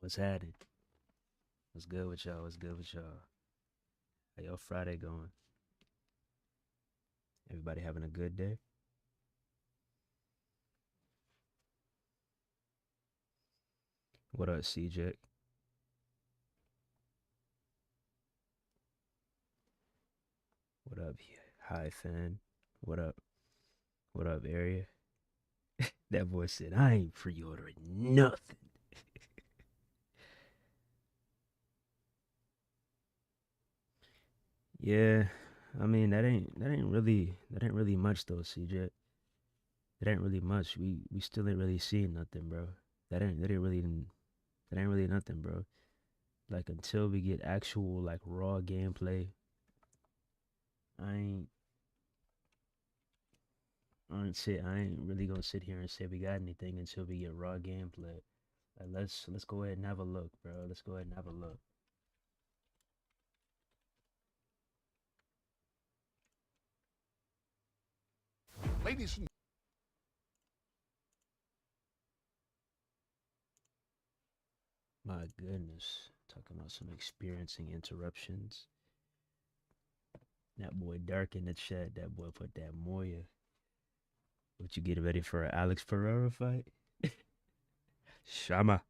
What's happening? What's good with y'all? What's good with y'all? How y'all Friday going? Everybody having a good day? What up, CJ? What up, High Fan? What up? What up, Area? That boy said, I ain't pre-ordering nothing. Yeah, I mean that ain't really much though, CJ. That ain't really much. We still ain't really seeing nothing, bro. That ain't really nothing, bro. Like until we get actual like raw gameplay, I ain't I ain't really gonna sit here and say we got anything until we get raw gameplay. Like, let's go ahead and have a look, bro. Let's go ahead and have a look. Ladies and My goodness, talking about some experiencing interruptions. That boy Dark in the chat. That boy put that Moya. What you getting ready for an Alex Pereira fight? Shama.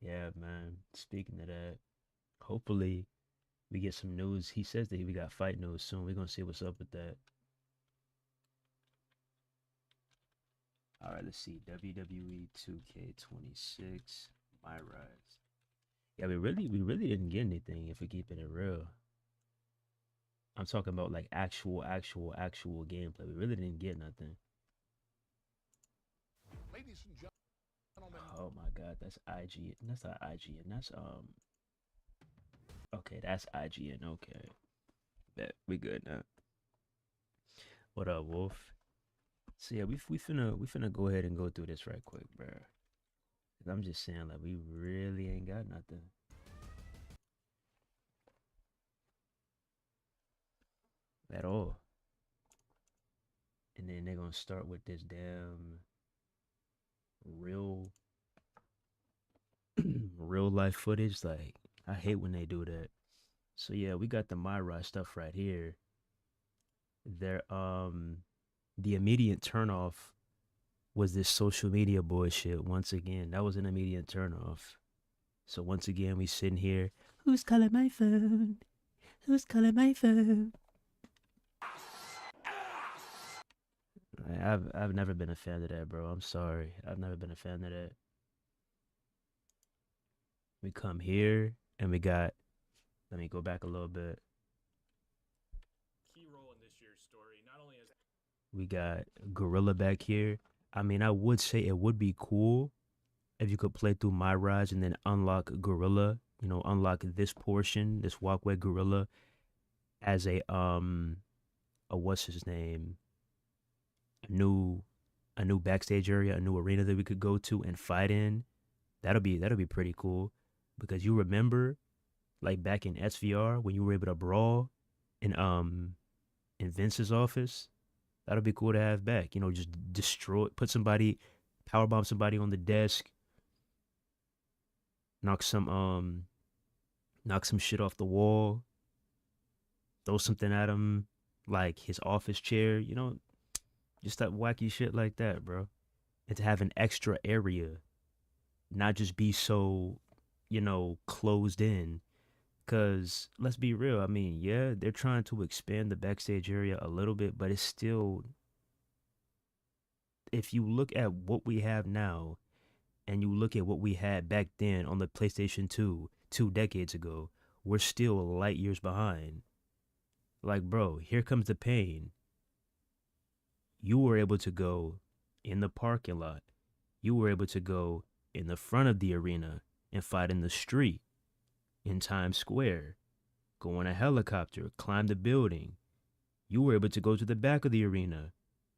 Yeah, man. Speaking of that, hopefully we get some news. He says that we got fight news soon. We're gonna see what's up with that. All right, let's see. WWE 2K26, My Rise. Yeah, we really didn't get anything if we're keeping it real. I'm talking about like actual gameplay. We really didn't get nothing. ladies and gentlemen, Oh my god, that's IG. That's not IGN. That's okay, that's IGN. Okay. Bet we good now. What up, Wolf? So yeah, we finna go ahead and go through this right quick, bro. Cause I'm just saying like we really ain't got nothing at all. And then they're gonna start with this damn real real life footage. Like I hate when they do that. So yeah, we got the Myra stuff right here. There the immediate turnoff was this social media bullshit once again. That was an immediate turnoff. So once again we sitting here. Who's calling my phone? Who's calling my phone? I've never been a fan of that, bro. I'm sorry. I've never been a fan of that. We come here and we got let me go back a little bit. Key role in this year's story, not only as We got Gorilla back here. I mean, I would say it would be cool if you could play through My Rise and then unlock Gorilla, unlock this portion, this walkway Gorilla as a what's his name? A new backstage area, a new arena that we could go to and fight in. That'll be pretty cool because you remember like back in SVR when you were able to brawl in Vince's office. That'll be cool to have back. Just destroy, put somebody, power bomb somebody on the desk, knock some knock some shit off the wall, throw something at him, like his office chair. Just that wacky shit like that, bro. And to have an extra area, not just be so, closed in. Cause let's be real. I mean, yeah, they're trying to expand the backstage area a little bit, but it's still, if you look at what we have now and you look at what we had back then on the PlayStation 2 2 decades ago, we're still light years behind. Like, bro, here comes the pain. You were able to go in the parking lot. You were able to go in the front of the arena and fight in the street in Times Square, go on a helicopter, climb the building. You were able to go to the back of the arena.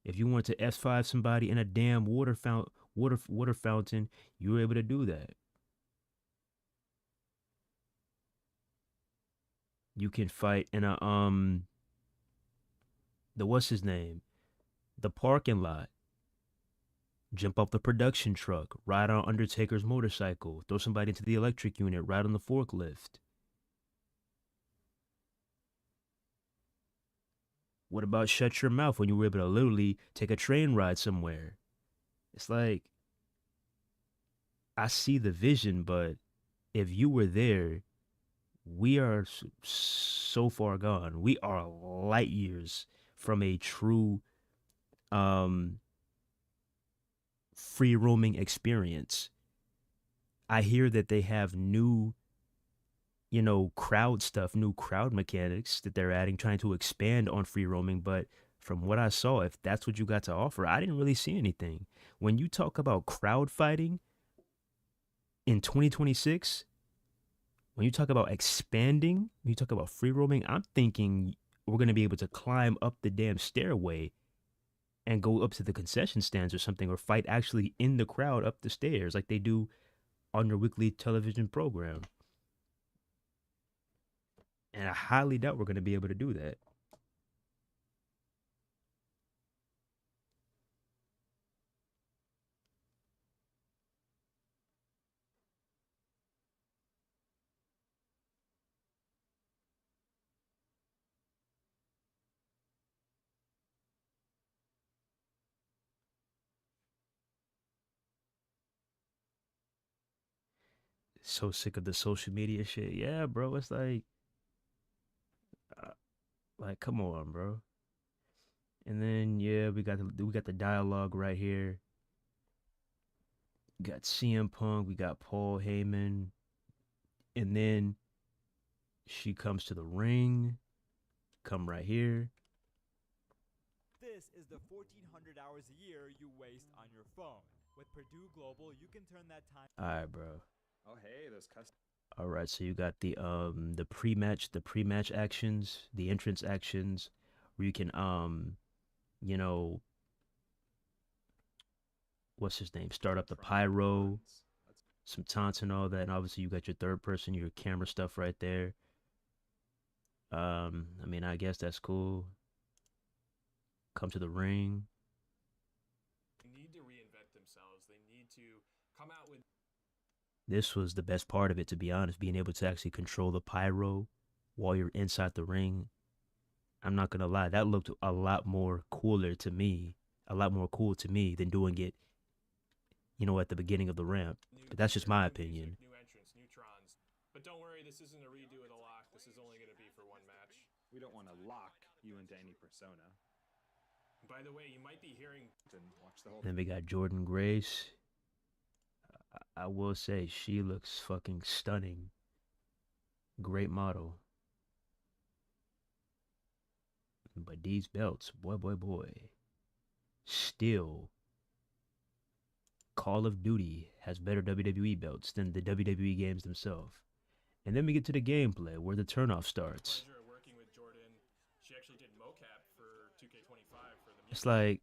If you want to F5 somebody in a damn water fountain, you were able to do that. You can fight in a the what's his name? The parking lot. jump off the production truck, ride on Undertaker's motorcycle, throw somebody into the electric unit, ride on the forklift. What about shut your mouth when you were able to literally take a train ride somewhere? It's like, I see the vision, but if you were there, we are so far gone. We are light years from a true free roaming experience. I hear that they have new, crowd stuff, new crowd mechanics that they're adding, trying to expand on free roaming. But from what I saw, if that's what you got to offer, I didn't really see anything. When you talk about crowd fighting in 2026, when you talk about expanding, when you talk about free roaming, I'm thinking we're going to be able to climb up the damn stairway and go up to the concession stands or something, or fight actually in the crowd up the stairs like they do on your weekly television program. And I highly doubt we're going to be able to do that. So sick of the social media shit. Yeah, bro. It's uh, like, come on, bro. And then yeah, we got the dialogue right here. We got CM Punk, we got Paul Heyman, and then she comes to the ring. Come right here. This is the 1,400 hours a year you waste on your phone. With Purdue Global, you can turn that time. All right, bro. Oh, hey, those custom. All right, so you got the pre-match actions, the entrance actions, where you can you know, what's his name? Start up the pyro, some taunts and all that, and obviously you got your third person, your camera stuff right there. I mean, I guess that's cool. Come to the ring. They need to reinvent themselves. They need to come out with. This was the best part of it, to be honest, being able to actually control the pyro while you're inside the ring. I'm not gonna lie, that looked a lot more cooler to me, a lot more cool to me than doing it, at the beginning of the ramp. But that's just my opinion. New entrants, new trons. But don't worry, this isn't a redo of the lock. This is only going to be for one match. We don't want to lock you into any persona. By the way, you might be hearing. And watch the whole Then we got Jordan Grace. I will say she looks fucking stunning. Great model. But these belts, boy. Still, Call of Duty has better WWE belts than the WWE games themselves. And then we get to the gameplay where the turnoff starts. Pleasure of working with Jordan. She actually did mocap for 2K25 for the. It's like,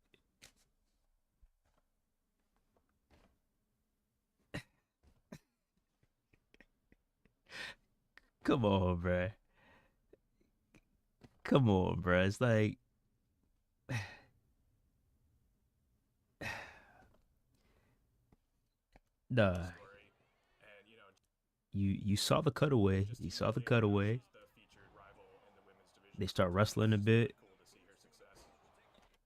come on, bruh. Come on, bruh. It's like, nah. Story. And You saw the cutaway. You saw the cutaway. the featured rival in the women's division. They start wrestling a bit. Cool to see her success.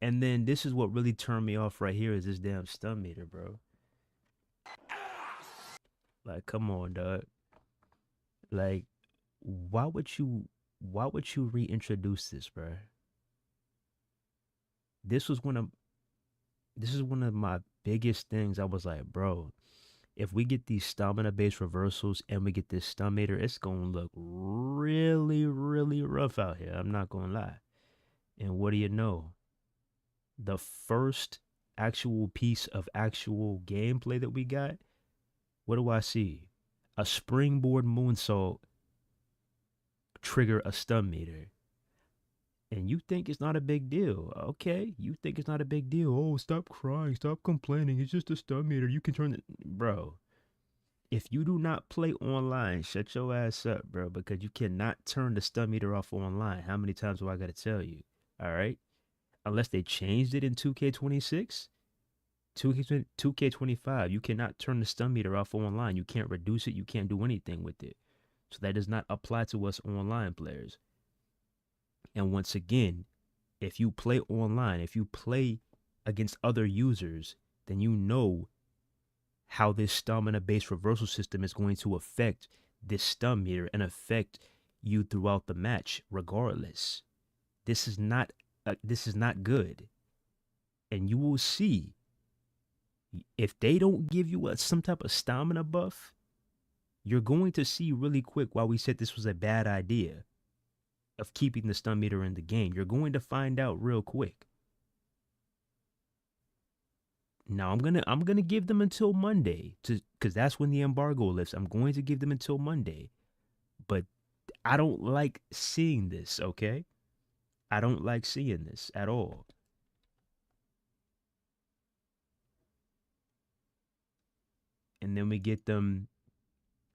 And then this is what really turned me off right here is this damn stun meter, bro. Like, come on, dog. Like, why would you reintroduce this, bro? This is one of my biggest things. I was like, bro, if we get these stamina based reversals and we get this stun meter, it's gonna look really, really rough out here. I'm not gonna lie. And what do you know? The first actual piece of actual gameplay that we got, what do I see? A springboard moonsault trigger a stun meter. And you think it's not a big deal. Okay, you think it's not a big deal. Oh, stop crying, stop complaining. It's just a stun meter. You can turn it. Bro, if you do not play online, shut your ass up, bro, because you cannot turn the stun meter off online. How many times do I got to tell you? All right? Unless they changed it in 2K26 2K25, you cannot turn the stun meter off online. You can't reduce it. You can't do anything with it. So that does not apply to us online players. And once again, if you play online, if you play against other users, then you know how this stamina-based reversal system is going to affect this stun meter and affect you throughout the match, regardless. This is not good, and you will see if they don't give you some type of stamina buff. You're going to see really quick why we said this was a bad idea of keeping the stun meter in the game. You're going to find out real quick. Now I'm gonna give them until Monday because that's when the embargo lifts. I'm going to give them until Monday, but I don't like seeing this. Okay, I don't like seeing this at all. And then we get them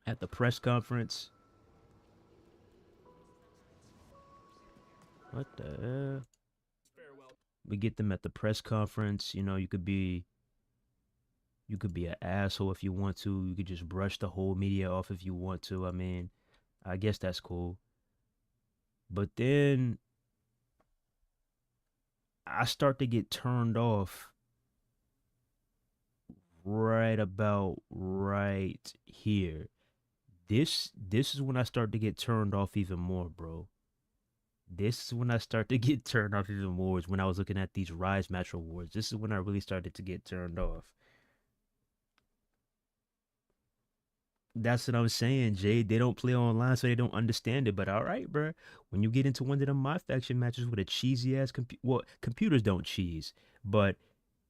at the press conference. What the hell? Farewell. We get them at the press conference. You know, you could be an asshole if you want to. You could just brush the whole media off if you want to. I mean, I guess that's cool. But then I start to get turned off right about right here. This is when I start to get turned off even more, bro. This is when I start to get turned off even more, is when I was looking at these Rise Match Awards. This is when I really started to get turned off. That's what I'm saying, Jay. They don't play online, so they don't understand it. But all right, bro. When you get into one of them My Faction matches with a cheesy ass computers don't cheese. But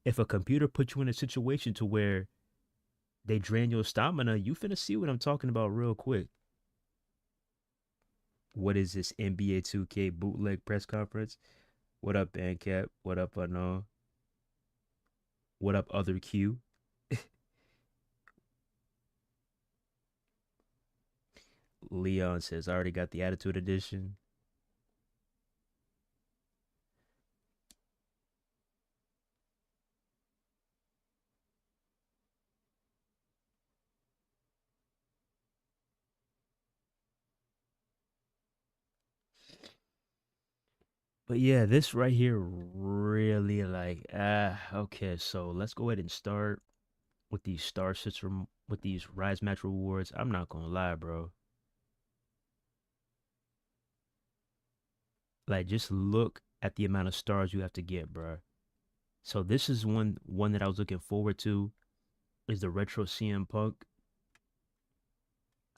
if a computer puts you in a situation to where they drain your stamina, you finna see what I'm talking about real quick. What is this NBA 2K bootleg press conference? What up, Bandcap? What up, Unknown? What up, Other Q? Leon says, I already got the Attitude Edition. But yeah, this right here really like, okay, so let's go ahead and start with these star system, with these Rise Match rewards. I'm not gonna lie, bro. Like, just look at the amount of stars you have to get, bro. So this is one that I was looking forward to, is the Retro CM Punk.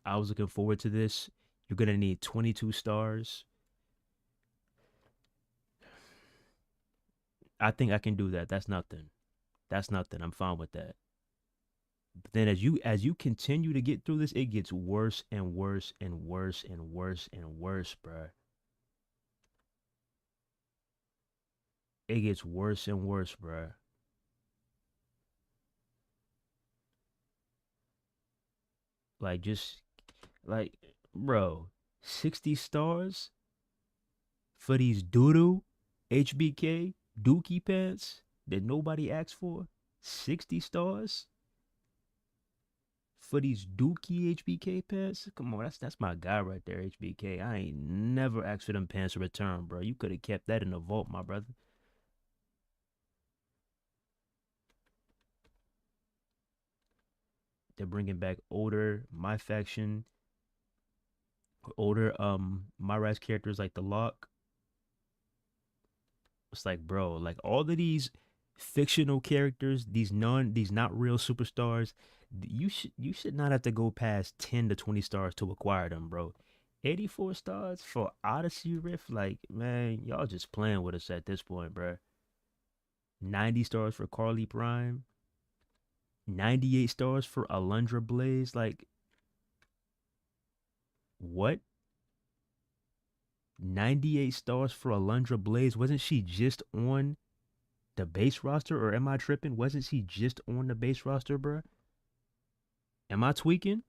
I was looking forward to this. You're gonna need 22 stars. I think I can do that. That's nothing. That's nothing. I'm fine with that. But then as you continue to get through this, it gets worse and worse and worse and worse and worse, bruh. It gets worse and worse, bruh. Like, just like, bro, 60 stars for these doodoo HBK dookie pants that nobody asked for? 60 stars for these dookie HBK pants? Come on, that's my guy right there, HBK. I ain't never asked for them pants to return, bro. You could have kept that in the vault, my brother. They're bringing back older My Faction, older My Rise characters like the Lock. It's like, bro, like all of these fictional characters, these not real superstars, you should not have to go past 10 to 20 stars to acquire them, bro. 84 stars for Odyssey Rift, like, man, y'all just playing with us at this point, bro. 90 stars for Carly Prime. 98 stars for Alundra Blaze. Like, what? 98 stars for Alundra Blaze. Wasn't she just on the base roster, or am I tripping? Wasn't she just on the base roster, bruh? Am I tweaking?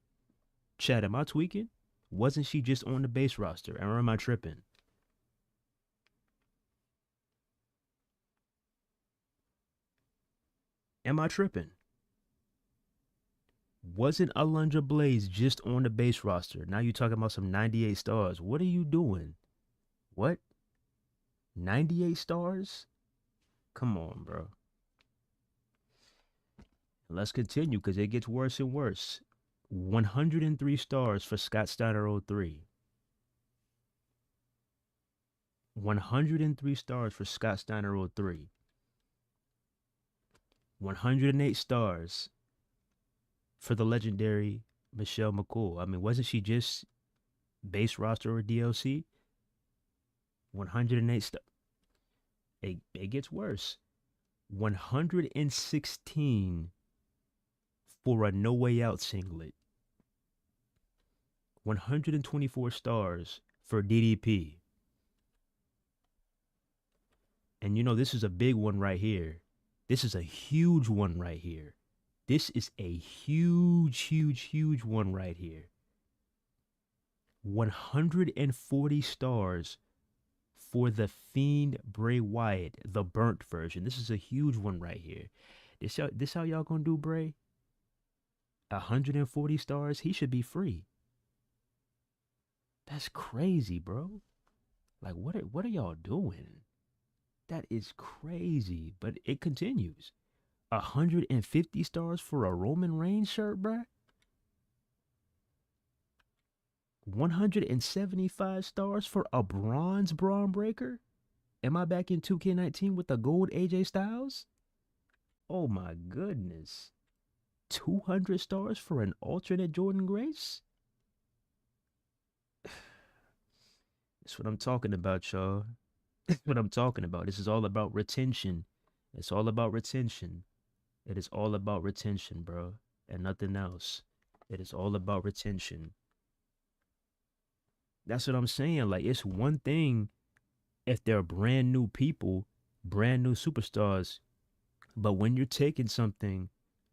Chat, am I tweaking? Wasn't she just on the base roster, or am I tripping? Am I tripping? Wasn't Alundra Blaze just on the base roster? Now you talking about some 98 stars. What are you doing? What? 98 stars? Come on, bro. Let's continue because it gets worse and worse. 103 stars for Scott Steiner 03. 103 stars for Scott Steiner 03. 108 stars for the legendary Michelle McCool. I mean, wasn't she just base roster or DLC? 108 stars. It gets worse. 116 for a No Way Out singlet. 124 stars for DDP. And you know, this is a big one right here. This is a huge one right here. This is a huge one right here. 140 stars for the Fiend Bray Wyatt, the burnt version. This is a huge one right here. This how y'all gonna do Bray? 140 stars? He should be free. That's crazy, bro. Like, what are y'all doing? That is crazy. But it continues. 150 stars for a Roman Reigns shirt, bruh? 175 stars for a bronze Braun Breaker? Am I back in 2K19 with the gold AJ Styles? Oh my goodness. 200 stars for an alternate Jordan Grace? That's what I'm talking about, y'all. That's what I'm talking about. This is all about retention. It's all about retention. It is all about retention, bro. And nothing else. It is all about retention. That's what I'm saying. Like, it's one thing if they're brand new people, brand new superstars. But when you're taking something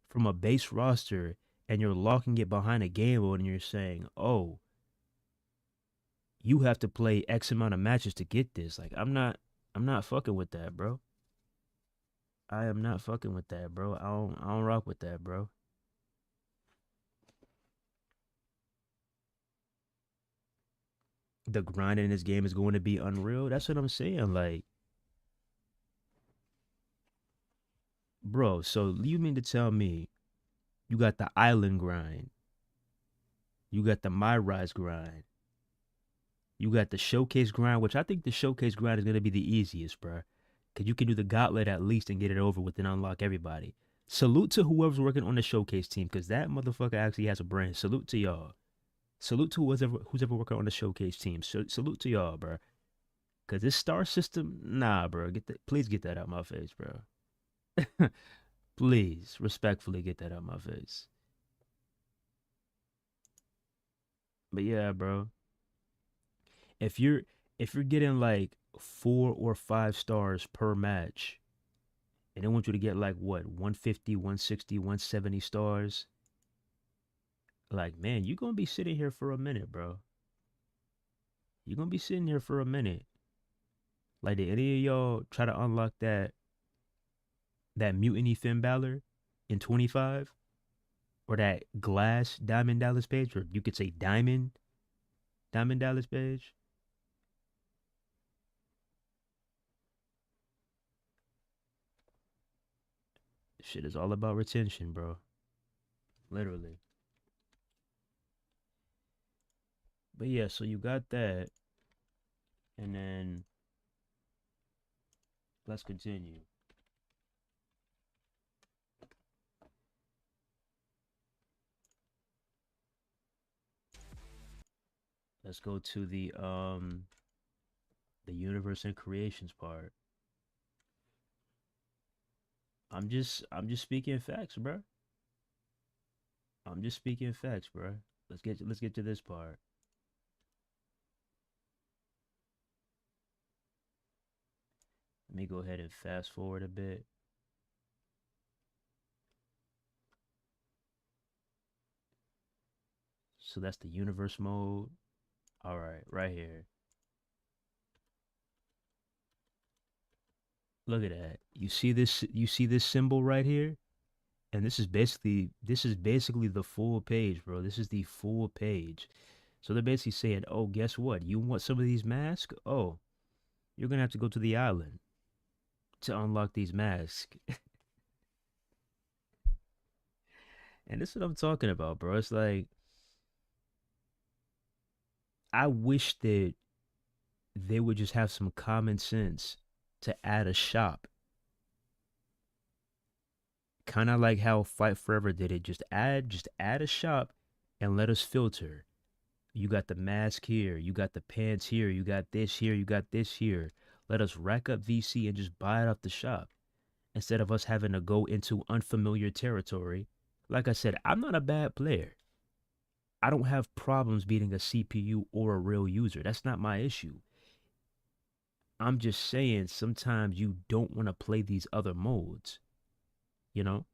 from a base roster and you're locking it behind a game mode and you're saying, oh, you have to play X amount of matches to get this. Like, I'm not fucking with that, bro. I am not fucking with that, bro. I don't rock with that, bro. The grind in this game is going to be unreal. That's what I'm saying. Like, bro, so you mean to tell me you got the island grind, you got the My Rise grind, you got the showcase grind, which I think the showcase grind is going to be the easiest, bro. Because you can do the gauntlet at least and get it over with and unlock everybody. Salute to whoever's working on the showcase team, because that motherfucker actually has a brand. Salute to y'all. Salute to who's ever working on the showcase team. Salute to y'all, bro. Because this star system, nah, bro. Please get that out my face, bro. Please, respectfully get that out my face. But yeah, bro. If you're getting like 4 or 5 stars per match, and they want you to get like what, 150, 160, 170 stars, like, man, you're gonna be sitting here for a minute, bro. You're gonna be sitting here for a minute. Like, did any of y'all try to unlock that Mutiny Finn Balor in 25? Or that Glass Diamond Dallas Page? Or you could say Diamond Dallas Page? Shit is all about retention, bro. Literally. But yeah, so you got that. And then let's continue. Let's go to the universe and creations part. I'm just speaking facts, bro. I'm just speaking facts, bro. Let's get to this part. Let me go ahead and fast forward a bit. So that's the universe mode. All right, right here. Look at that. You see this symbol right here? And this is basically the full page, bro. This is the full page. So they're basically saying, "Oh, guess what? You want some of these masks? Oh, you're gonna have to go to the island to unlock these masks." And this is what I'm talking about, bro. It's like I wish that they would just have some common sense to add a shop. Kind of like how Fight Forever did it. Just add a shop and let us filter. You got the mask here, you got the pants here, you got this here, you got this here. Let us rack up VC and just buy it off the shop instead of us having to go into unfamiliar territory. Like I said, I'm not a bad player. I don't have problems beating a CPU or a real user. That's not my issue. I'm just saying sometimes you don't want to play these other modes, you know?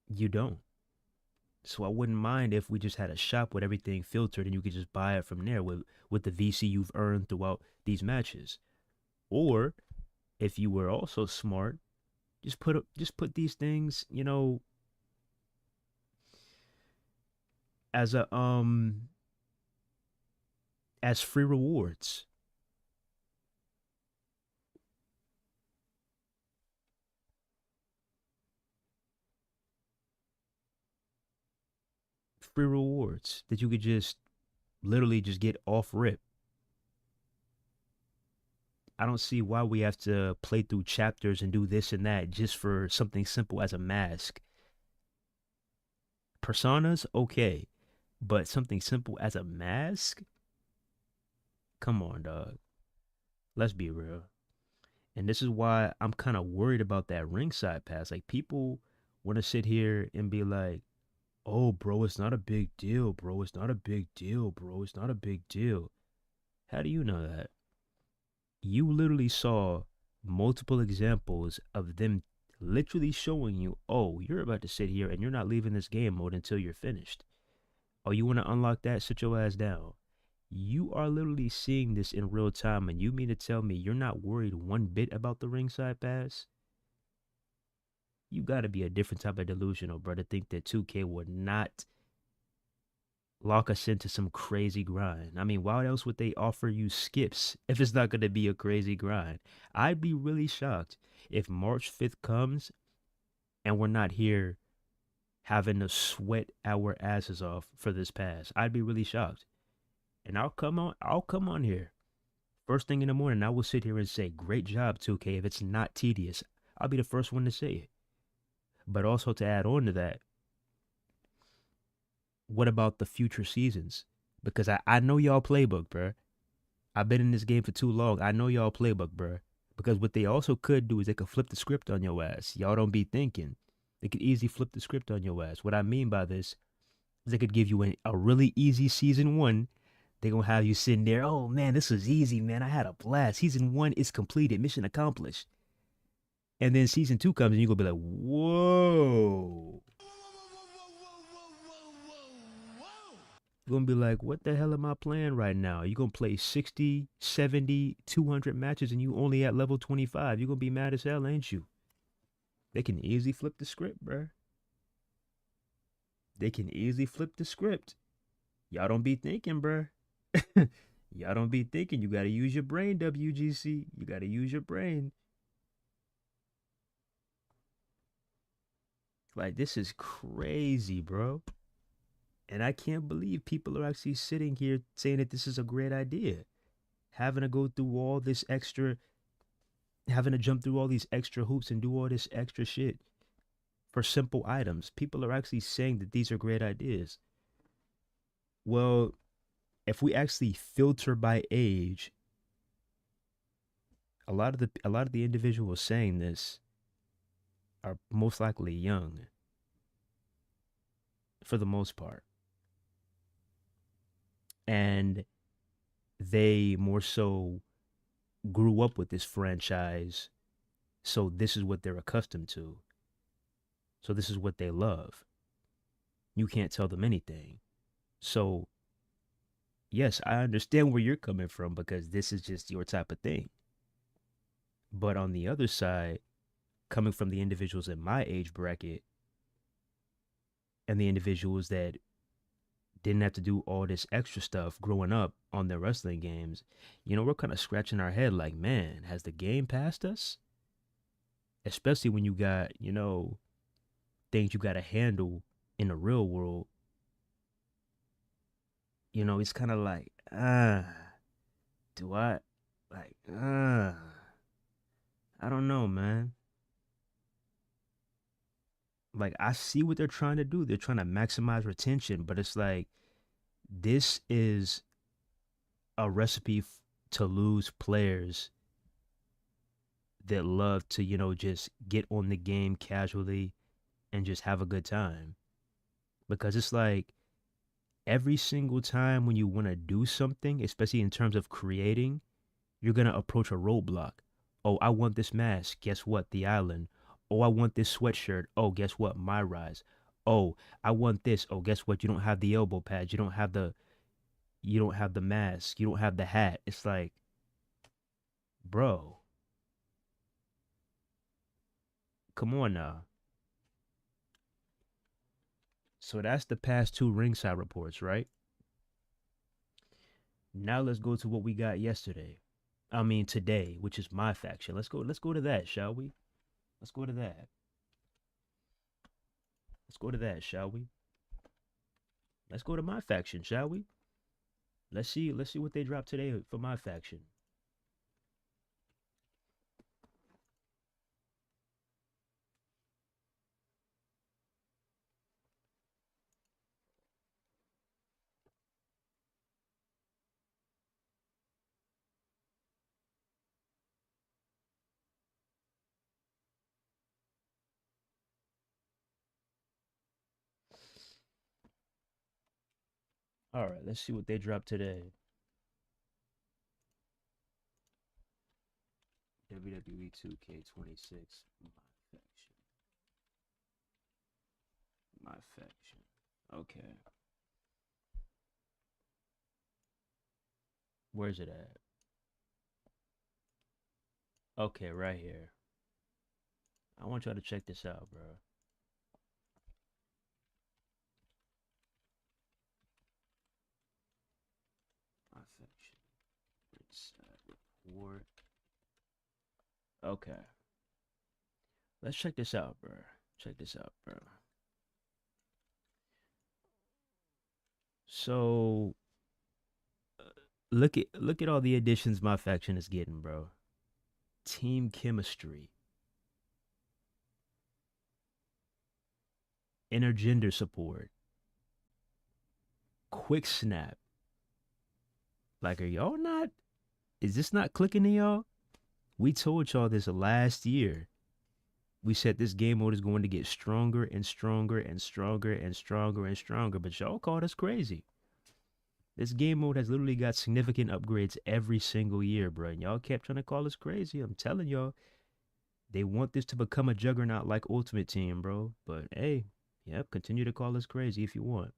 You don't. So I wouldn't mind if we just had a shop with everything filtered and you could just buy it from there with the VC you've earned throughout these matches. Or if you were also smart, just put these things, as a as free rewards. Free rewards that you could just literally just get off rip. I don't see why we have to play through chapters and do this and that just for something simple as a mask. Personas, okay, but something simple as a mask? Come on, dog. Let's be real. And this is why I'm kind of worried about that ringside pass. Like, people want to sit here and be like, "Oh, bro, it's not a big deal, bro. It's not a big deal, bro. It's not a big deal." How do you know that? You literally saw multiple examples of them literally showing you, "Oh, you're about to sit here and you're not leaving this game mode until you're finished. Oh, you want to unlock that? Sit your ass down." You are literally seeing this in real time, and you mean to tell me you're not worried one bit about the ringside pass? You got to be a different type of delusional, bro, to think that 2K would not lock us into some crazy grind. I mean, why else would they offer you skips if it's not going to be a crazy grind? I'd be really shocked if March 5th comes and we're not here having to sweat our asses off for this pass. I'd be really shocked. And I'll come on here first thing in the morning. I will sit here and say, "Great job, 2K." If it's not tedious, I'll be the first one to say it. But also, to add on to that, what about the future seasons? Because I know y'all playbook, bruh. I've been in this game for too long. I know y'all playbook, bruh. Because what they also could do is they could flip the script on your ass. Y'all don't be thinking. They could easily flip the script on your ass. What I mean by this is they could give you a really easy season 1. They gonna have you sitting there, "Oh man, this was easy, man. I had a blast. Season 1 is completed. Mission accomplished." And then season 2 comes and you're gonna be like, "Whoa." You're gonna be like, "What the hell am I playing right now?" You're gonna play 60, 70, 200 matches and you only at level 25. You're gonna be mad as hell, ain't you? They can easily flip the script, bruh. They can easily flip the script. Y'all don't be thinking, bruh. Y'all don't be thinking. You gotta use your brain, WGC. You gotta use your brain. Like, this is crazy, bro. And I can't believe people are actually sitting here saying that this is a great idea. Having to go through all this extra, having to jump through all these extra hoops and do all this extra shit for simple items. People are actually saying that these are great ideas. Well, if we actually filter by age, a lot of the individuals saying this are most likely young for the most part. And they more so grew up with this franchise, so this is what they're accustomed to. So this is what they love. You can't tell them anything. So, yes, I understand where you're coming from because this is just your type of thing. But on the other side, coming from the individuals in my age bracket and the individuals that didn't have to do all this extra stuff growing up on their wrestling games, we're kind of scratching our head like, man, has the game passed us? Especially when you got, things you got to handle in the real world. It's kind of like, do I, like, I don't know, man. Like, I see what they're trying to do. They're trying to maximize retention, but it's like, this is a recipe to lose players that love to, just get on the game casually and just have a good time. Because it's like every single time when you want to do something, especially in terms of creating, you're going to approach a roadblock. Oh, I want this mask. Guess what? The island. Oh, I want this sweatshirt. Oh, guess what? My rise. Oh, I want this. Oh, guess what? You don't have the elbow pads. You don't have the mask. You don't have the hat. It's like, bro, come on now. So that's the past two ringside reports, right? Now let's go to what we got yesterday. I mean today, which is my faction. Let's go to that, shall we? Let's go to that. Let's go to that, shall we? Let's go to my faction, shall we? Let's see what they dropped today for my faction. All right, let's see what they dropped today. WWE 2K26, my faction. Okay. Where's it at? Okay, right here. I want y'all to check this out, bro. My faction. Report. Okay. Let's check this out, bro. Check this out, bro. So look at all the additions my faction is getting, bro. Team chemistry. Intergender support. Quick snap. Like, are y'all not? Is this not clicking to y'all? We told y'all this last year. We said this game mode is going to get stronger and stronger and stronger and stronger and stronger, but y'all called us crazy. This game mode has literally got significant upgrades every single year, bro. And y'all kept trying to call us crazy. I'm telling y'all, they want this to become a juggernaut like Ultimate Team, bro. But hey, yep, continue to call us crazy if you want.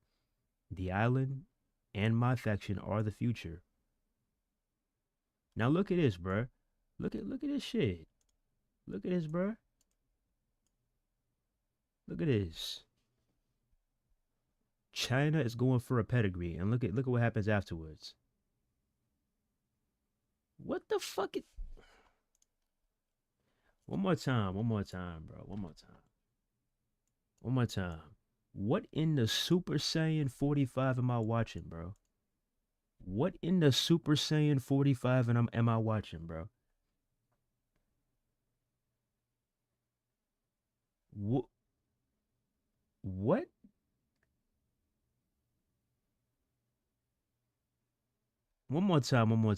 The island and my faction are the future. Now look at this, bro. Look at this shit. Look at this, bro. Look at this. China is going for a pedigree, and look at what happens afterwards. What the fuck? One more time, bro. One more time. What in the Super Saiyan 45 am I watching, bro? What in the Super Saiyan 45 am I watching, bro? What? What? One more time, bro.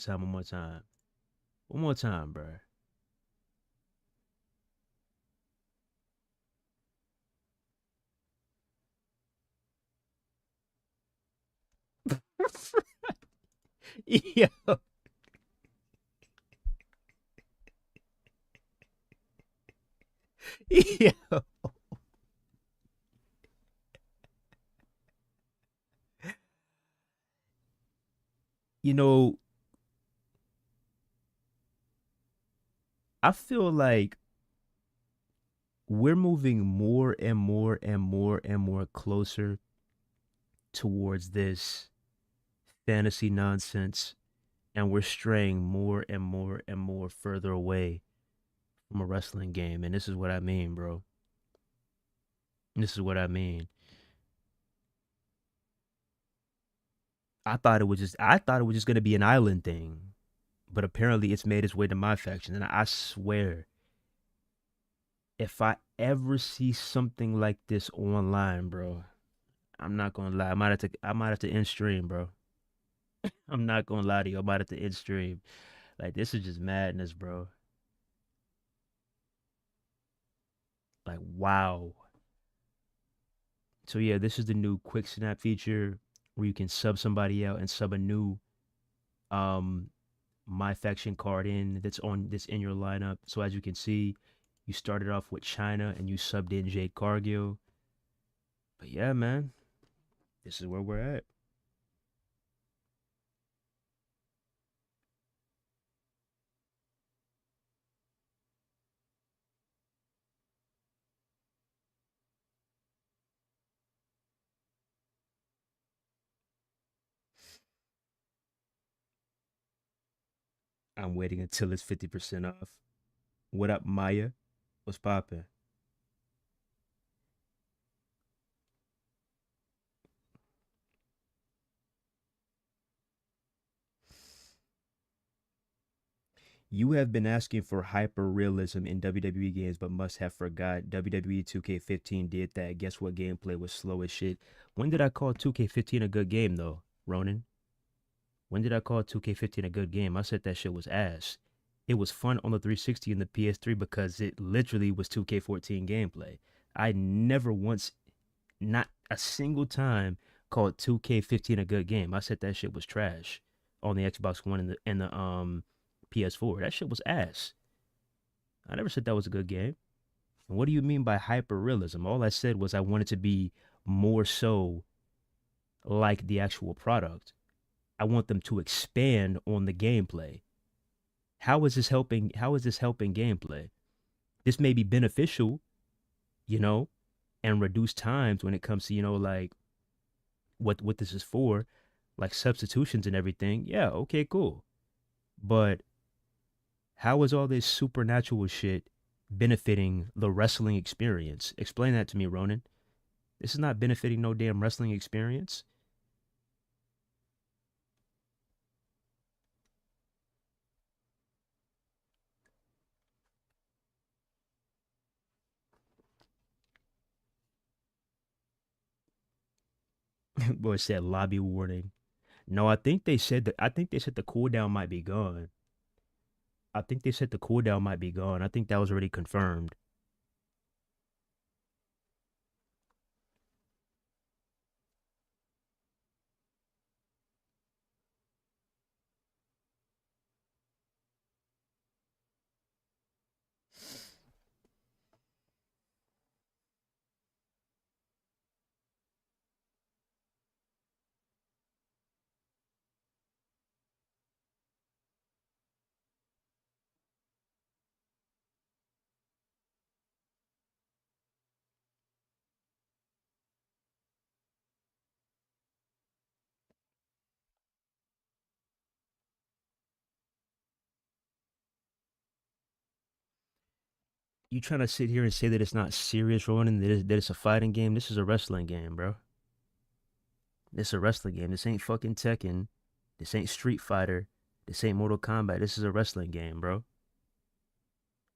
Yo. Yo. I feel like we're moving more and more and more and more closer towards this fantasy nonsense, and we're straying more and more and more further away from a wrestling game. And this is what I mean, bro. This is what I mean. I thought it was just gonna be an island thing, but apparently it's made its way to my faction. And I swear, if I ever see something like this online, bro, I'm not gonna lie. I might have to end stream, bro. I'm not gonna lie to you. I might have to end stream. Like this is just madness, bro. Like wow. So yeah, this is the new quick snap feature where you can sub somebody out and sub a new um my faction card in that's in your lineup. So as you can see, you started off with China and you subbed in Jade Cargill. But yeah, man, this is where we're at. I'm waiting until it's 50% off. What up, Maya? What's poppin'? You have been asking for hyper realism in WWE games, but must have forgot WWE 2K15 did that. Guess what gameplay was slow as shit? When did I call 2K15 a good game, though, Ronan? When did I call 2K15 a good game? I said that shit was ass. It was fun on the 360 and the PS3 because it literally was 2K14 gameplay. I never once, not a single time, called 2K15 a good game. I said that shit was trash on the Xbox One and the PS4. That shit was ass. I never said that was a good game. And what do you mean by hyper realism? All I said was I wanted to be more so like the actual product. I want them to expand on the gameplay. How is this helping? How is this helping gameplay? This may be beneficial, you know, and reduce times when it comes to, like what this is for, like substitutions and everything. Yeah, okay, cool. But how is all this supernatural shit benefiting the wrestling experience? Explain that to me, Ronan. This is not benefiting no damn wrestling experience. Boy said lobby warning. No, I think they said the cooldown might be gone. I think they said the cooldown might be gone. I think that was already confirmed. You trying to sit here and say that it's not serious, Ronan? That it's a fighting game? This is a wrestling game, bro. This is a wrestling game. This ain't fucking Tekken. This ain't Street Fighter. This ain't Mortal Kombat. This is a wrestling game, bro.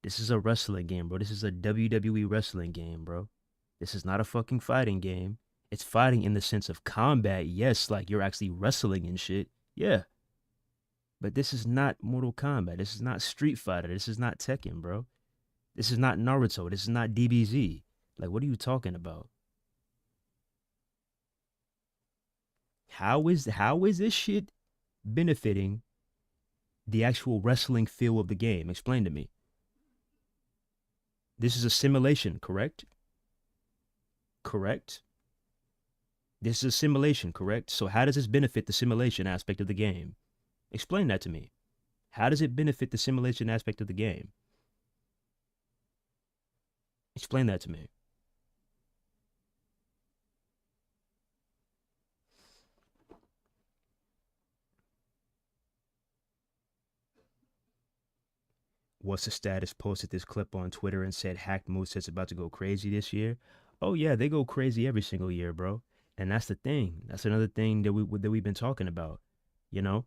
This is a wrestling game, bro. This is a WWE wrestling game, bro. This is not a fucking fighting game. It's fighting in the sense of combat, yes, like you're actually wrestling and shit. Yeah. But this is not Mortal Kombat. This is not Street Fighter. This is not Tekken, bro. This is not Naruto. This is not DBZ. Like, what are you talking about? How is this shit benefiting the actual wrestling feel of the game? Explain to me. This is a simulation, correct? Correct? This is a simulation, correct? So how does this benefit the simulation aspect of the game? Explain that to me. How does it benefit the simulation aspect of the game? Explain that to me. What's the status posted this clip on Twitter and said hacked moveset's about to go crazy this year? Oh yeah, they go crazy every single year, bro. And that's the thing. That's another thing that we've been talking about. You know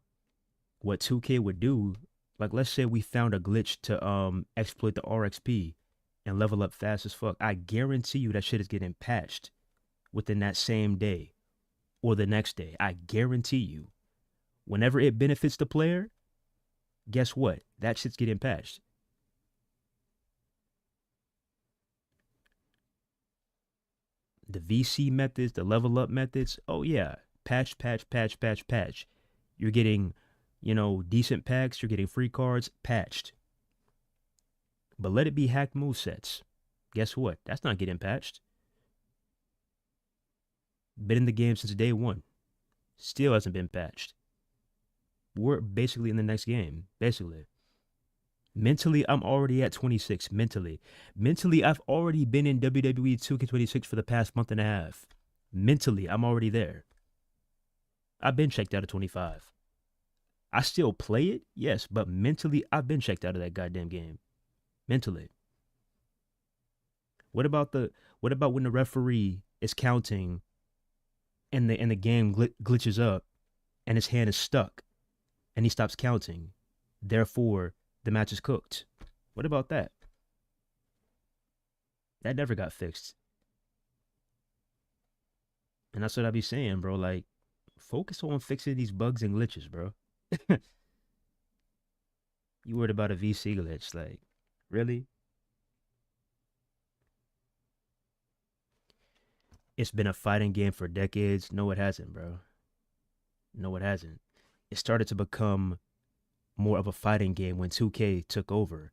what 2K would do? Like, let's say we found a glitch to exploit the RXP and level up fast as fuck. I guarantee you that shit is getting patched within that same day or the next day. I guarantee you. Whenever it benefits the player, guess what? That shit's getting patched. The VC methods, the level up methods, oh yeah, patch, patch, patch, patch, patch. You're getting, decent packs, you're getting free cards, patched. But let it be hacked movesets. Guess what? That's not getting patched. Been in the game since day one. Still hasn't been patched. We're basically in the next game. Basically. Mentally, I'm already at 26. Mentally, I've already been in WWE 2K26 for the past month and a half. Mentally, I'm already there. I've been checked out of 25. I still play it, yes, but mentally, I've been checked out of that goddamn game. Mentally. What about when the referee is counting and the game glitches up and his hand is stuck and he stops counting? Therefore, the match is cooked. What about that? That never got fixed. And that's what I be saying, bro. Like, focus on fixing these bugs and glitches, bro. You worried about a VC glitch. Like, really? It's been a fighting game for decades. No, it hasn't, bro. No, it hasn't. It started to become more of a fighting game when 2K took over.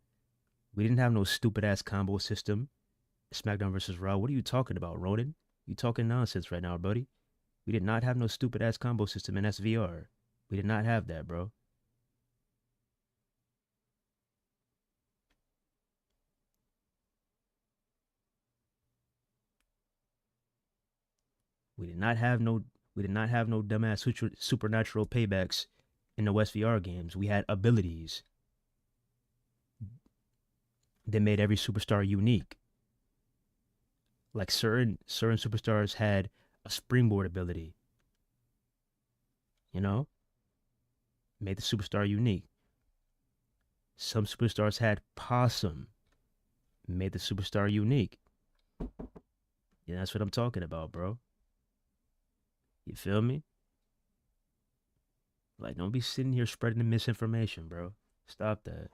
We didn't have no stupid ass combo system. SmackDown versus Raw. What are you talking about, Ronan? You talking nonsense right now, buddy. We did not have no stupid ass combo system in SVR. We did not have that, bro. We did not have no dumbass supernatural paybacks in the SVR games. We had abilities that made every superstar unique. Like certain superstars had a springboard ability. Made the superstar unique. Some superstars had possum. Made the superstar unique. Yeah, that's what I'm talking about, bro. You feel me? Like, don't be sitting here spreading the misinformation, bro. Stop that.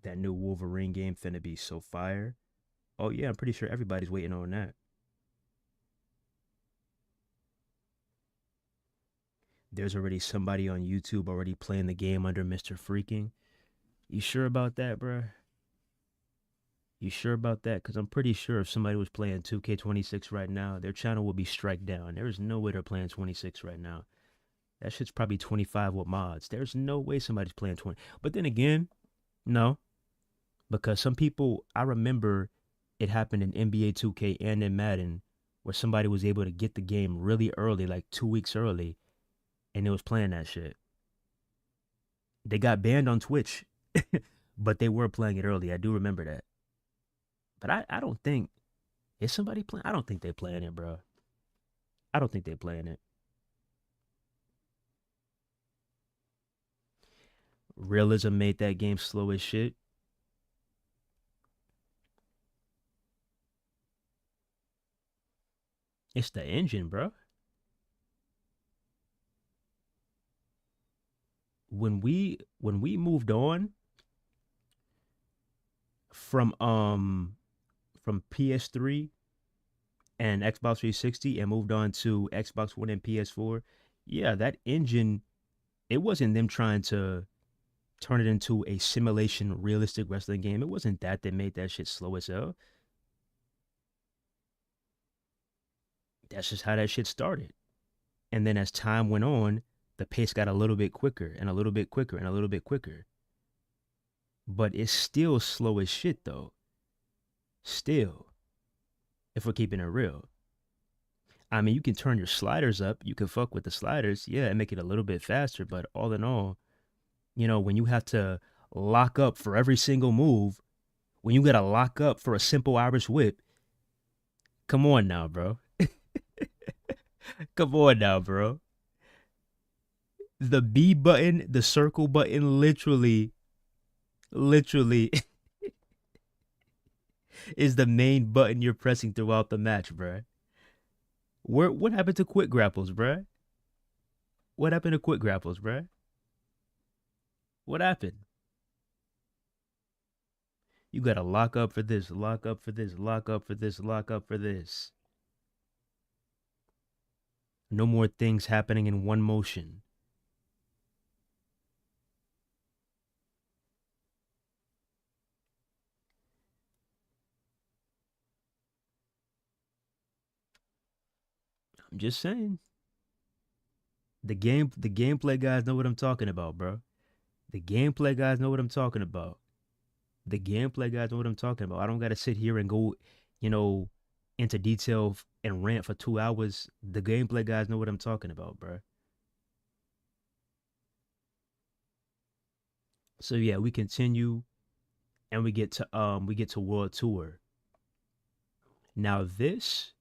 That new Wolverine game finna be so fire. Oh yeah, I'm pretty sure everybody's waiting on that. There's already somebody on YouTube already playing the game under Mr. Freaking. You sure about that, bruh? You sure about that? Because I'm pretty sure if somebody was playing 2K26 right now, their channel would be striked down. There is no way they're playing 26 right now. That shit's probably 25 with mods. There's no way somebody's playing 20. But then again, no. Because some people, I remember it happened in NBA 2K and in Madden, where somebody was able to get the game really early, like 2 weeks early, and it was playing that shit. They got banned on Twitch, but they were playing it early. I do remember that. But I don't think, is somebody playing? I don't think they're playing it, bro. I don't think they're playing it. Realism made that game slow as shit. It's the engine, bro. When we moved on from PS3 and Xbox 360 and moved on to Xbox One and PS4, yeah, that engine, it wasn't them trying to turn it into a simulation realistic wrestling game. It wasn't that made that shit slow as hell. That's just how that shit started. And then as time went on, the pace got a little bit quicker and a little bit quicker and a little bit quicker. But it's still slow as shit though. Still, if we're keeping it real. I mean, you can turn your sliders up. You can fuck with the sliders, yeah, and make it a little bit faster. But all in all, when you have to lock up for every single move, when you gotta lock up for a simple Irish whip, come on now, bro. Come on now, bro. The B button, the circle button, literally is the main button you're pressing throughout the match, bro. What happened to quick grapples, bro? What happened to quick grapples, bro? What happened? You gotta lock up for this, lock up for this, lock up for this, lock up for this. No more things happening in one motion. I'm just saying. The gameplay guys know what I'm talking about, bro. The gameplay guys know what I'm talking about. The gameplay guys know what I'm talking about. I don't gotta sit here and go, into detail and rant for 2 hours. The gameplay guys know what I'm talking about, bro. So yeah, we continue and we get to World Tour. Now this,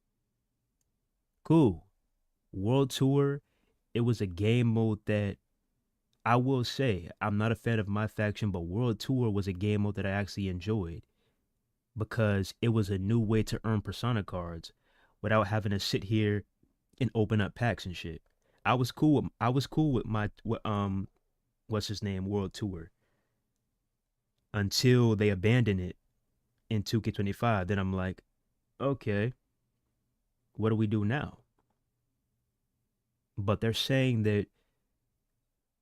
cool. World Tour, it was a game mode that I will say I'm not a fan of my faction, but World Tour was a game mode that I actually enjoyed because it was a new way to earn persona cards without having to sit here and open up packs and shit. I was cool with what's his name, World Tour, until they abandoned it in 2K25. Then I'm like, okay, what do we do now? But they're saying that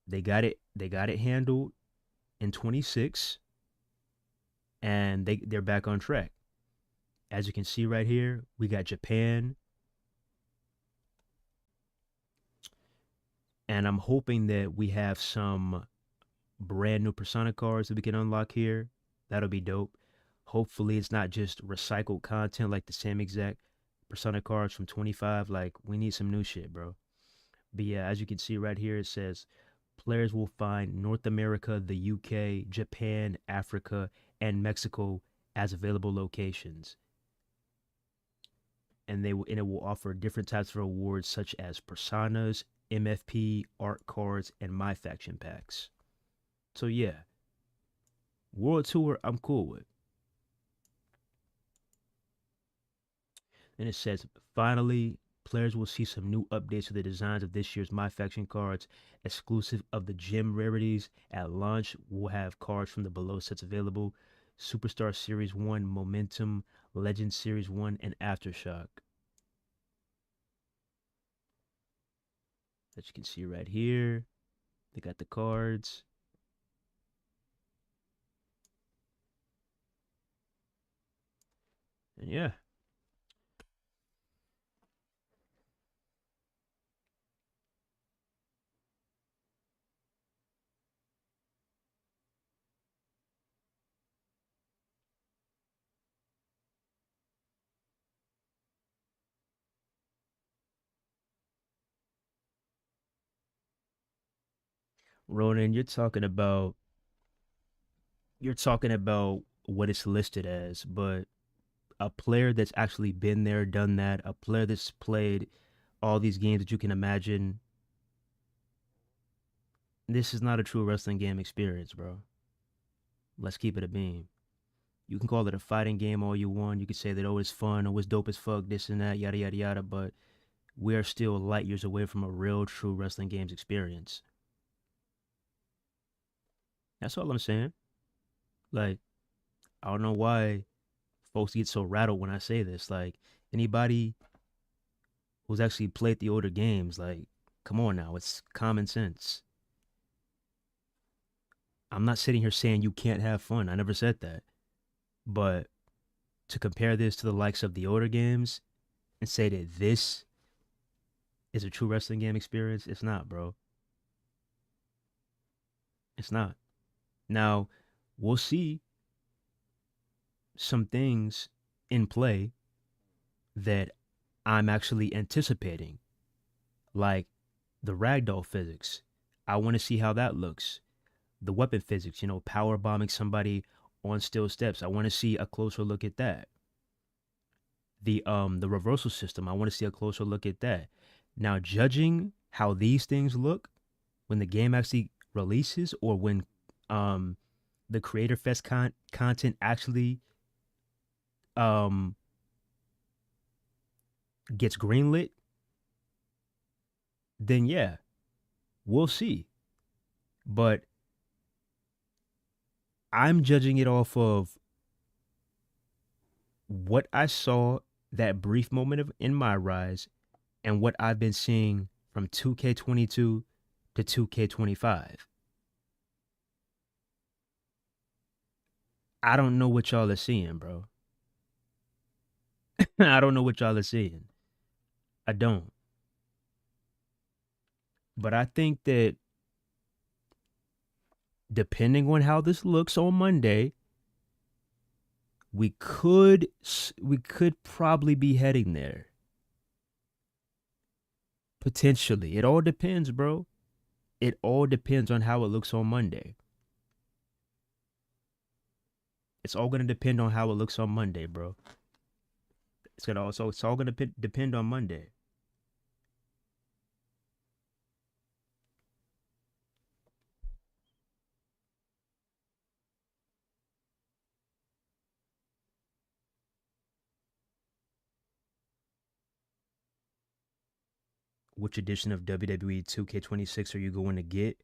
they got it handled in 26 and they're back on track. As you can see right here, we got Japan. And I'm hoping that we have some brand new persona cards that we can unlock here. That'll be dope. Hopefully it's not just recycled content like the same exact persona cards from 25. Like, we need some new shit, bro. But yeah, as you can see right here, it says players will find North America, the UK, Japan, Africa, and Mexico as available locations. And it will offer different types of rewards such as personas, MFP, art cards, and my faction packs. So yeah, World Tour I'm cool with. And it says, finally, players will see some new updates to the designs of this year's My Faction cards, exclusive of the gem rarities. At launch, we'll have cards from the below sets available: Superstar Series 1, Momentum, Legend Series 1, and Aftershock. As you can see right here, they got the cards. And yeah. Ronan, you're talking about what it's listed as, but a player that's actually been there, done that, a player that's played all these games that you can imagine, this is not a true wrestling game experience, bro. Let's keep it a beam. You can call it a fighting game all you want. You could say that, oh, it's fun, oh, it's dope as fuck, this and that, yada, yada, yada, but we are still light years away from a real, true wrestling games experience. That's all I'm saying. Like, I don't know why folks get so rattled when I say this. Like, anybody who's actually played the older games, like, come on now, it's common sense. I'm not sitting here saying you can't have fun. I never said that. But to compare this to the likes of the older games and say that this is a true wrestling game experience. It's not, bro. It's not. Now, we'll see some things in play that I'm actually anticipating, like the ragdoll physics. I want to see how that looks. The weapon physics, power bombing somebody on steel steps. I want to see a closer look at that. The reversal system. I want to see a closer look at that. Now, judging how these things look when the game actually releases, or when the Creator Fest content actually gets greenlit, then yeah, we'll see. But I'm judging it off of what I saw that brief moment of in my rise, and what I've been seeing from 2K22 to 2K25. I don't know what y'all are seeing, bro. I don't know what y'all are seeing. I don't. But I think that depending on how this looks on Monday, we could probably be heading there. Potentially. It all depends, bro. It all depends on how it looks on Monday. It's all gonna depend on how it looks on Monday, bro. It's all gonna depend on Monday. Which edition of WWE 2K26 are you going to get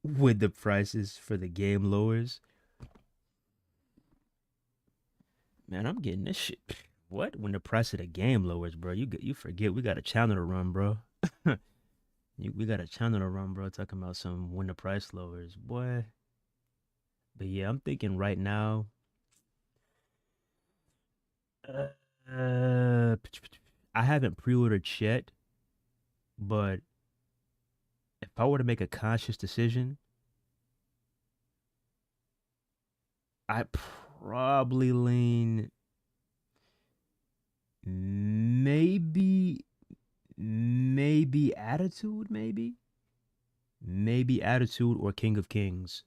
with the prices for the game lowers? Man, I'm getting this shit. What? When the price of the game lowers, bro? You forget we got a channel to run, bro. We got a channel to run, bro. Talking about some when the price lowers, boy. But yeah, I'm thinking right now. I haven't pre-ordered yet, but if I were to make a conscious decision, I'd probably lean maybe Attitude, maybe Attitude or King of Kings.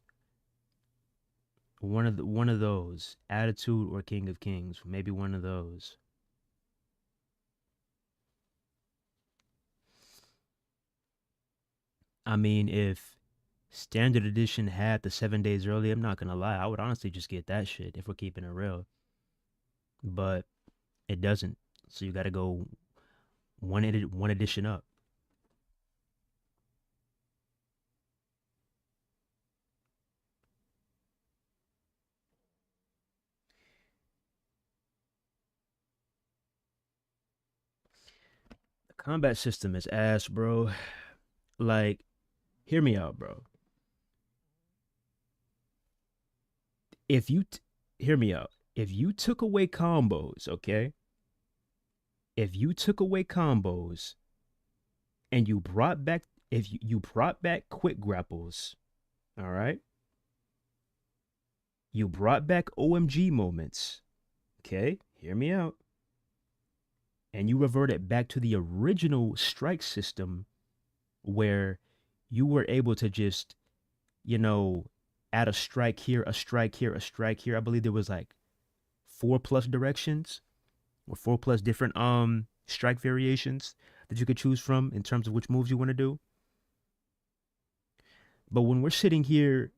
One of those, Attitude or King of Kings, maybe one of those. I mean, if Standard Edition had the 7 days early, I'm not gonna lie, I would honestly just get that shit if we're keeping it real. But it doesn't, so you got to go one edition up. The combat system is ass, bro. Like, hear me out, bro. If you hear me out, if you took away combos, okay? If you took away combos and you brought back, if you brought back quick grapples, all right? You brought back OMG moments, okay? Hear me out. And you reverted back to the original strike system where you were able to just, add a strike here, a strike here, a strike here. I believe there was like 4+ directions or 4+ different strike variations that you could choose from in terms of which moves you want to do. But when we're sitting here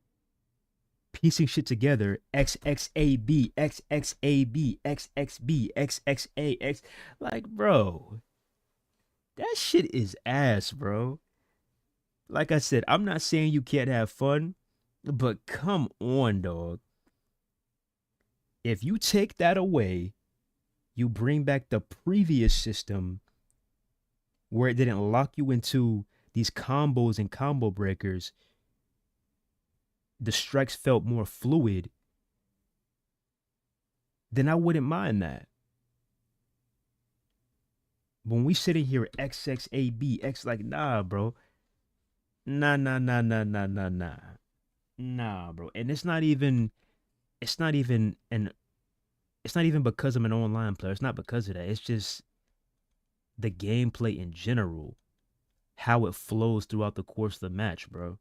piecing shit together, XXAB, XXAB, XXB, XXAX, like, bro, that shit is ass, bro. Like I said, I'm not saying you can't have fun, but come on, dog. If you take that away, you bring back the previous system where it didn't lock you into these combos and combo breakers. The strikes felt more fluid. Then I wouldn't mind that. When we sitting here XXAB, X like, nah, bro. Nah, nah, nah, nah, nah, nah, nah. Nah, bro. And it's not even an it's not even because I'm an online player. It's not because of that. It's just the gameplay in general, how it flows throughout the course of the match, bro.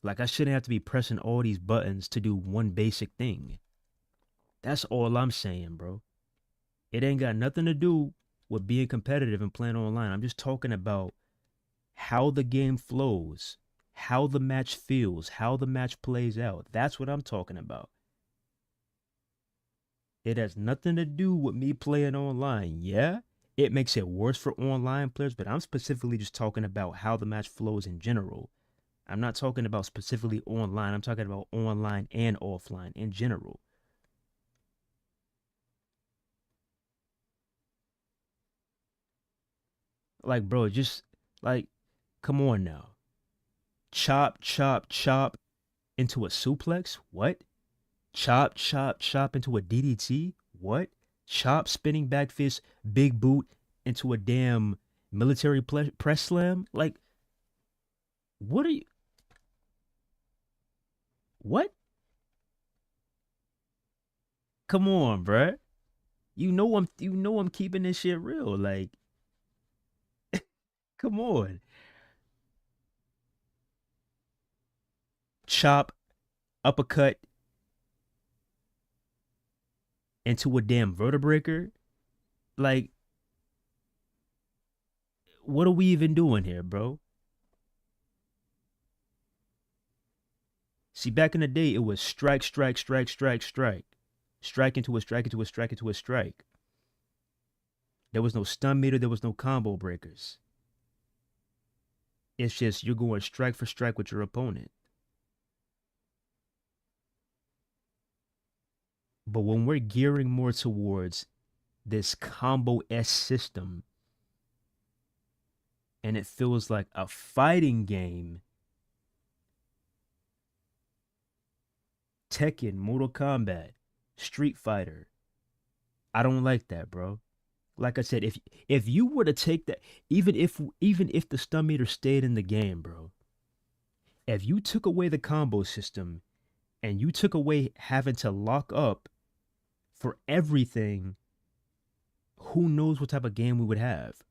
Like I shouldn't have to be pressing all these buttons to do one basic thing. That's all I'm saying, bro. It ain't got nothing to do with being competitive and playing online. I'm just talking about how the game flows, how the match feels, how the match plays out. That's what I'm talking about. It has nothing to do with me playing online. Yeah, it makes it worse for online players, but I'm specifically just talking about how the match flows in general. I'm not talking about specifically online. I'm talking about online and offline in general. Like, bro, just like, come on now. Chop, chop, chop into a suplex? What? Chop, chop, chop into a DDT? What? Chop, spinning back fist, big boot into a damn military press slam? Like, what are you? What? Come on, bruh. You know I'm keeping this shit real. Like, come on. Chop, uppercut into a damn vertebraker. Like, what are we even doing here, bro? See, back in the day, it was strike, strike, strike, strike, strike. Strike into a strike into a strike into a strike. There was no stun meter, there was no combo breakers. It's just you're going strike for strike with your opponent. But when we're gearing more towards this combo S system and it feels like a fighting game, Tekken, Mortal Kombat, Street Fighter, I don't like that, bro. Like I said, if you were to take that, even if the stun meter stayed in the game, bro, if you took away the combo system and you took away having to lock up for everything, who knows what type of game we would have?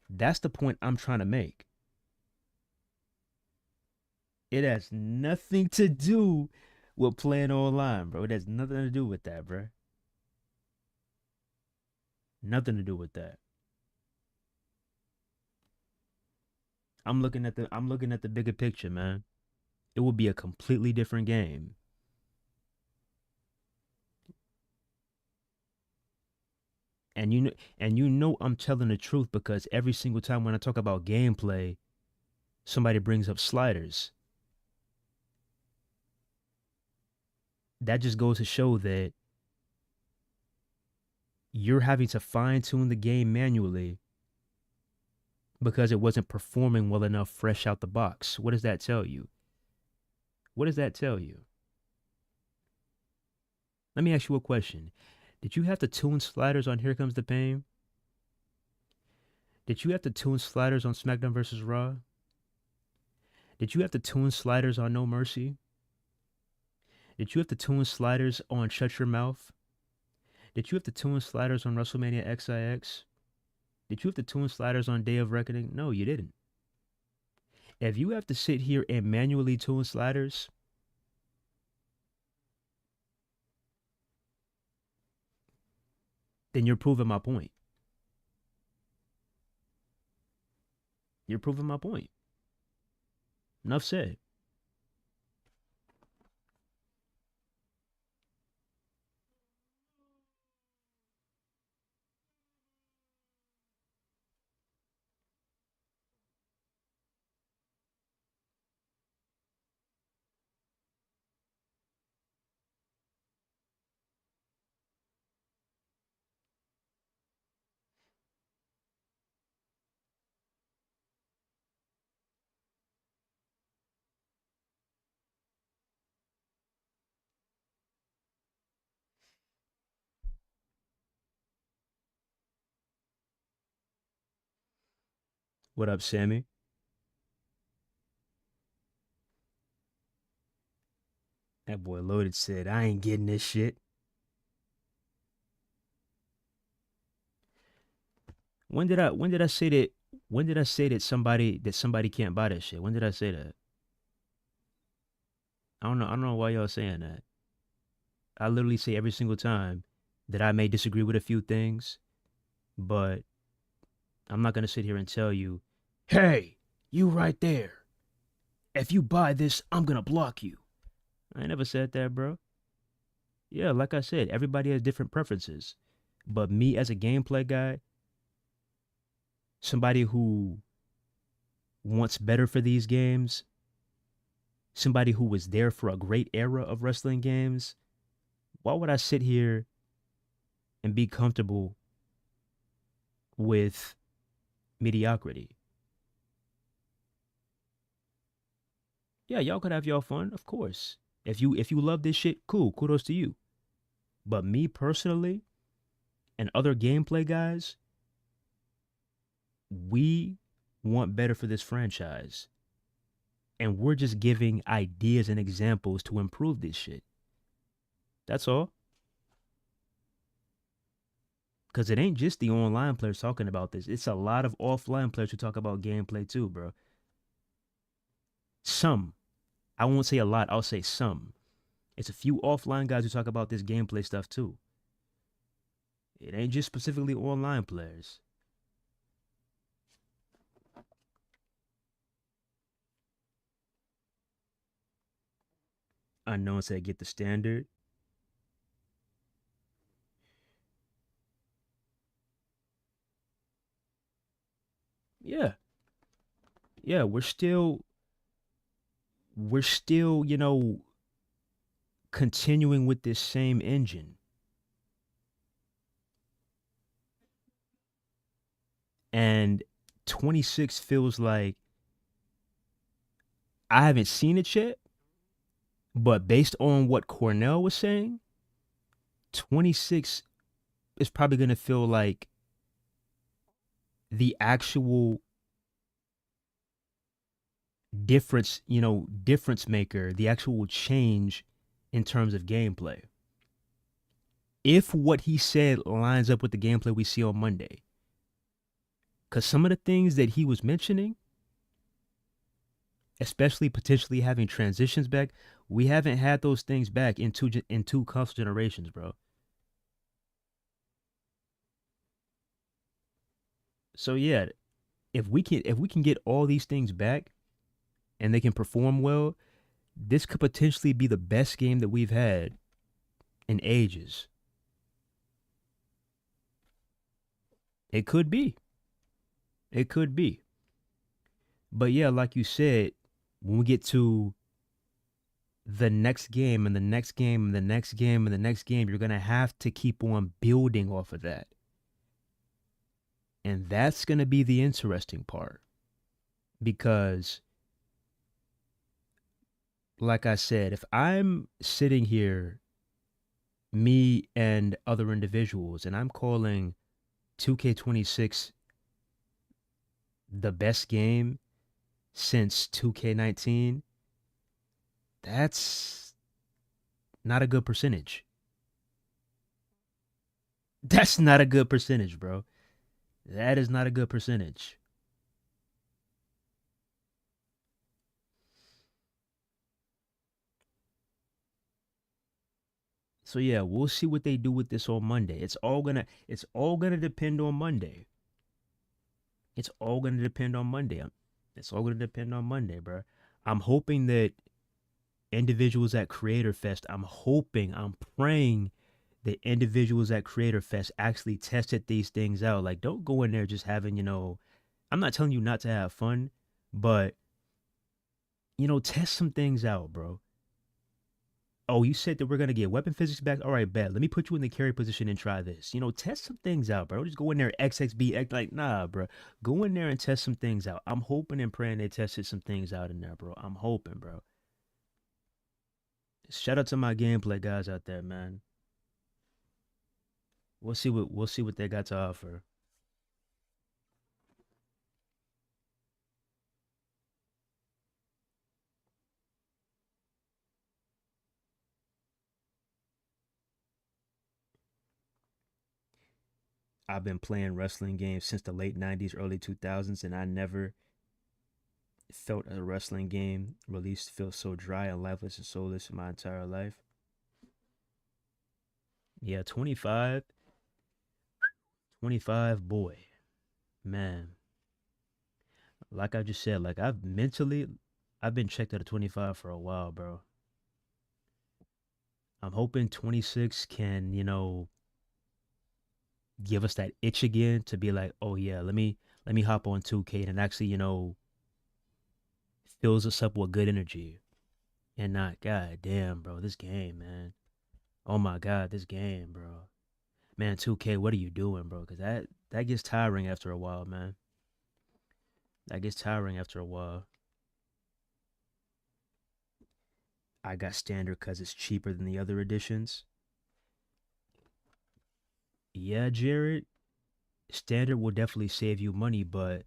That's the point I'm trying to make. It has nothing to do with playing online, bro. It has nothing to do with that, bro. Nothing to do with that. I'm looking at the bigger picture, man. It would be a completely different game. And you know I'm telling the truth because every single time when I talk about gameplay, somebody brings up sliders. That just goes to show that you're having to fine tune the game manually because it wasn't performing well enough fresh out the box. What does that tell you? What does that tell you? Let me ask you a question. Did you have to tune sliders on Here Comes the Pain? Did you have to tune sliders on SmackDown vs. Raw? Did you have to tune sliders on No Mercy? Did you have to tune sliders on Shut Your Mouth? Did you have to tune sliders on WrestleMania XIX? Did you have to tune sliders on Day of Reckoning? No, you didn't. If you have to sit here and manually tune sliders, then you're proving my point. You're proving my point. Enough said. What up, Sammy? That boy Loaded said, I ain't getting this shit. When did I say that somebody can't buy that shit? When did I say that? I don't know why y'all saying that. I literally say every single time that I may disagree with a few things, but I'm not gonna sit here and tell you, hey, you right there. If you buy this, I'm gonna block you. I never said that, bro. Yeah, like I said, everybody has different preferences. But me as a gameplay guy, somebody who wants better for these games, somebody who was there for a great era of wrestling games, why would I sit here and be comfortable with mediocrity? Yeah, y'all could have y'all fun, of course. If you love this shit, cool, kudos to you. But me personally and other gameplay guys, we want better for this franchise. And we're just giving ideas and examples to improve this shit. That's all. Because it ain't just the online players talking about this. It's a lot of offline players who talk about gameplay too, bro. Some. I won't say a lot. I'll say some. It's a few offline guys who talk about this gameplay stuff too. It ain't just specifically online players. Unknown said get the standard. Yeah. Yeah, we're still, continuing with this same engine. And 26 feels like, I haven't seen it yet, but based on what Cornell was saying, 26 is probably going to feel like the actual difference maker, the actual change in terms of gameplay. If what he said lines up with the gameplay we see on Monday. Because some of the things that he was mentioning, especially potentially having transitions back, we haven't had those things back in two console generations, bro. So yeah, if we can get all these things back and they can perform well, this could potentially be the best game that we've had in ages. It could be. It could be. But yeah, like you said, when we get to the next game and the next game and the next game and the next game, you're going to have to keep on building off of that. And that's going to be the interesting part. Because, like I said, if I'm sitting here, me and other individuals, and I'm calling 2K26 the best game since 2K19, that's not a good percentage. That's not a good percentage, bro. That is not a good percentage. So yeah, we'll see what they do with this on Monday. It's all gonna depend on Monday. It's all gonna depend on Monday. It's all gonna depend on Monday, bro. I'm hoping that individuals at Creator Fest, I'm praying that individuals at Creator Fest actually tested these things out. Like, don't go in there just having, I'm not telling you not to have fun, but, test some things out, bro. Oh, you said that we're going to get weapon physics back? All right, bet. Let me put you in the carry position and try this. Test some things out, bro. Don't just go in there XXB, act like, nah, bro. Go in there and test some things out. I'm hoping and praying they tested some things out in there, bro. I'm hoping, bro. Shout out to my gameplay guys out there, man. We'll see what they got to offer. I've been playing wrestling games since the late 90s, early 2000s, and I never felt a wrestling game released feel so dry and lifeless and soulless in my entire life. Yeah, 25, 25, boy, man. Like I just said, like I've been checked out of 25 for a while, bro. I'm hoping 26 can, give us that itch again to be like, oh yeah, let me hop on 2K and actually, fills us up with good energy and not, god damn, bro, this game, man. Oh my god, this game, bro. Man, 2K, what are you doing, bro? Because that gets tiring after a while, man. That gets tiring after a while. I got standard because it's cheaper than the other editions. Yeah, Jared, standard will definitely save you money, but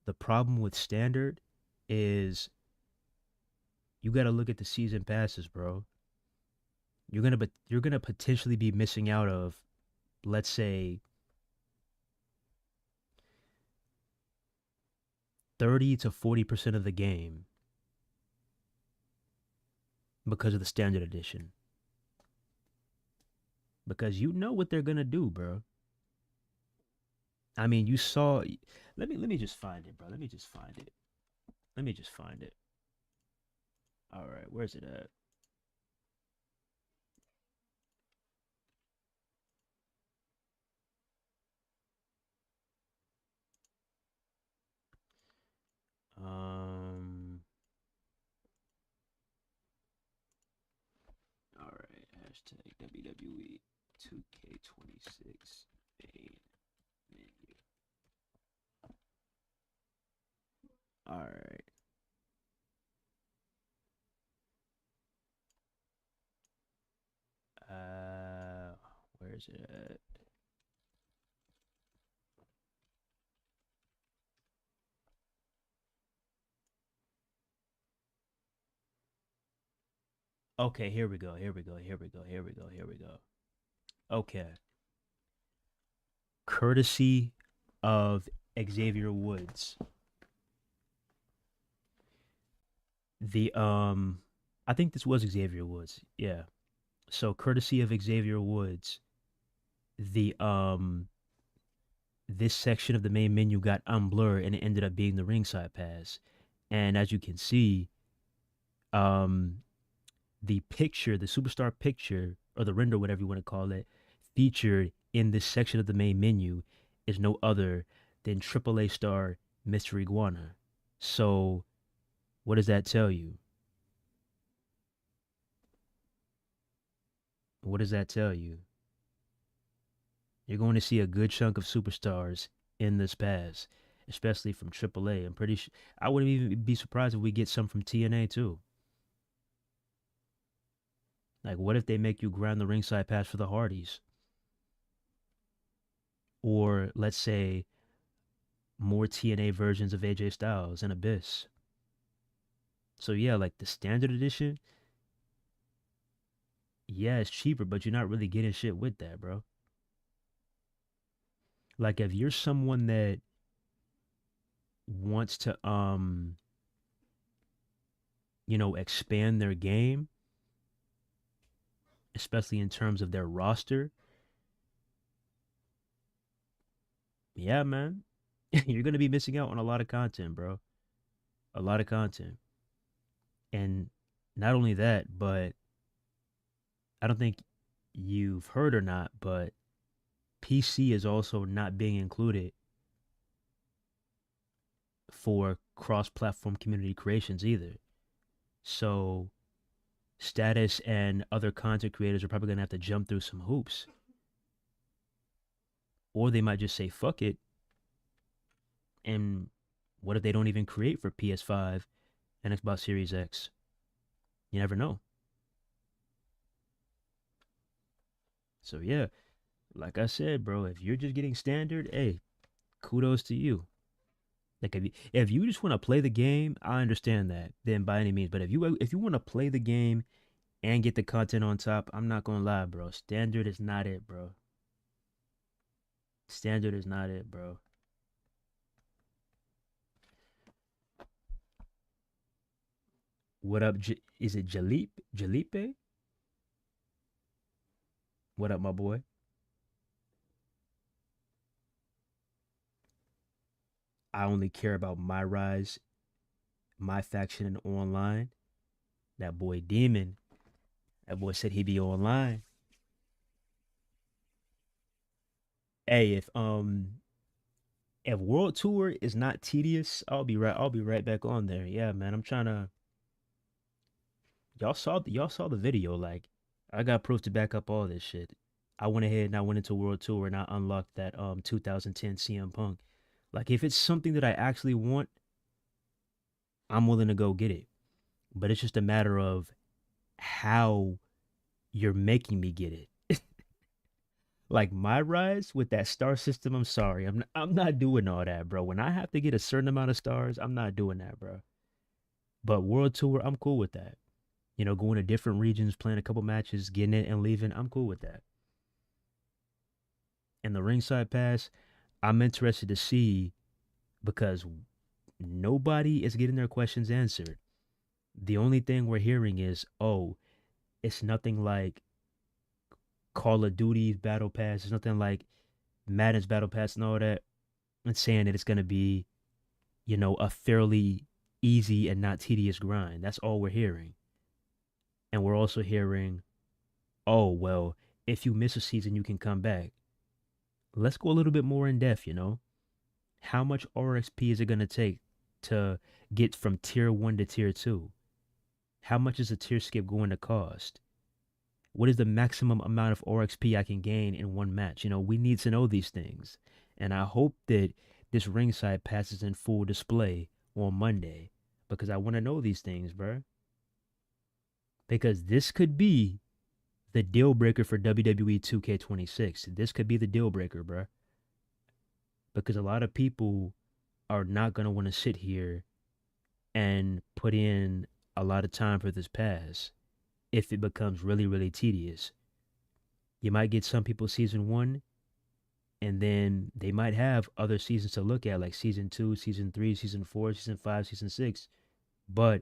the problem with standard is you got to look at the season passes, bro. You're gonna potentially be missing out of, let's say, 30 to 40% of the game because of the standard edition. Because you know what they're gonna do, bro. I mean, you saw. Let me just find it, bro. Let me just find it. Let me just find it. All right, where's it at? Um. All right. Hashtag WWE 2K26 main menu. All right. Where is it at? Okay, here we go. Here we go. Here we go. Here we go. Here we go. Okay. Courtesy of Xavier Woods. The I think this was Xavier Woods. Yeah. So courtesy of Xavier Woods, the this section of the main menu got unblurred and it ended up being the ringside pass. And as you can see, um the picture, the superstar picture, or the render, whatever you want to call it, featured in this section of the main menu is no other than AAA star Mr. Iguana. So, what does that tell you? What does that tell you? You're going to see a good chunk of superstars in this pass, especially from AAA. I'm pretty sure I wouldn't even be surprised if we get some from TNA too. Like, what if they make you grind the ringside pass for the Hardys? Or let's say more TNA versions of AJ Styles and Abyss. So yeah, like the standard edition, yeah, it's cheaper, but you're not really getting shit with that, bro. Like if you're someone that wants to expand their game, especially in terms of their roster, yeah, man, you're gonna be missing out on a lot of content, bro. A lot of content. And not only that, but I don't think you've heard or not, but PC is also not being included for cross-platform community creations either. So Status and other content creators are probably going to have to jump through some hoops. Or they might just say, fuck it. And what if they don't even create for PS5 and Xbox Series X? You never know. So yeah, like I said, bro, if you're just getting standard, hey, kudos to you. Like if you just want to play the game, I understand that. Then by any means, but if you want to play the game and get the content on top, I'm not gonna lie, bro. Standard is not it, bro. Standard is not it, bro. What up? Is it Jalip? Jalipe? What up, my boy? I only care about my rise, my faction, and online. That boy Demon. That boy said he be online. Hey, if World Tour is not tedious, I'll be right back on there. Yeah, man. I'm trying to y'all saw the video, like I got proof to back up all this shit. I went ahead and I went into World Tour and I unlocked that 2010 CM Punk. Like if it's something that I actually want, I'm willing to go get it. But it's just a matter of how you're making me get it. Like my rise with that star system, I'm sorry. I'm not doing all that, bro. When I have to get a certain amount of stars, I'm not doing that, bro. But World Tour, I'm cool with that. You know, going to different regions, playing a couple matches, getting it and leaving, I'm cool with that. And the ringside pass, I'm interested to see because nobody is getting their questions answered. The only thing we're hearing is, oh, it's nothing like Call of Duty's Battle Pass. It's nothing like Madden's Battle Pass and all that. And saying that it's going to be, you know, a fairly easy and not tedious grind. That's all we're hearing. And we're also hearing, oh, well, if you miss a season, you can come back. Let's go a little bit more in depth, you know? How much RXP is it going to take to get from tier 1 to tier 2? How much is a tier skip going to cost? What is the maximum amount of RXP I can gain in one match? You know, we need to know these things. And I hope that this ringside passes in full display on Monday because I want to know these things, bro. Because this could be the deal breaker for WWE 2K26. This could be the deal breaker, bro. Because a lot of people are not going to want to sit here and put in a lot of time for this pass if it becomes really, really tedious. You might get some people season 1, and then they might have other seasons to look at, like season 2, season 3, season 4, season 5, season 6. But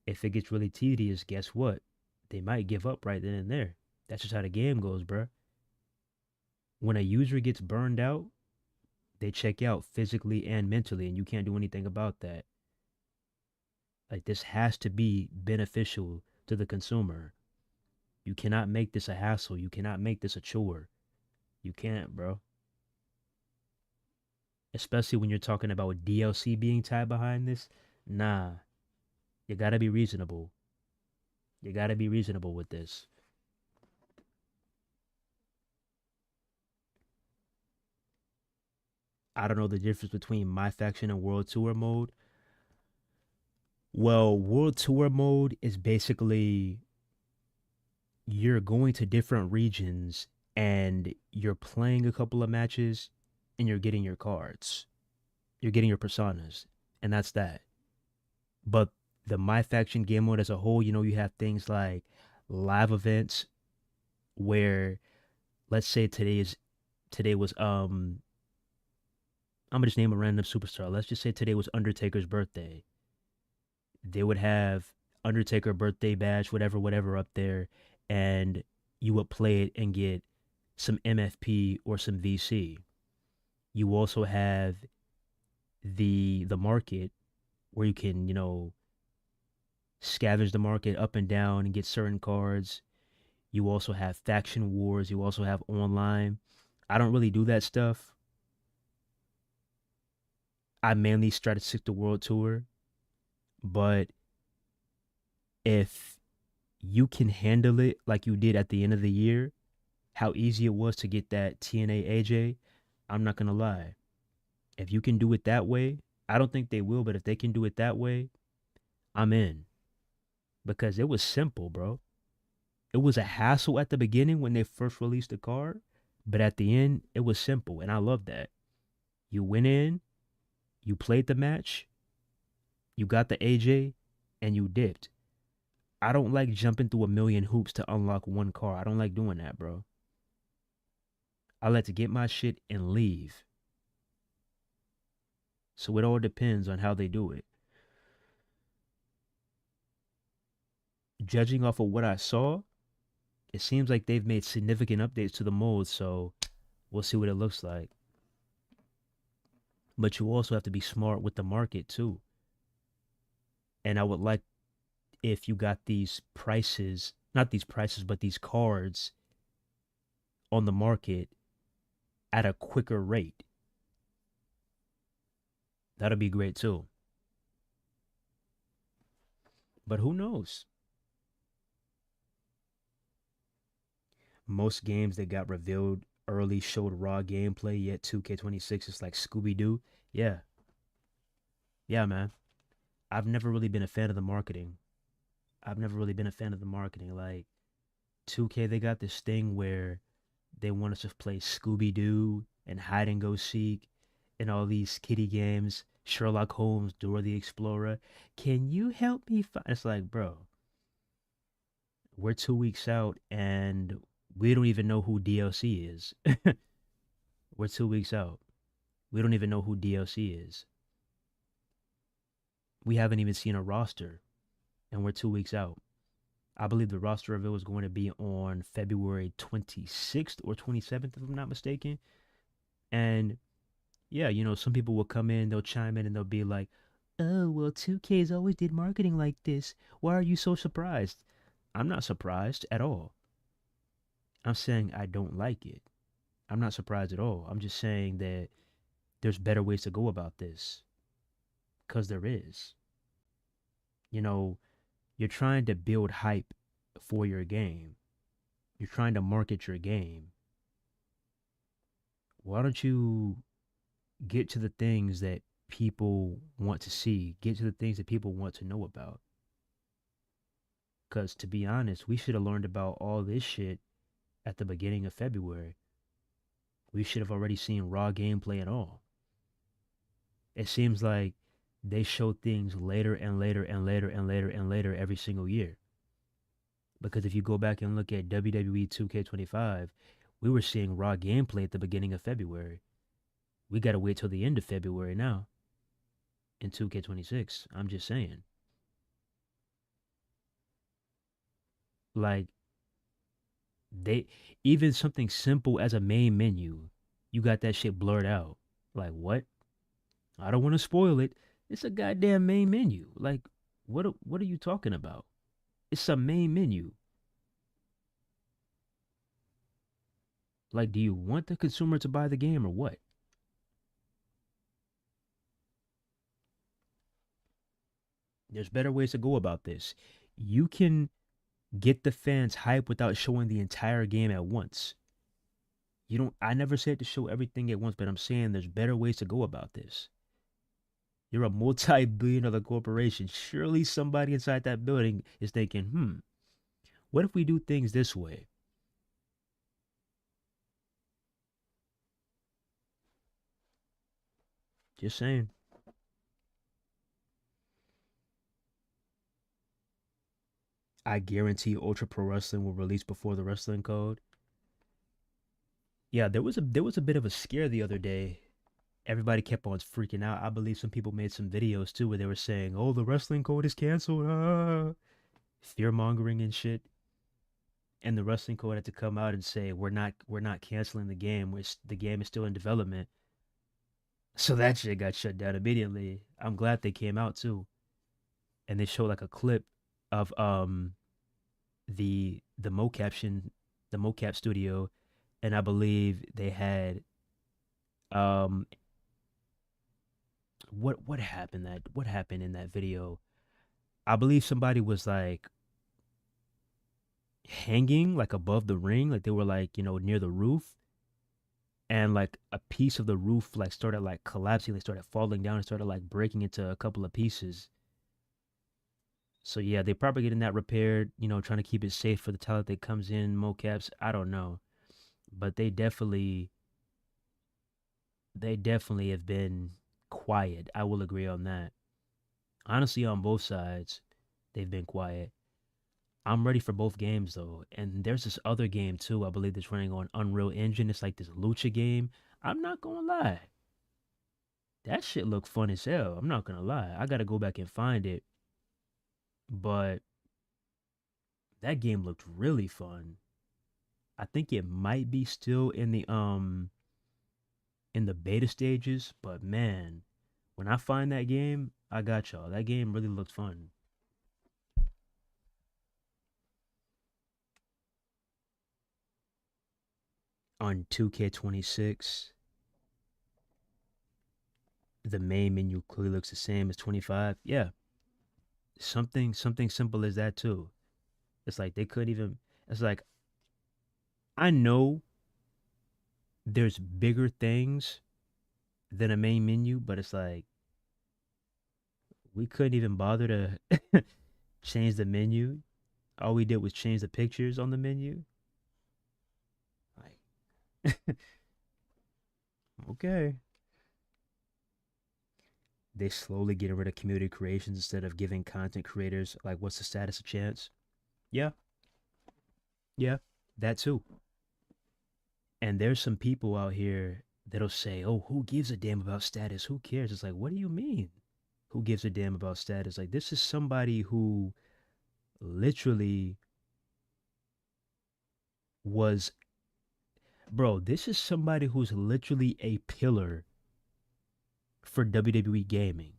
if it gets really tedious, guess what? They might give up right then and there. That's just how the game goes, bruh. When a user gets burned out, they check out physically and mentally, and you can't do anything about that. Like, this has to be beneficial to the consumer. You cannot make this a hassle. You cannot make this a chore. You can't, bro. Especially when you're talking about DLC being tied behind this. Nah. You gotta be reasonable. You gotta be reasonable with this. I don't know the difference between my faction and World Tour mode. Well, World Tour mode is basically you're going to different regions and you're playing a couple of matches and you're getting your cards. You're getting your personas. And that's that. But the My Faction game mode as a whole, you know, you have things like live events where let's say today was I'm gonna just name a random superstar. Let's just say today was Undertaker's birthday. They would have Undertaker birthday badge, whatever up there, and you would play it and get some MFP or some VC. You also have the market where you can, you know, scavenge the market up and down and get certain cards. You also have faction wars. You also have online. I don't really do that stuff. I mainly try to stick to World Tour. But if you can handle it like you did at the end of the year, how easy it was to get that TNA AJ, I'm not going to lie. If you can do it that way, I don't think they will, but if they can do it that way, I'm in. Because it was simple, bro. It was a hassle at the beginning when they first released the card, but at the end, it was simple, and I love that. You went in, you played the match, you got the AJ, and you dipped. I don't like jumping through a million hoops to unlock one car. I don't like doing that, bro. I like to get my shit and leave. So it all depends on how they do it. Judging off of what I saw, it seems like they've made significant updates to the mold, so we'll see what it looks like. But you also have to be smart with the market too. And I would like if you got these prices, not these prices, but these cards on the market at a quicker rate. That'll be great too. But who knows? Most games that got revealed early showed raw gameplay, yet 2K26 is like Scooby Doo. Yeah. Yeah, man. I've never really been a fan of the marketing. Like 2K, they got this thing where they want us to play Scooby Doo and hide and go seek and all these kiddie games, Sherlock Holmes, Dora the Explorer. Can you help me find? It's like, bro, we're 2 weeks out and we don't even know who DLC is. We're 2 weeks out. We don't even know who DLC is. We haven't even seen a roster and we're 2 weeks out. I believe the roster reveal is going to be on February 26th or 27th, if I'm not mistaken. And yeah, some people will come in, they'll chime in, and they'll be like, oh, well, 2K's always did marketing like this. Why are you so surprised? I'm not surprised at all. I'm saying I don't like it. I'm not surprised at all. I'm just saying that there's better ways to go about this. Because there is. You're trying to build hype for your game. You're trying to market your game. Why don't you get to the things that people want to see? Get to the things that people want to know about. Because to be honest, we should have learned about all this shit at the beginning of February. We should have already seen raw gameplay and all. It seems like they show things later and later and later and later and later every single year. Because if you go back and look at WWE 2K25, we were seeing raw gameplay at the beginning of February. We got to wait till the end of February now in 2K26. I'm just saying. Like, they, even something simple as a main menu, you got that shit blurred out. Like, what? I don't want to spoil it. It's a goddamn main menu. Like, what are you talking about? It's a main menu. Like, do you want the consumer to buy the game or what? There's better ways to go about this. You can get the fans hype without showing the entire game at once. I never said to show everything at once, but I'm saying there's better ways to go about this. You're a multi-billion-dollar corporation. Surely somebody inside that building is thinking, what if we do things this way? Just saying. I guarantee Ultra Pro Wrestling will release before the Wrestling Code. Yeah, there was a bit of a scare the other day. Everybody kept on freaking out. I believe some people made some videos too where they were saying, "Oh, the Wrestling Code is canceled." Fear mongering and shit. And the Wrestling Code had to come out and say, "We're not canceling the game. The game is still in development." So that shit got shut down immediately. I'm glad they came out too, and they showed like a clip of the mocap studio, and I believe they had what happened in that video. I believe somebody was like hanging like above the ring, like they were like near the roof, and like a piece of the roof like started like collapsing, they started falling down and started like breaking into a couple of pieces. So yeah, they probably getting that repaired, trying to keep it safe for the talent that comes in, mocaps. I don't know. But they definitely have been quiet. I will agree on that. Honestly, on both sides, they've been quiet. I'm ready for both games though. And there's this other game too, I believe that's running on Unreal Engine. It's like this lucha game. I'm not gonna lie. That shit look fun as hell. I'm not gonna lie. I gotta go back and find it. But that game looked really fun. I think it might be still in the beta stages, but man, when I find that game, I got y'all. That game really looked fun. On 2K26, the main menu clearly looks the same as 25. Yeah, something simple as that too. It's like they couldn't even. It's like I know there's bigger things than a main menu, but it's like we couldn't even bother to change the menu. All we did was change the pictures on the menu. Like, okay. They slowly getting rid of community creations instead of giving content creators like what's the status a chance. Yeah, yeah, that too. And there's some people out here that'll say, "Oh, who gives a damn about status? Who cares?" It's like, what do you mean? Who gives a damn about status? Like this is somebody who literally was, bro, this is somebody who's literally a pillar for WWE gaming.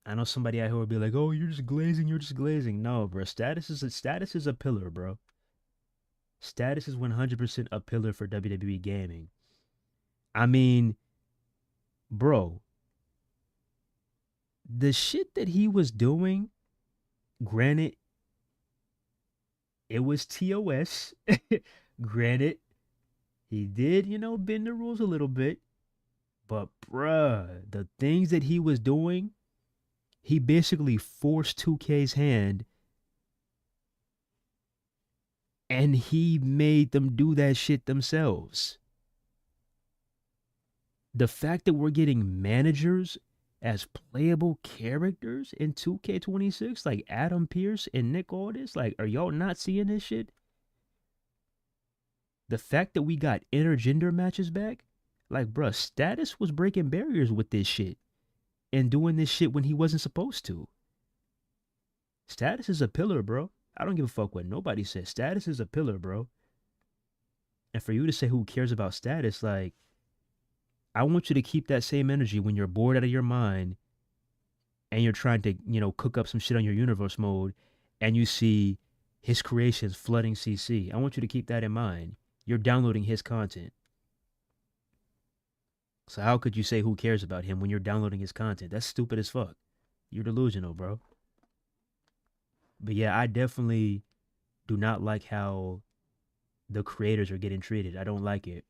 I know somebody out here will be like, "Oh, you're just glazing, you're just glazing." No, bro. Status is a pillar, bro. Status is 100% a pillar for WWE gaming. I mean, bro, the shit that he was doing, granted, it was TOS. Granted, he did, bend the rules a little bit. But, bruh, the things that he was doing, he basically forced 2K's hand and he made them do that shit themselves. The fact that we're getting managers as playable characters in 2K26, like Adam Pierce and Nick Aldis, like, are y'all not seeing this shit? The fact that we got intergender matches back, like, bruh, Status was breaking barriers with this shit and doing this shit when he wasn't supposed to. Status is a pillar, bro. I don't give a fuck what nobody says. Status is a pillar, bro. And for you to say who cares about status, like, I want you to keep that same energy when you're bored out of your mind and you're trying to, cook up some shit on your universe mode and you see his creations flooding CC. I want you to keep that in mind. You're downloading his content. So how could you say who cares about him when you're downloading his content? That's stupid as fuck. You're delusional, bro. But yeah, I definitely do not like how the creators are getting treated. I don't like it.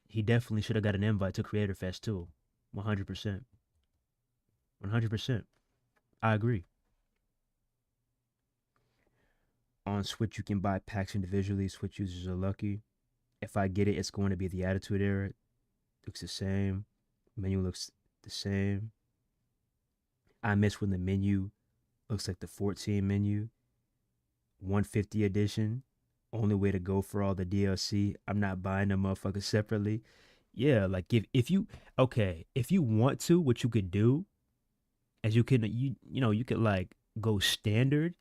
He definitely should have got an invite to Creator Fest too. 100%. 100%. I agree. On Switch, you can buy packs individually. Switch users are lucky. If I get it, it's going to be the Attitude Era. Looks the same. Menu looks the same. I miss when the menu looks like the 14 menu. 150 edition. Only way to go for all the DLC. I'm not buying them motherfuckers separately. Yeah, like if you if you want to, what you could do is you could like go standard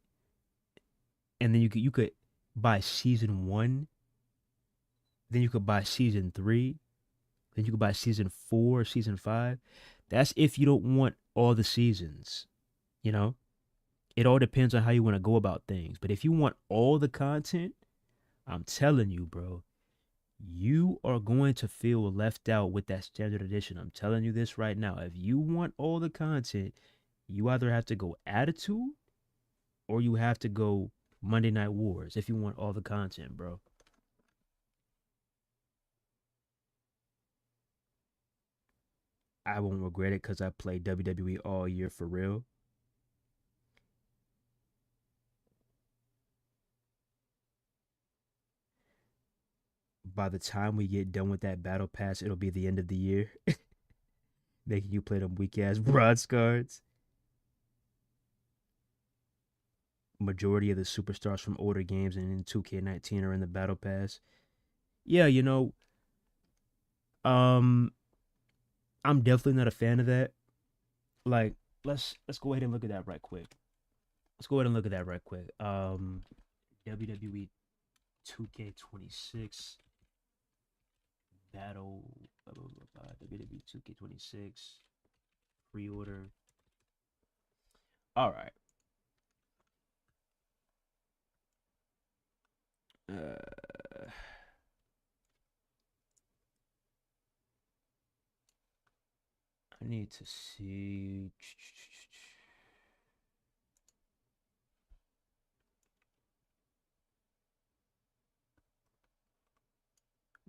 and then you could buy season 1, then you could buy season 3, then you could buy season 4, season 5. That's if you don't want all the seasons, you know? It all depends on how you want to go about things. But if you want all the content, I'm telling you, bro, you are going to feel left out with that standard edition. I'm telling you this right now. If you want all the content, you either have to go Attitude or you have to go Monday Night Wars if you want all the content, bro. I won't regret it because I played WWE all year for real. By the time we get done with that battle pass, it'll be the end of the year. Making you play them weak ass bronze cards. majority of the superstars from older games and in 2K19 are in the battle pass. Yeah, you know, um, I'm definitely not a fan of that. Like, let's go ahead and look at that right quick. Let's go ahead and look at that right quick. WWE 2K26 battle, blah, blah, blah, blah, WWE 2K26 pre-order. All right. I need to see.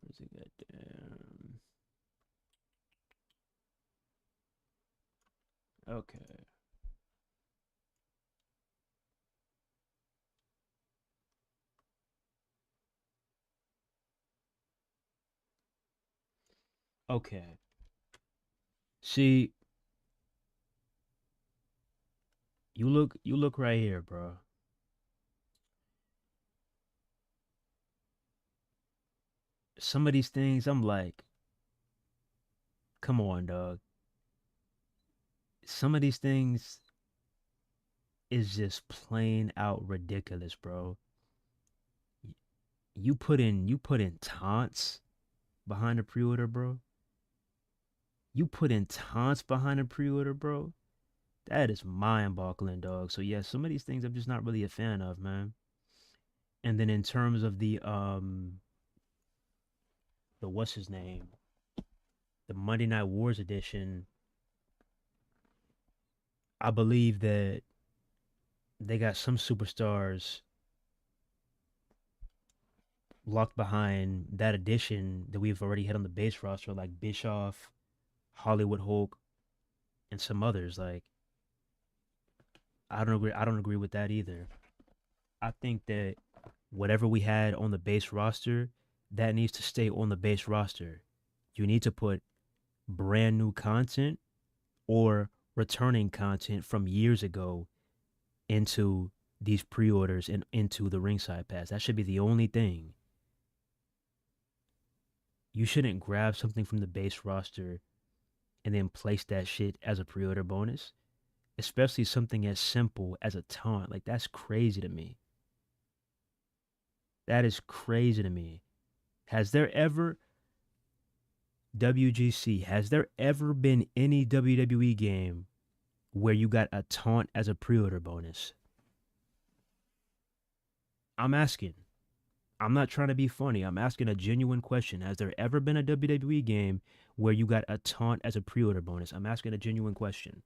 Where's it goddamn? Okay. Okay. See, you look right here, bro. Some of these things, I'm like, come on, dog. Some of these things is just plain out ridiculous, bro. You put in taunts behind the pre-order, bro. You put in taunts behind the pre-order, bro. That is mind-boggling, dog. So yeah, some of these things I'm just not really a fan of, man. And then in terms of the what's his name? The Monday Night Wars edition, I believe that they got some superstars locked behind that edition that we've already had on the base roster, like Bischoff, Hollywood Hulk, and some others. Like, I don't agree. I don't agree with that either. I think that whatever we had on the base roster, that needs to stay on the base roster. You need to put brand new content or returning content from years ago into these pre-orders and into the ringside pass. That should be the only thing. You shouldn't grab something from the base roster and then place that shit as a pre-order bonus, especially something as simple as a taunt. Like, that's crazy to me. That is crazy to me. Has there ever WGC, has there ever been any WWE game where you got a taunt as a pre-order bonus? I'm asking. I'm not trying to be funny. I'm asking a genuine question. Has there ever been a WWE game where you got a taunt as a pre-order bonus? I'm asking a genuine question.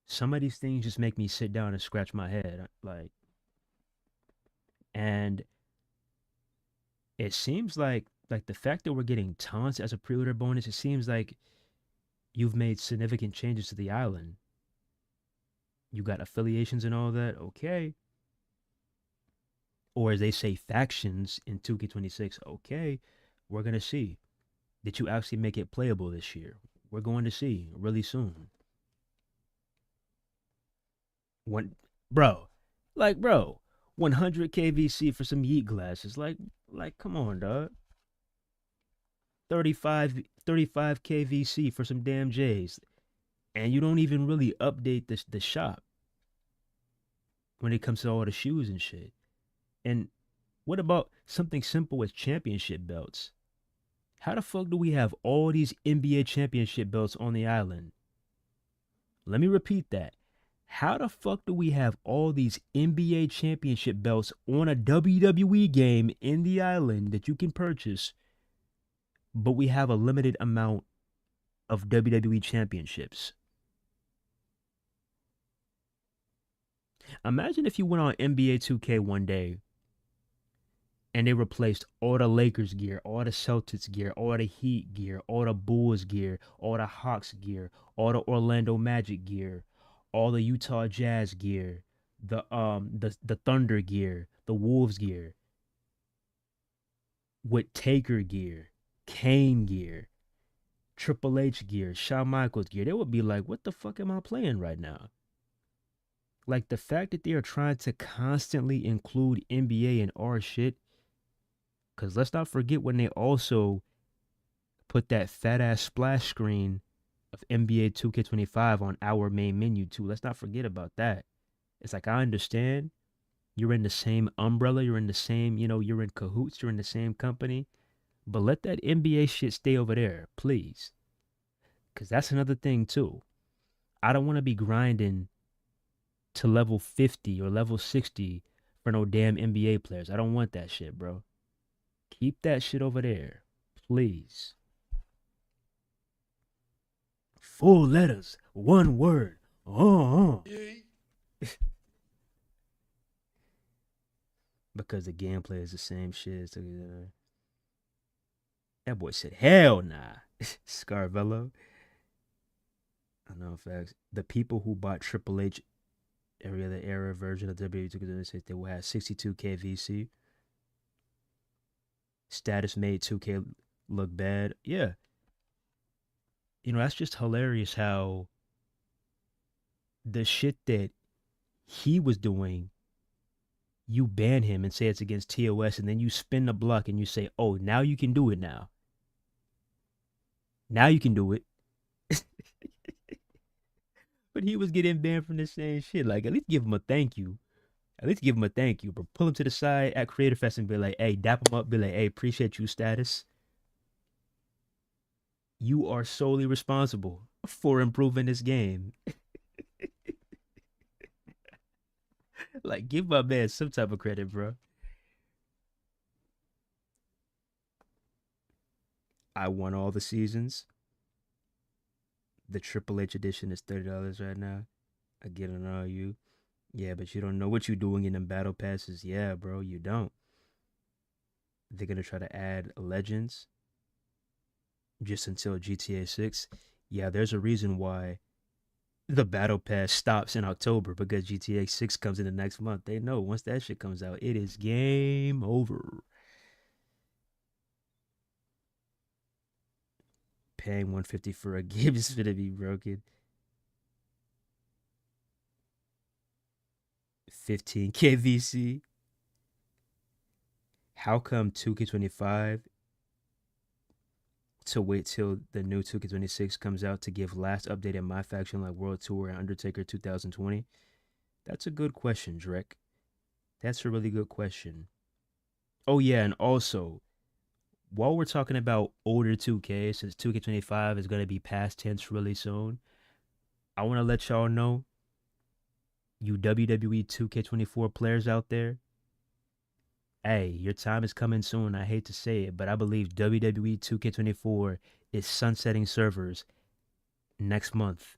Some of these things just make me sit down and scratch my head. Like, and it seems like the fact that we're getting taunts as a pre-order bonus, it seems like you've made significant changes to the island. You got affiliations and all that, okay. Or as they say, factions in 2K26, okay. We're going to see. Did you actually make it playable this year? We're going to see really soon. One, bro, 100 KVC for some Yeet glasses. Like, come on, dog. 35 KVC for some damn J's. And you don't even really update the shop when it comes to all the shoes and shit. And what about something simple as championship belts? How the fuck do we have all these NBA championship belts on the island? Let me repeat that. How the fuck do we have all these NBA championship belts on a WWE game in the island that you can purchase, but we have a limited amount of WWE championships? Imagine if you went on NBA 2K one day and they replaced all the Lakers gear, all the Celtics gear, all the Heat gear, all the Bulls gear, all the Hawks gear, all the Orlando Magic gear, all the Utah Jazz gear, the Thunder gear, the Wolves gear, with Taker gear, Kane gear, Triple H gear, Shawn Michaels gear. They would be like, what the fuck am I playing right now? Like the fact that they are trying to constantly include NBA in our shit. Cause let's not forget when they also put that fat ass splash screen of NBA 2K25 on our main menu too. Let's not forget about that. It's like I understand you're in the same umbrella, you're in the same, you're in cahoots, you're in the same company, but let that NBA shit stay over there, please. Cause that's another thing too. I don't want to be grinding to level 50 or level 60 for no damn NBA players. I don't want that shit, bro. Keep that shit over there, please. 4 letters, 1 word. Because the gameplay is the same shit. That boy said, hell nah. Scarvello. I know facts. The people who bought Triple H every other era version of WWE 2K26, they will have 62k VC. Status made 2K look bad. Yeah. That's just hilarious how the shit that he was doing, you ban him and say it's against TOS, and then you spin the block and you say, oh, now you can do it now. Now you can do it. But he was getting banned from the same shit. Like, at least give him a thank you. At least give him a thank you. But pull him to the side at Creator Fest and be like, hey, dap him up. Be like, hey, appreciate you, Status. You are solely responsible for improving this game. Like, give my man some type of credit, bro. I won all the seasons. The Triple H edition is $30 right now. I get on all you. Yeah, but you don't know what you're doing in them battle passes. Yeah, bro, you don't. They're going to try to add legends just until GTA 6. Yeah, there's a reason why the battle pass stops in October, because GTA 6 comes in the next month. They know once that shit comes out, it is game over. Paying $150 for a game is gonna be broken. 15k VC. How come 2K25 to wait till the new 2K26 comes out to give last update in my faction like World Tour and Undertaker 2020? That's a good question, Drek. That's a really good question. Oh yeah, and also, while we're talking about older 2K, since 2K25 is going to be past tense really soon, I want to let y'all know, you WWE 2K24 players out there, hey, your time is coming soon. I hate to say it, but I believe WWE 2K24 is sunsetting servers next month.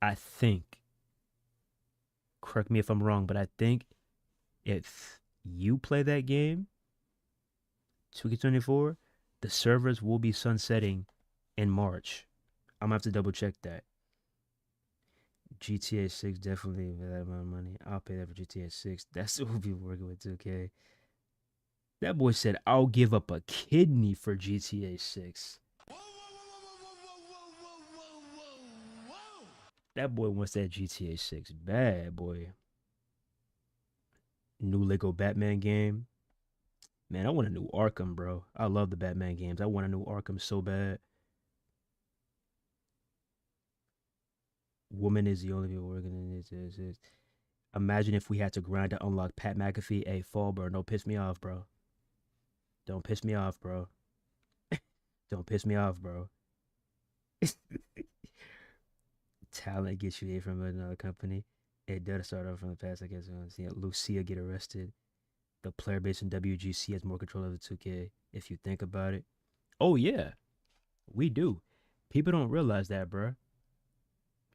I think, correct me if I'm wrong, but I think if you play that game, 2K24, the servers will be sunsetting in March. I'm gonna have to double check that. GTA 6 definitely for that amount of money. I'll pay that for GTA 6. That's what we'll be working with 2K. That boy said, I'll give up a kidney for GTA 6. That boy wants that GTA 6 bad, boy. New Lego Batman game. Man, I want a new Arkham, bro. I love the Batman games. I want a new Arkham so bad. Woman is the only people working in this. Imagine if we had to grind to unlock Pat McAfee. Hey, fall, bro. Don't piss me off, bro. Don't piss me off, bro. Don't piss me off, bro. Talent gets you here from another company. It does start off from the past, I guess. Lucia get arrested. The player base in WGC has more control over 2K, if you think about it. Oh, yeah. We do. People don't realize that, bro.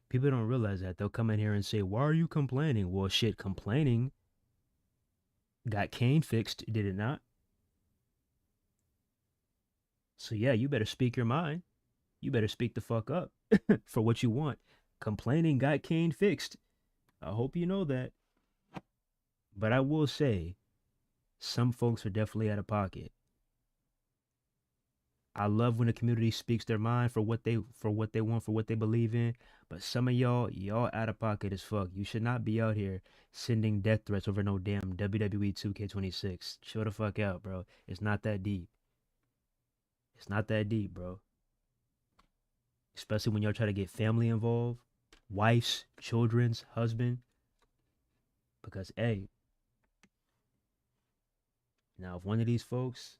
People don't realize that. They'll come in here and say, why are you complaining? Well, shit, complaining got Kane fixed, did it not? So, yeah, you better speak your mind. You better speak the fuck up for what you want. Complaining got Kane fixed. I hope you know that. But I will say, some folks are definitely out of pocket. I love when the community speaks their mind for what they want, for what they believe in. But some of y'all out of pocket as fuck. You should not be out here sending death threats over no damn WWE 2K26. Chill the fuck out, bro. It's not that deep. It's not that deep, bro. Especially when y'all try to get family involved, wives, children's, husband. Because hey, now if one of these folks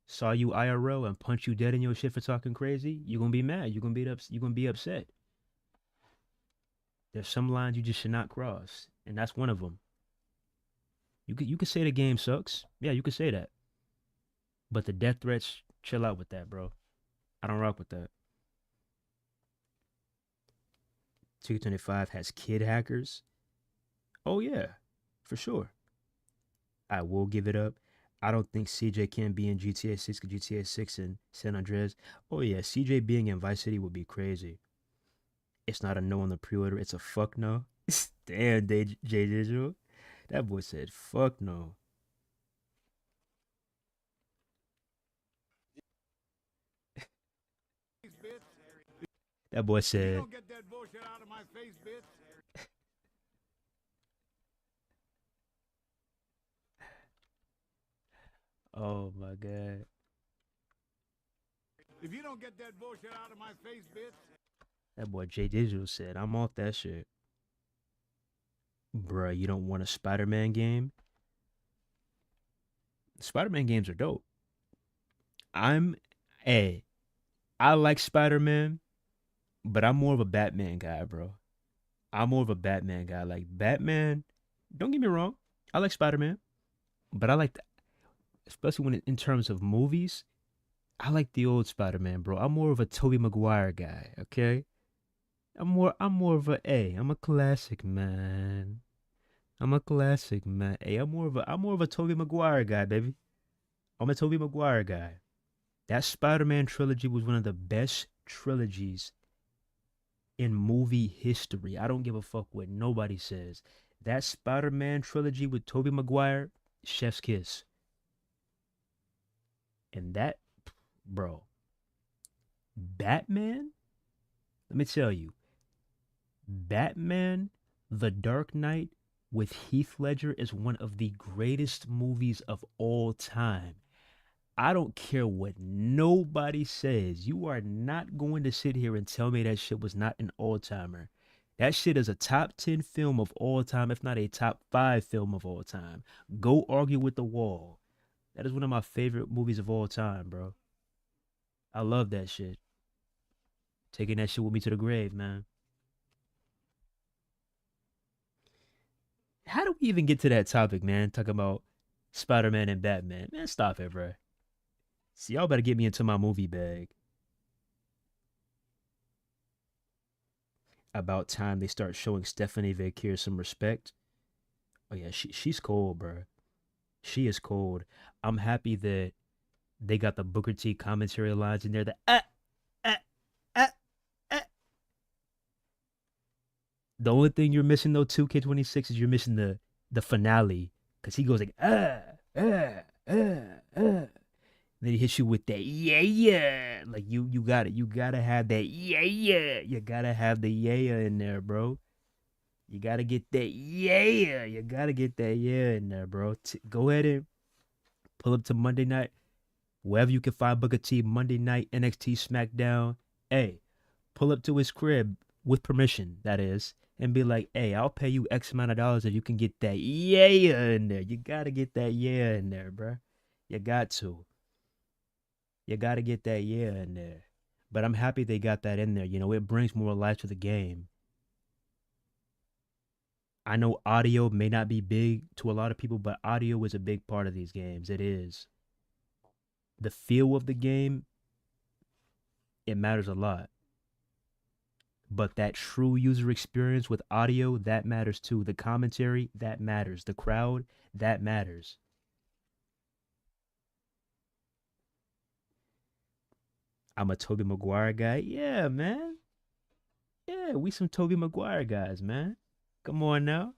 saw you IRL and punch you dead in your shit for talking crazy, you're gonna be mad. You're gonna be upset. There's some lines you just should not cross, and that's one of them. You could say the game sucks. Yeah, you could say that. But the death threats, chill out with that, bro. I don't rock with that. 2K25 has kid hackers. Oh yeah, for sure. I will give it up. I don't think CJ can be in GTA 6 because GTA 6 and San Andreas. Oh yeah, CJ being in Vice City would be crazy. It's not a no on the pre-order. It's a fuck no. Damn, J Digital. That boy said fuck no. That boy You said, don't get that bullshit out of my face, bitch. oh my god. If you don't get that bullshit out of my face, bitch. That boy J Digital said, I'm off that shit. Bruh, you don't want a Spider-Man game? Spider-Man games are dope. I like Spider-Man, but I'm more of a Batman guy, bro. I'm more of a Batman guy. Like Batman, don't get me wrong, I like Spider-Man, but I like, especially when in terms of movies, I like the old Spider-Man, bro. I'm more of a Tobey Maguire guy, okay? I'm more of I'm a classic man. I'm a classic man. Hey, I'm more of a Tobey Maguire guy, baby. I'm a Tobey Maguire guy. That Spider-Man trilogy was one of the best trilogies in movie history. I don't give a fuck what nobody says. That Spider-Man trilogy with Tobey Maguire, chef's kiss. And that, bro, Batman, let me tell you, Batman, The Dark Knight with Heath Ledger is one of the greatest movies of all time. I don't care what nobody says. You are not going to sit here and tell me that shit was not an all-timer. That shit is a top 10 film of all time, if not a top 5 film of all time. Go argue with the wall. That is one of my favorite movies of all time, bro. I love that shit. Taking that shit with me to the grave, man. How do we even get to that topic, man? Talking about Spider-Man and Batman. Man, stop it, bro. See, y'all better get me into my movie bag. About time they start showing Stephanie Vakir some respect. Oh yeah, she's cold, bro. She is cold. I'm happy that they got the Booker T commentary lines in there. The only thing you're missing though, 2K26, is you're missing the finale, cause he goes like Then he hits you with that yeah. Like you got it. You gotta have that yeah. You gotta have the yeah in there, bro. You gotta get that yeah. You gotta get that yeah in there, bro. Go ahead and pull up to Monday night, wherever you can find Booker T. Monday night NXT SmackDown. Hey, pull up to his crib with permission, that is, and be like, hey, I'll pay you X amount of dollars if you can get that yeah in there. You gotta get that yeah in there, bro. You got to. You got to get that yeah in there. But I'm happy they got that in there. You know, it brings more life to the game. I know audio may not be big to a lot of people, but audio is a big part of these games. It is. The feel of the game, it matters a lot. But that true user experience with audio, that matters too. The commentary, that matters. The crowd, that matters. I'm a Tobey Maguire guy. Yeah, man. Yeah, we some Tobey Maguire guys, man. Come on now.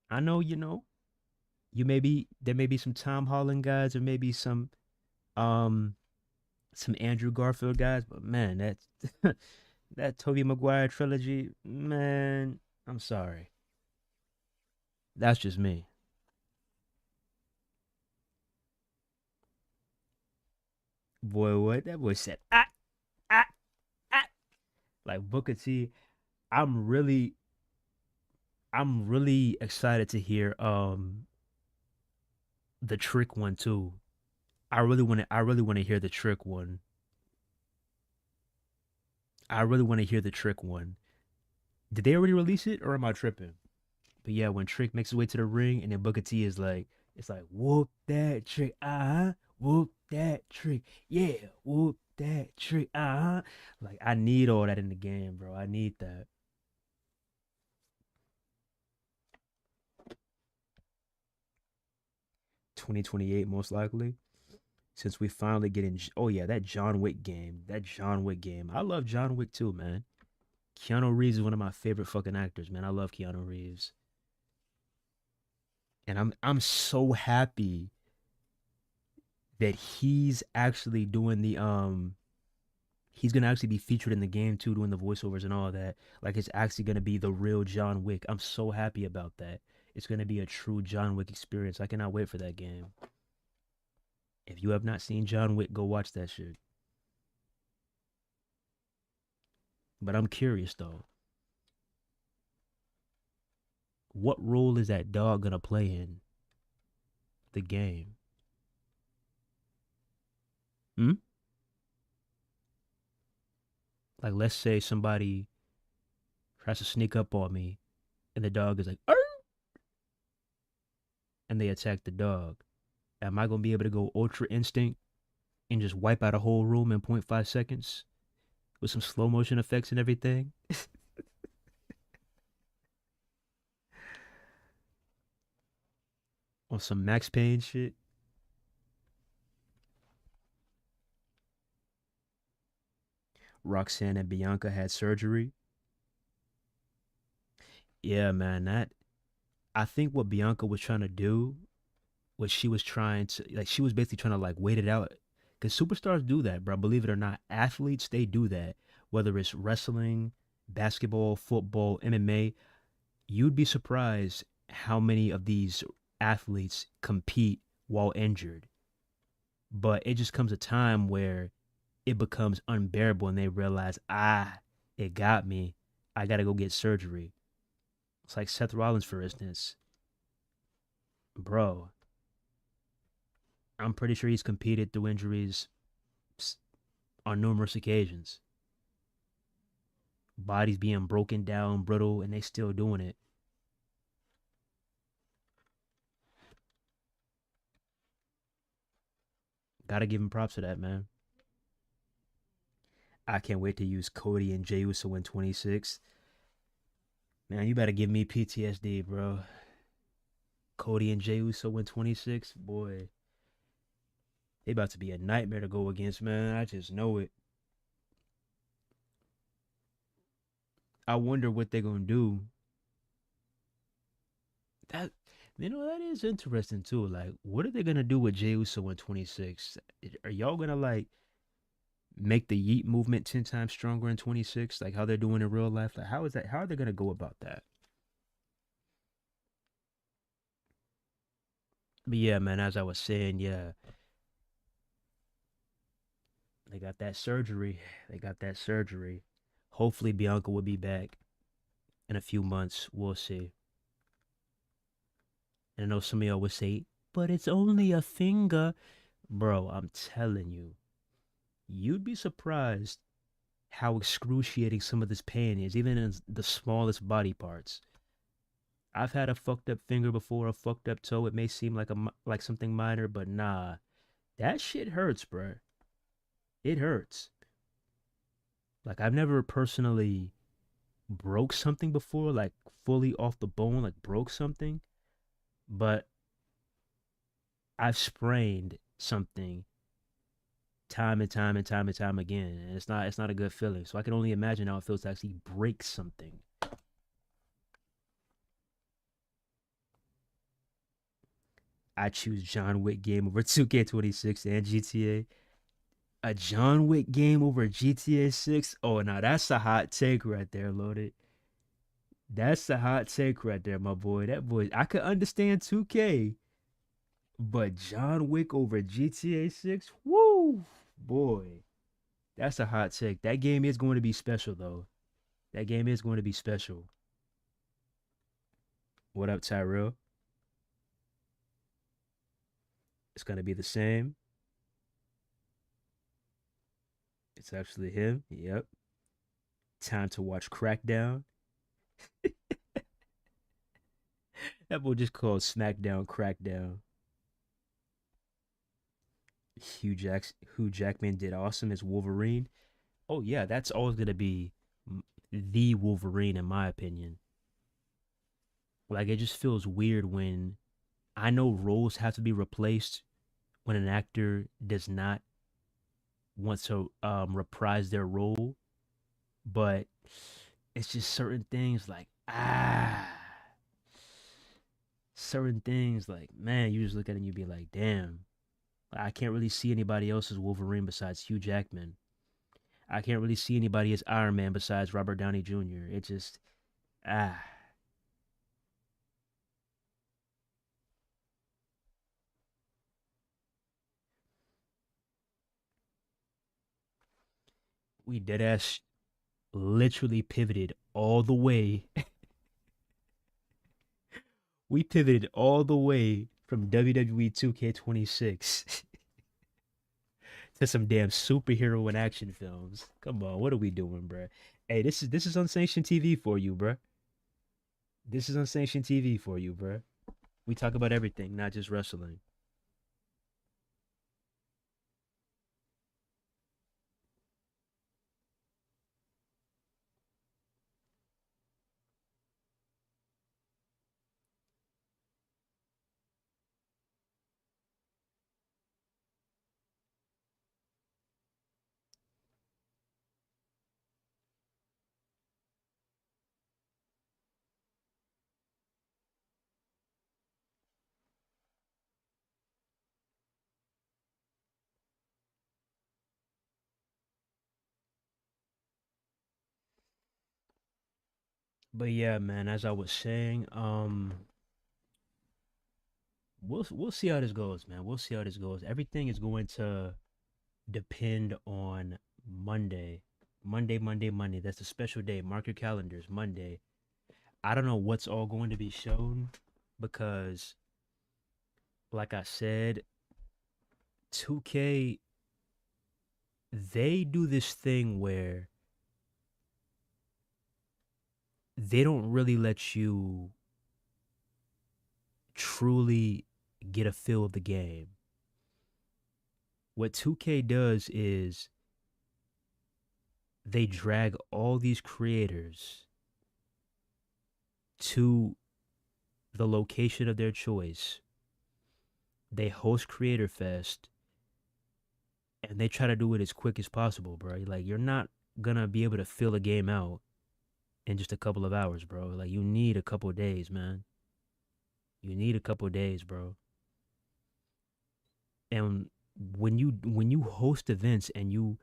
I know, there may be some Tom Holland guys, or maybe some Andrew Garfield guys, but man, that that Tobey Maguire trilogy, man, I'm sorry. That's just me. Boy, what that boy said, ah, ah. Like Booker T, I'm really, I'm really excited to hear the Trick one too. I really want to hear the Trick one. I really want to hear the Trick one. Did they already release it, or am I tripping? But yeah, when Trick makes his way to the ring, and then Booker T is like, it's like whoop that Trick, whoop that Trick, yeah, whoop that Trick, Like I need all that in the game, bro. I need that. 2028 most likely. Since we finally get in. Oh yeah, that John Wick game. That John Wick game. I love John Wick too, man. Keanu Reeves is one of my favorite fucking actors, man. I love Keanu Reeves. And I'm so happy that he's actually doing the he's gonna actually be featured in the game too, doing the voiceovers and all that. Like it's actually gonna be the real John Wick. I'm so happy about that. It's gonna be a true John Wick experience. I cannot wait for that game. If you have not seen John Wick, go watch that shit. But I'm curious though. What role is that dog gonna play in the game? Hmm? Like let's say somebody tries to sneak up on me and the dog is like, "Arr!" And they attack the dog. Am I gonna be able to go ultra instinct and just wipe out a whole room in point 0.5 seconds with some slow motion effects and everything? On some Max Payne shit? Roxanne and Bianca had surgery. Yeah, man, that I think what Bianca was trying to do was she was trying to like she was basically trying to like wait it out because superstars do that, bro. Believe it or not, athletes they do that. Whether it's wrestling, basketball, football, MMA, you'd be surprised how many of these athletes compete while injured. But it just comes a time where it becomes unbearable and they realize, it got me. I gotta go get surgery. It's like Seth Rollins, for instance. Bro, I'm pretty sure he's competed through injuries on numerous occasions. Bodies being broken down, brittle, and they still doing it. Gotta give him props for that, man. I can't wait to use Cody and Jey Uso in 26. Man, you better give me PTSD, bro. Cody and Jey Uso in 26, boy. They about to be a nightmare to go against, man. I just know it. I wonder what they're gonna do. That that is interesting too. Like, what are they gonna do with Jey Uso in 26? Are y'all gonna like make the Yeet movement 10 times stronger in 26? Like how they're doing in real life? Like how is that? How are they gonna go about that? But yeah, man, as I was saying, yeah, they got that surgery. They got that surgery. Hopefully Bianca will be back in a few months. We'll see. And I know some of y'all would say, but it's only a finger. Bro, I'm telling you, you'd be surprised how excruciating some of this pain is, even in the smallest body parts. I've had a fucked up finger before, a fucked up toe. It may seem like like something minor, but nah, that shit hurts, bro. It hurts. Like I've never personally broke something before, like fully off the bone, like broke something, but I've sprained something time and time and time and time again, and it's not a good feeling. So I can only imagine how it feels to actually break something. I choose John Wick game over 2K26 and GTA. A John Wick game over GTA 6? Oh, now that's a hot take right there, Loaded. That's a hot take right there, my boy. That boy, I could understand 2K, but John Wick over GTA 6? Woo! Boy, that's a hot take. That game is going to be special, though. That game is going to be special. What up, Tyrell? It's going to be the same. It's actually him. Yep. Time to watch Crackdown. That boy just called SmackDown Crackdown. Hugh Jackman did awesome as Wolverine. Oh yeah, that's always gonna be the Wolverine in my opinion. Like it just feels weird when I know roles have to be replaced when an actor does not want to reprise their role, but it's just certain things like certain things like man, you just look at it and you be like, damn, I can't really see anybody else as Wolverine besides Hugh Jackman. I can't really see anybody as Iron Man besides Robert Downey Jr. It just ah. We dead ass literally pivoted all the way. We pivoted all the way from WWE 2K26 to some damn superhero and action films. Come on, what are we doing, bruh? Hey, this is unsanctioned TV for you, bruh. This is unsanctioned TV for you, bruh. We talk about everything, not just wrestling. But yeah, man, as I was saying, we'll see how this goes, man. We'll see how this goes. Everything is going to depend on Monday. Monday. That's a special day. Mark your calendars. Monday. I don't know what's all going to be shown because, like I said, 2K, they do this thing where they don't really let you truly get a feel of the game. What 2K does is they drag all these creators to the location of their choice. They host Creator Fest and they try to do it as quick as possible, bro. Like you're not gonna be able to fill a game out in just a couple of hours, bro. Like you need a couple of days, man. You need a couple of days, bro. And when you host events and you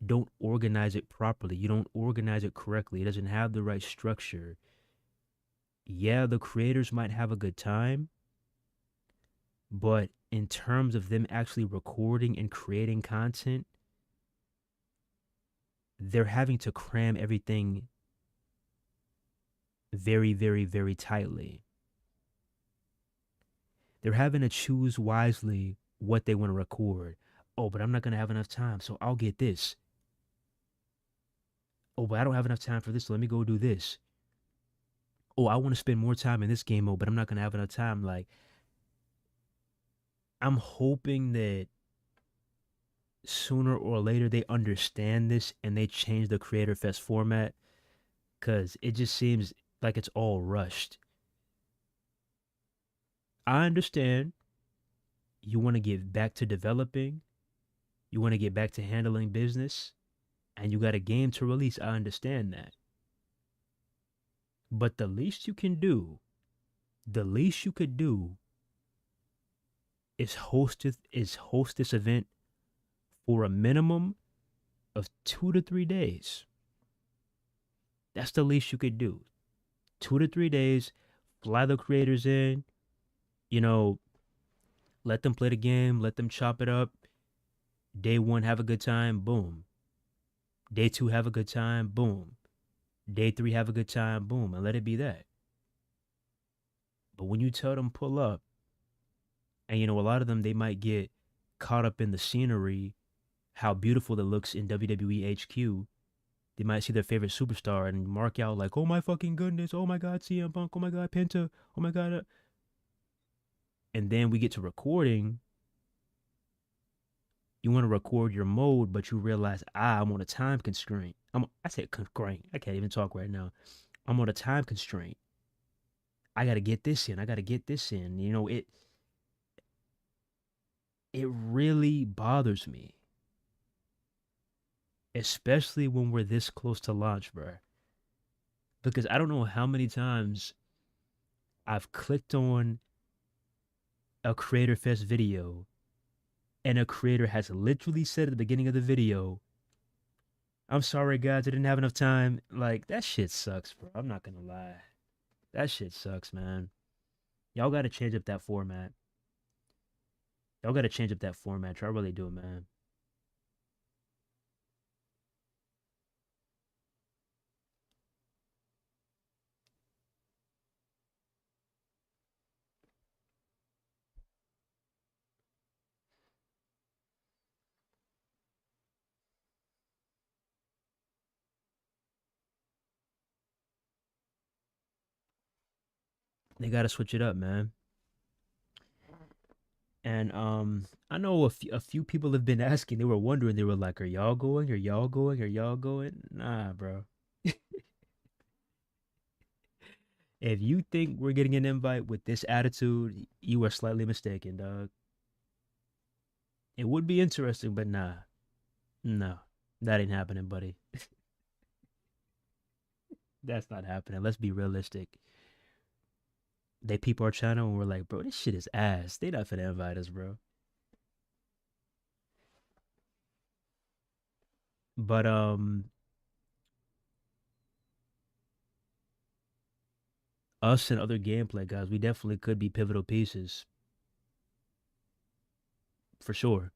don't organize it properly, you don't organize it correctly, it doesn't have the right structure. Yeah, the creators might have a good time, but in terms of them actually recording and creating content, they're having to cram everything very, very, very tightly. They're having to choose wisely what they want to record. Oh, but I'm not going to have enough time, so I'll get this. Oh, but I don't have enough time for this, so let me go do this. Oh, I want to spend more time in this game mode, but I'm not going to have enough time. Like, I'm hoping that sooner or later they understand this and they change the Creator Fest format because it just seems like it's all rushed. I understand you want to get back to developing, you want to get back to handling business, and you got a game to release. I understand that. But the least you could do host this event for a minimum of 2 to 3 days. That's the least you could do. 2 to 3 days, fly the creators in, you know, let them play the game, let them chop it up. Day one, have a good time, boom. Day two, have a good time, boom. Day three, have a good time, boom, and let it be that. But when you tell them pull up, and a lot of them, they might get caught up in the scenery, how beautiful it looks in WWE HQ. They might see their favorite superstar and mark out like, oh my fucking goodness, oh my God, CM Punk, oh my God, Penta, oh my God. And then we get to recording. You want to record your mode, but you realize, I'm on a time constraint. I said constraint. I can't even talk right now. I'm on a time constraint. I got to get this in. I got to get this in. It really bothers me. Especially when we're this close to launch, bro. Because I don't know how many times I've clicked on a Creator Fest video and a creator has literally said at the beginning of the video, I'm sorry, guys, I didn't have enough time. Like, that shit sucks, bro. I'm not gonna lie. That shit sucks, man. Y'all gotta change up that format. Y'all gotta change up that format. Y'all really do, man. They gotta switch it up, man. And I know a few people have been asking. They were wondering. They were like, "Are y'all going? Are y'all going? Are y'all going?" Nah, bro. If you think we're getting an invite with this attitude, you are slightly mistaken, dog. It would be interesting, but nah. No. That ain't happening, buddy. That's not happening. Let's be realistic. They peep our channel and we're like, bro, this shit is ass. They not finna invite us, bro. But us and other gameplay guys, we definitely could be pivotal pieces. For sure.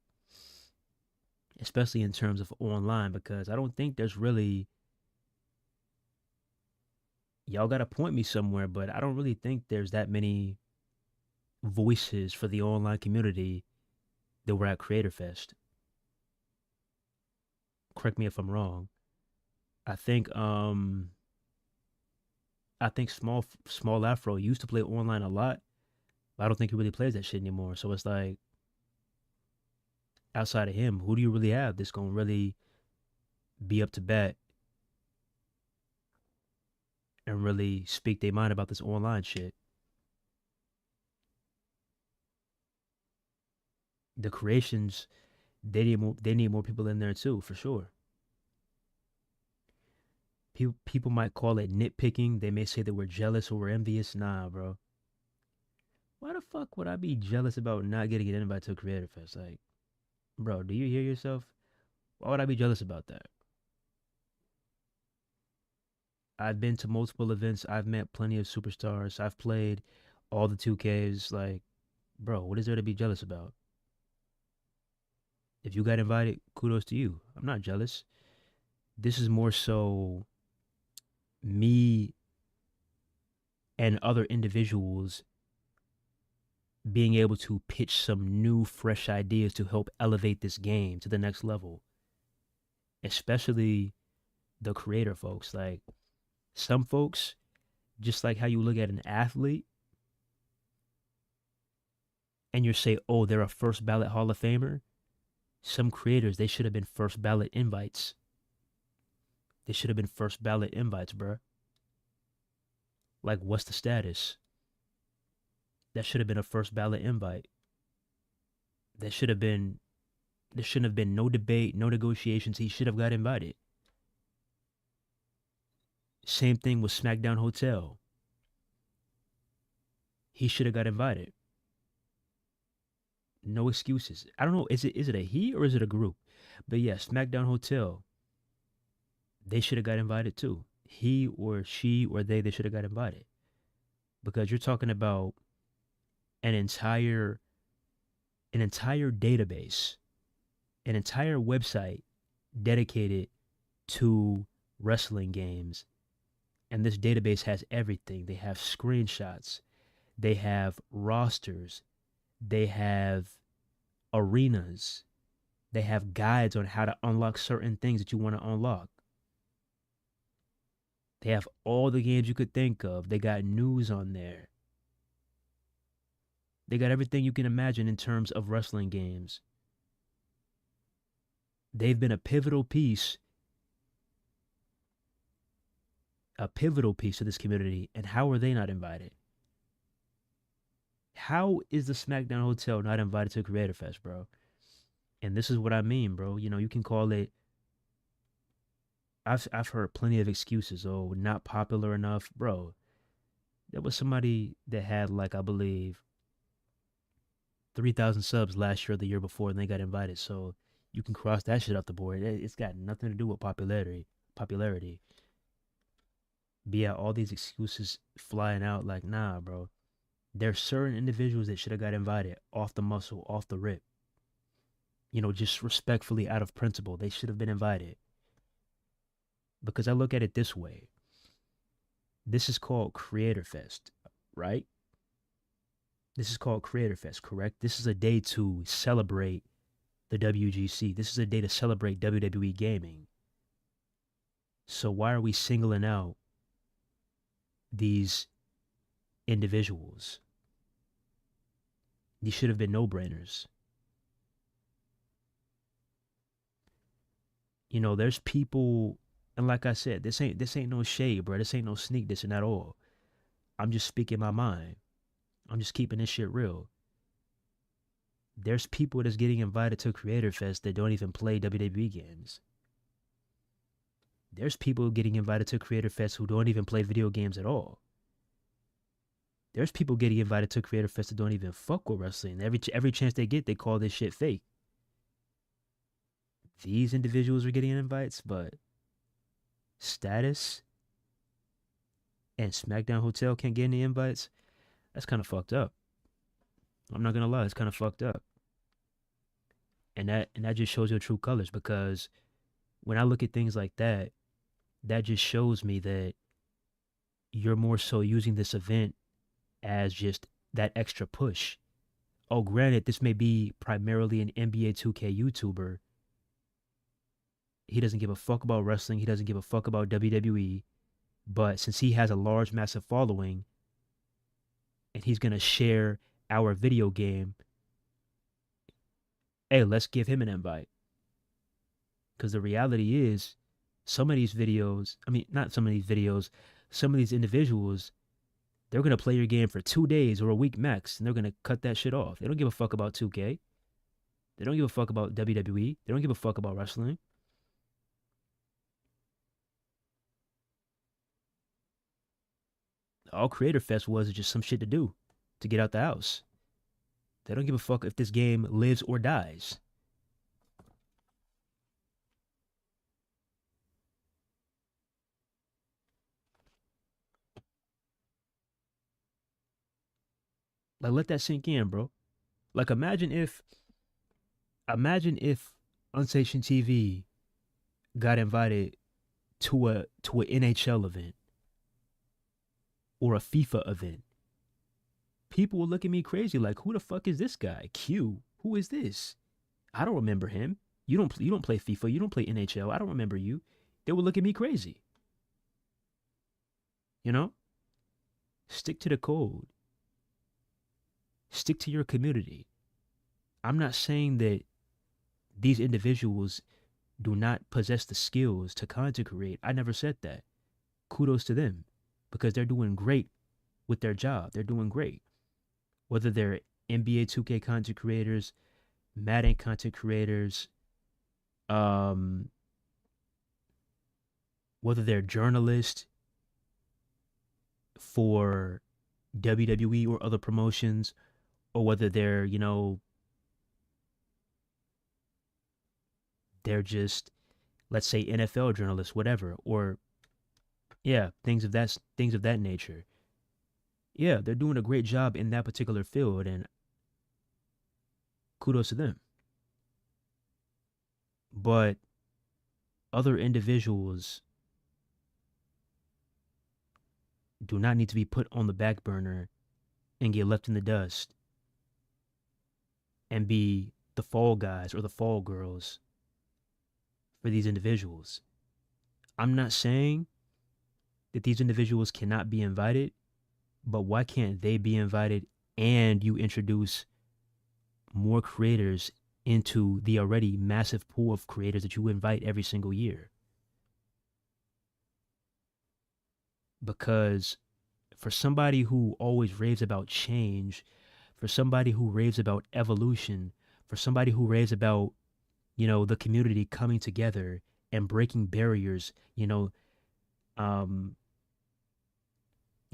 Especially in terms of online, because I don't think there's really, y'all gotta point me somewhere, but I don't really think there's that many voices for the online community that were at Creator Fest. Correct me if I'm wrong. I think Small Afro used to play online a lot, but I don't think he really plays that shit anymore. So it's like, outside of him, who do you really have that's gonna really be up to bat and really speak their mind about this online shit? The creations, they need more people in there too, for sure. People might call it nitpicking. They may say that we're jealous or we're envious. Nah, bro. Why the fuck would I be jealous about not getting an invite to a Creator Fest? Like, bro, do you hear yourself? Why would I be jealous about that? I've been to multiple events. I've met plenty of superstars. I've played all the 2Ks. Like, bro, what is there to be jealous about? If you got invited, kudos to you. I'm not jealous. This is more so me and other individuals being able to pitch some new, fresh ideas to help elevate this game to the next level. Especially the creator folks. Like, some folks, just like how you look at an athlete and you say, oh, they're a first ballot Hall of Famer. Some creators, they should have been first ballot invites. They should have been first ballot invites, bruh. Like, what's the status? That should have been a first ballot invite. There shouldn't have been no debate, no negotiations. He should have got invited. Same thing with SmackDown Hotel. He should have got invited. No excuses. I don't know. Is it a he or is it a group? But yeah, SmackDown Hotel. They should have got invited too. He or she or they should have got invited because you're talking about an entire database, an entire website dedicated to wrestling games. And this database has everything. They have screenshots, they have rosters, they have arenas, they have guides on how to unlock certain things that you want to unlock. They have all the games you could think of. They got news on there. They got everything you can imagine in terms of wrestling games. They've been a pivotal piece to this community. And how are they not invited? How is the SmackDown Hotel not invited to Creator Fest, bro? And this is what I mean, bro. You know, you can call it. I've heard plenty of excuses. Oh, not popular enough, bro. There was somebody that had, like, I believe 3,000 subs last year or the year before, and they got invited. So you can cross that shit off the board. It's got nothing to do with popularity. But yeah, all these excuses flying out, like, nah, bro. There's certain individuals that should have got invited off the muscle, off the rip. You know, just respectfully, out of principle, they should have been invited. Because I look at it this way. This is called Creator Fest, right? This is called Creator Fest, correct? This is a day to celebrate the WGC. This is a day to celebrate WWE gaming. So why are we singling out these individuals? These should have been no-brainers. You know, there's people, and like I said, this ain't no shade, bro. This ain't no sneak dissing at all. I'm just speaking my mind. I'm just keeping this shit real. There's people that's getting invited to Creator Fest that don't even play WWE games. There's people getting invited to Creator Fest who don't even play video games at all. There's people getting invited to Creator Fest that don't even fuck with wrestling. Every chance they get, they call this shit fake. These individuals are getting invites, but Status and SmackDown Hotel can't get any invites. That's kind of fucked up. I'm not gonna lie, it's kind of fucked up. And that just shows your true colors, because when I look at things like that, that just shows me that you're more so using this event as just that extra push. Oh, granted, this may be primarily an NBA 2K YouTuber. He doesn't give a fuck about wrestling. He doesn't give a fuck about WWE. But since he has a large, massive following, and he's going to share our video game, hey, let's give him an invite. Because the reality is, some of these videos, not some of these videos, some of these individuals, they're going to play your game for 2 days or a week max, and they're going to cut that shit off. They don't give a fuck about 2K. They don't give a fuck about WWE. They don't give a fuck about wrestling. All Creator Fest was just some shit to do to get out the house. They don't give a fuck if this game lives or dies. Like, let that sink in, bro. Like, imagine if Unsation TV got invited to a NHL event or a FIFA event. People will look at me crazy, like, who the fuck is this guy? Q, who is this? I don't remember him. You don't play FIFA. You don't play NHL. I don't remember you. They will look at me crazy. You know? Stick to the code. Stick to your community. I'm not saying that these individuals do not possess the skills to content create. I never said that. Kudos to them, because they're doing great with their job. They're doing great. Whether they're NBA 2K content creators, Madden content creators, whether they're journalists for WWE or other promotions, or whether they're, they're just, let's say, NFL journalists, whatever, or yeah, things of that nature. Yeah, they're doing a great job in that particular field, and kudos to them. But other individuals do not need to be put on the back burner and get left in the dust and be the fall guys or the fall girls for these individuals. I'm not saying that these individuals cannot be invited, but why can't they be invited and you introduce more creators into the already massive pool of creators that you invite every single year? Because for somebody who always raves about change, for somebody who raves about evolution, for somebody who raves about, the community coming together and breaking barriers,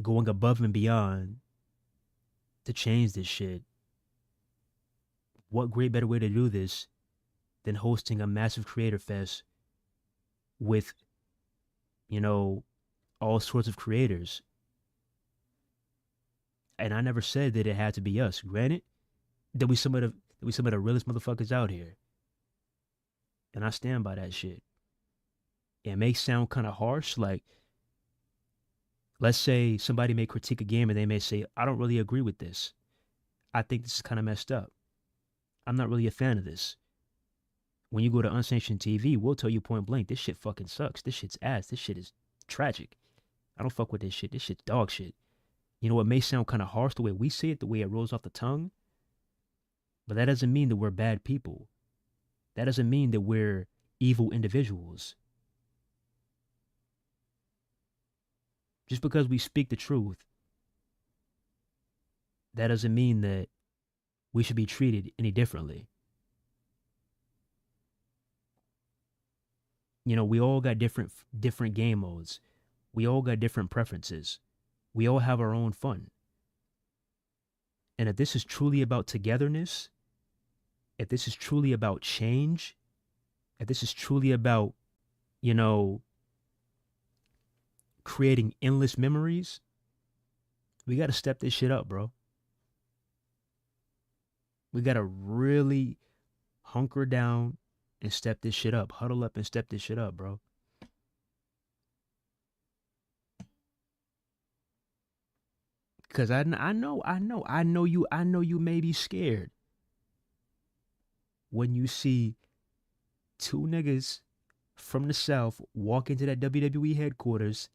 going above and beyond to change this shit, what great better way to do this than hosting a massive creator fest with, all sorts of creators? And I never said that it had to be us. Granted, that we some of the realest motherfuckers out here. And I stand by that shit. It may sound kind of harsh, like, let's say somebody may critique a game and they may say, I don't really agree with this. I think this is kind of messed up. I'm not really a fan of this. When you go to Unsanctioned TV, we'll tell you point blank, this shit fucking sucks. This shit's ass. This shit is tragic. I don't fuck with this shit. This shit's dog shit. It may sound kind of harsh the way we say it, the way it rolls off the tongue, but that doesn't mean that we're bad people. That doesn't mean that we're evil individuals. Just because we speak the truth, that doesn't mean that we should be treated any differently. We all got different game modes. We all got different preferences. We all have our own fun. And if this is truly about togetherness, if this is truly about change, if this is truly about, creating endless memories, we got to step this shit up, bro. We got to really hunker down and step this shit up. Huddle up and step this shit up, bro. Because I know you may be scared when you see two niggas from the South walk into that WWE headquarters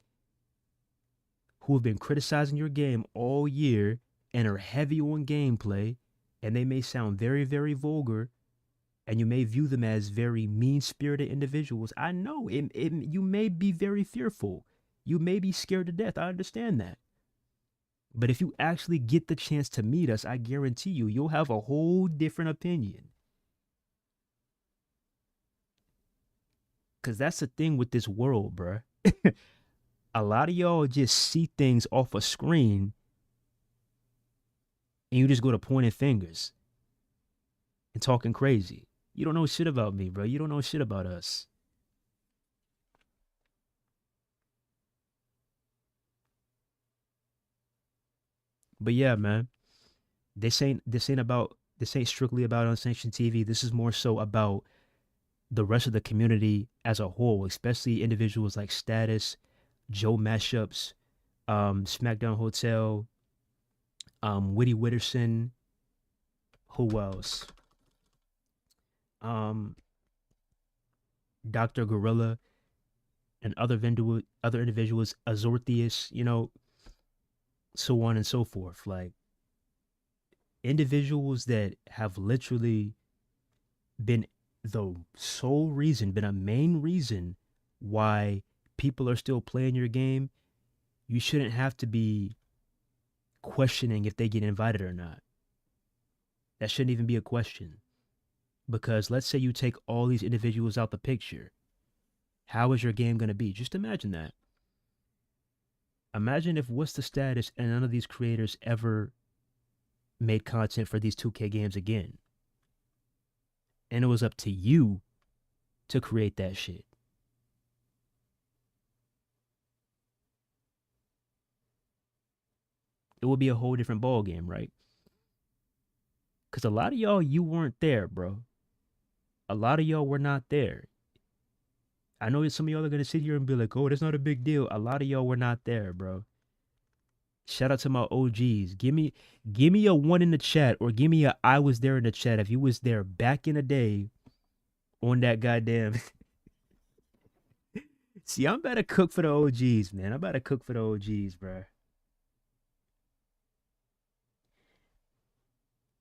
who have been criticizing your game all year and are heavy on gameplay, and they may sound very, very vulgar, and you may view them as very mean-spirited individuals. I know, you may be very fearful. You may be scared to death. I understand that. But if you actually get the chance to meet us, I guarantee you'll have a whole different opinion. Because that's the thing with this world, bruh. A lot of y'all just see things off a screen and you just go to pointing fingers and talking crazy. You don't know shit about me, bro. You don't know shit about us. But yeah, man, this ain't strictly about Unsanctioned TV. This is more so about the rest of the community as a whole, especially individuals like Status, Joe Mashups, SmackDown Hotel, Whitty Witterson. Who else? Dr. Gorilla and other individuals, Azortheus, so on and so forth. Like, individuals that have literally been the sole reason, been a main reason why people are still playing your game. You shouldn't have to be questioning if they get invited or not. That shouldn't even be a question. Because let's say you take all these individuals out the picture. How is your game going to be? Just imagine that. Imagine if What's the Status and none of these creators ever made content for these 2K games again. And it was up to you to create that shit. It would be a whole different ball game, right? Because a lot of y'all, you weren't there, bro. A lot of y'all were not there. I know some of y'all are going to sit here and be like, oh, that's not a big deal. A lot of y'all were not there, bro. Shout out to my OGs. Give me a 1 in the chat, or give me a I was there in the chat if you was there back in the day on that goddamn. See, I'm about to cook for the OGs, man. I'm about to cook for the OGs, bro.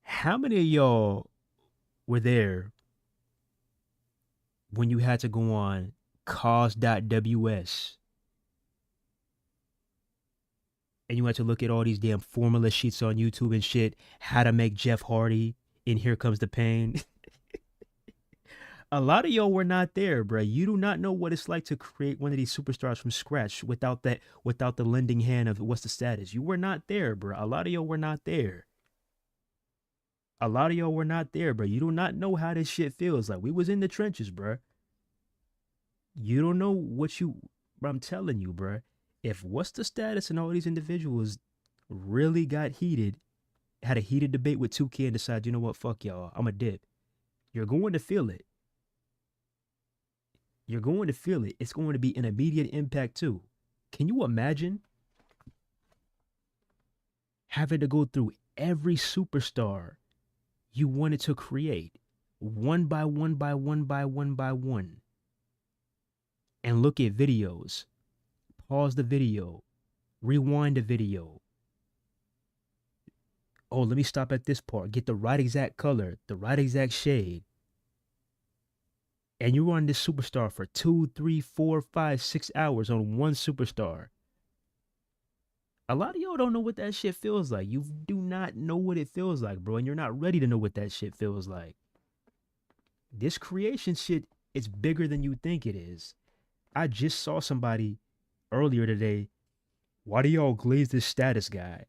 How many of y'all were there when you had to go on cause.ws and you had to look at all these damn formula sheets on YouTube and shit, how to make Jeff Hardy in Here Comes the Pain? A lot of y'all were not there, bro. You do not know what it's like to create one of these superstars from scratch without the lending hand of what's the status. You were not there, bro. A lot of y'all were not there. A lot of y'all were not there, bro. You do not know how this shit feels like. We was in the trenches, bro. You don't know what you... Bro, I'm telling you, bro. If what's the status and all these individuals really got heated, had a heated debate with 2K and decided, you know what, fuck y'all, I'm a dip. You're going to feel it. You're going to feel it. It's going to be an immediate impact too. Can you imagine having to go through every superstar you wanted to create one by one by one by one by one and look at videos, pause the video, rewind the video. Oh, let me stop at this part, get the right exact color, the right exact shade. And you run this superstar for 2, 3, 4, 5, 6 hours on one superstar. A lot of y'all don't know what that shit feels like. You do not know what it feels like, bro. And you're not ready to know what that shit feels like. This creation shit is bigger than you think it is. I just saw somebody earlier today. Why do y'all glaze this status guy?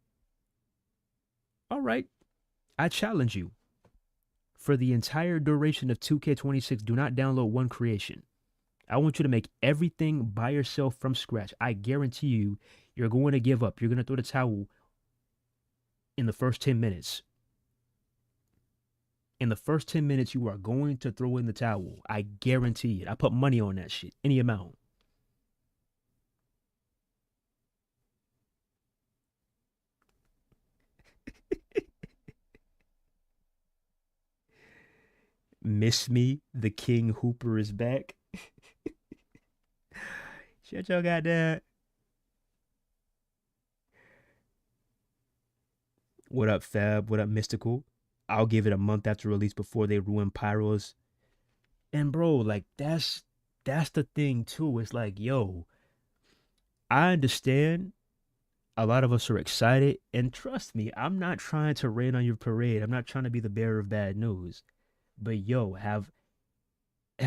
All right. I challenge you. For the entire duration of 2K26, do not download one creation. I want you to make everything by yourself from scratch. I guarantee you, you're going to give up. You're going to throw the towel in the first 10 minutes. In the first 10 minutes, you are going to throw in the towel. I guarantee it. I put money on that shit. Any amount. Miss me, the King Hooper is back. Shut your goddamn. What up, Fab? What up, Mystical? I'll give it a month after release before they ruin Pyros. And bro, like that's the thing too. It's like, yo, I understand a lot of us are excited, and trust me, I'm not trying to rain on your parade. I'm not trying to be the bearer of bad news. But yo, have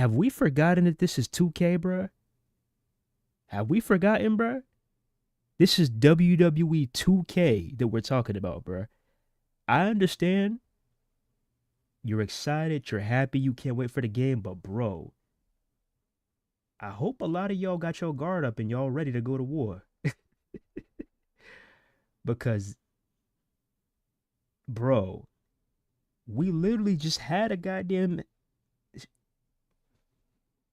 we forgotten that this is 2K, bruh? Have we forgotten, bruh? This is WWE 2K that we're talking about, bruh. I understand you're excited, you're happy, you can't wait for the game, but bro, I hope a lot of y'all got your guard up and y'all ready to go to war. Because, bro, we literally just had a goddamn...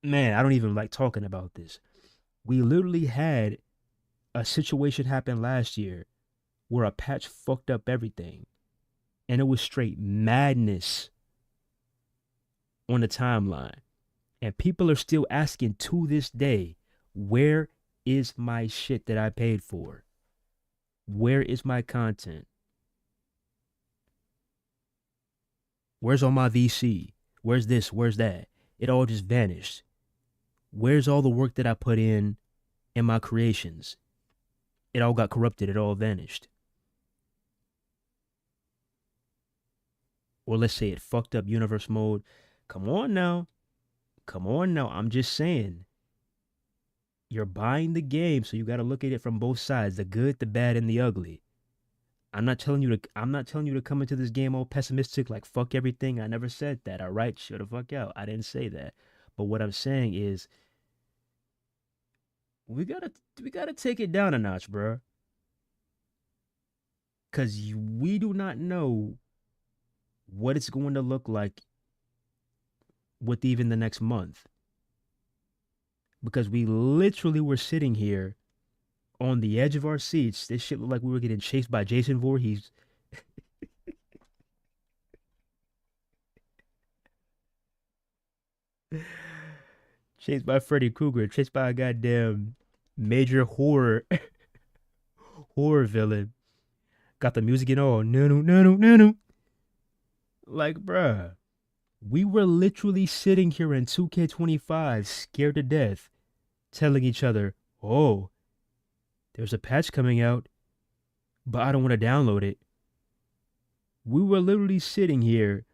Man, I don't even like talking about this. We literally had a situation happen last year where a patch fucked up everything. And it was straight madness on the timeline. And people are still asking to this day, where is my shit that I paid for? Where is my content? Where's all my VC? Where's this? Where's that? It all just vanished. Where's all the work that I put in my creations? It all got corrupted. It all vanished. Or let's say it fucked up universe mode. Come on now. Come on now. I'm just saying. You're buying the game, so you got to look at it from both sides, the good, the bad, and the ugly. I'm not telling you to come into this game all pessimistic like fuck everything. I never said that, all right? Shut the fuck out. I didn't say that. But what I'm saying is we gotta take it down a notch, bro. Cause we do not know what it's going to look like with even the next month. Because we literally were sitting here on the edge of our seats. This shit looked like we were getting chased by Jason Voorhees. Chased by Freddy Krueger. Chased by a goddamn major horror villain. Got the music and all. No, no, no, no, no, no. Like, bruh, we were literally sitting here in 2K25 scared to death, telling each other, oh, there's a patch coming out, but I don't want to download it. We were literally sitting here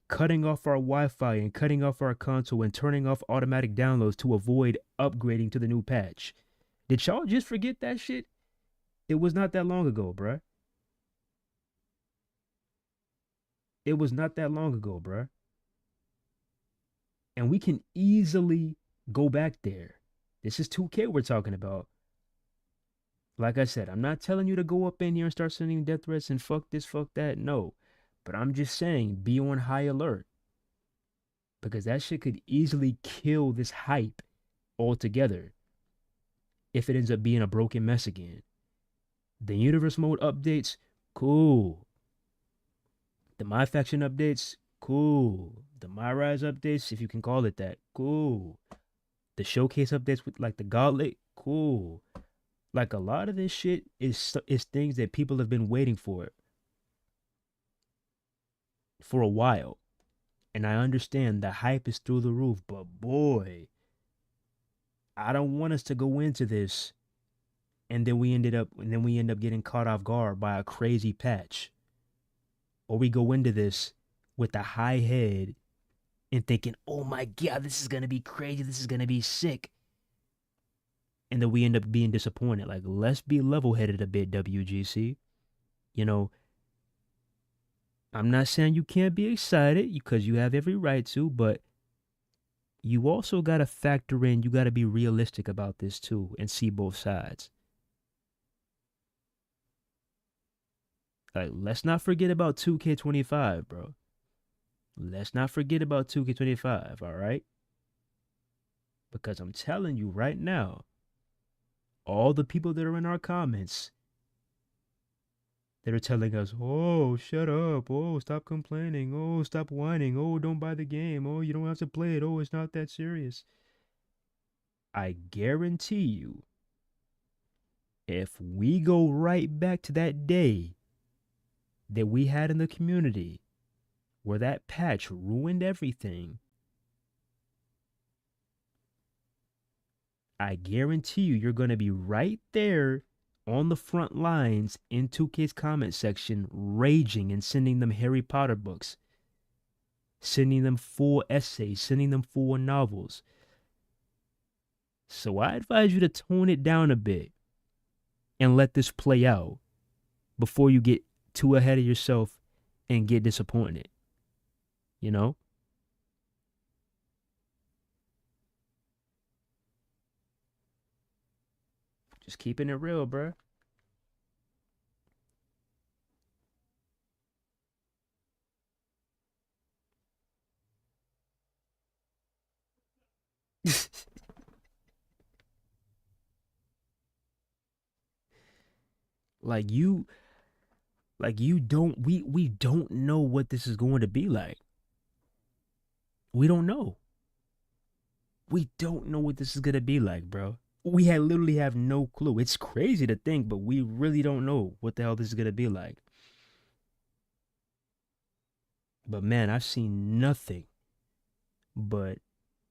cutting off our Wi-Fi and cutting off our console and turning off automatic downloads to avoid upgrading to the new patch. Did y'all just forget that shit? It was not that long ago, bruh. It was not that long ago, bruh. And we can easily go back there. This is 2K we're talking about. Like I said, I'm not telling you to go up in here and start sending death threats and fuck this, fuck that. No. But I'm just saying, be on high alert. Because that shit could easily kill this hype altogether if it ends up being a broken mess again. The universe mode updates, cool. The My Faction updates, cool. The My Rise updates, if you can call it that, cool. The showcase updates with like the gauntlet, cool. Like a lot of this shit is things that people have been waiting for a while. And I understand the hype is through the roof, but boy, I don't want us to go into this and then we end up getting caught off guard by a crazy patch. Or we go into this with a high head and thinking, oh my God, this is going to be crazy. This is going to be sick. And then we end up being disappointed. Like, let's be level-headed a bit, WGC. You know, I'm not saying you can't be excited because you have every right to, but you also got to factor in, you got to be realistic about this too and see both sides. Like, let's not forget about 2K25, bro. Let's not forget about 2K25, all right? Because I'm telling you right now, all the people that are in our comments that are telling us, oh, shut up, oh, stop complaining, oh, stop whining, oh, don't buy the game, oh, you don't have to play it, oh, it's not that serious. I guarantee you, if we go right back to that day that we had in the community where that patch ruined everything, I guarantee you're going to be right there on the front lines in 2K's comment section, raging and sending them Harry Potter books, sending them full essays, sending them full novels. So I advise you to tone it down a bit and let this play out before you get too ahead of yourself and get disappointed. You know? Just keeping it real, bruh. Like you don't we don't know what this is going to be like. We don't know. We don't know what this is going to be like, bro. We literally have no clue. It's crazy to think, but we really don't know what the hell this is going to be like. But man, I've seen nothing but,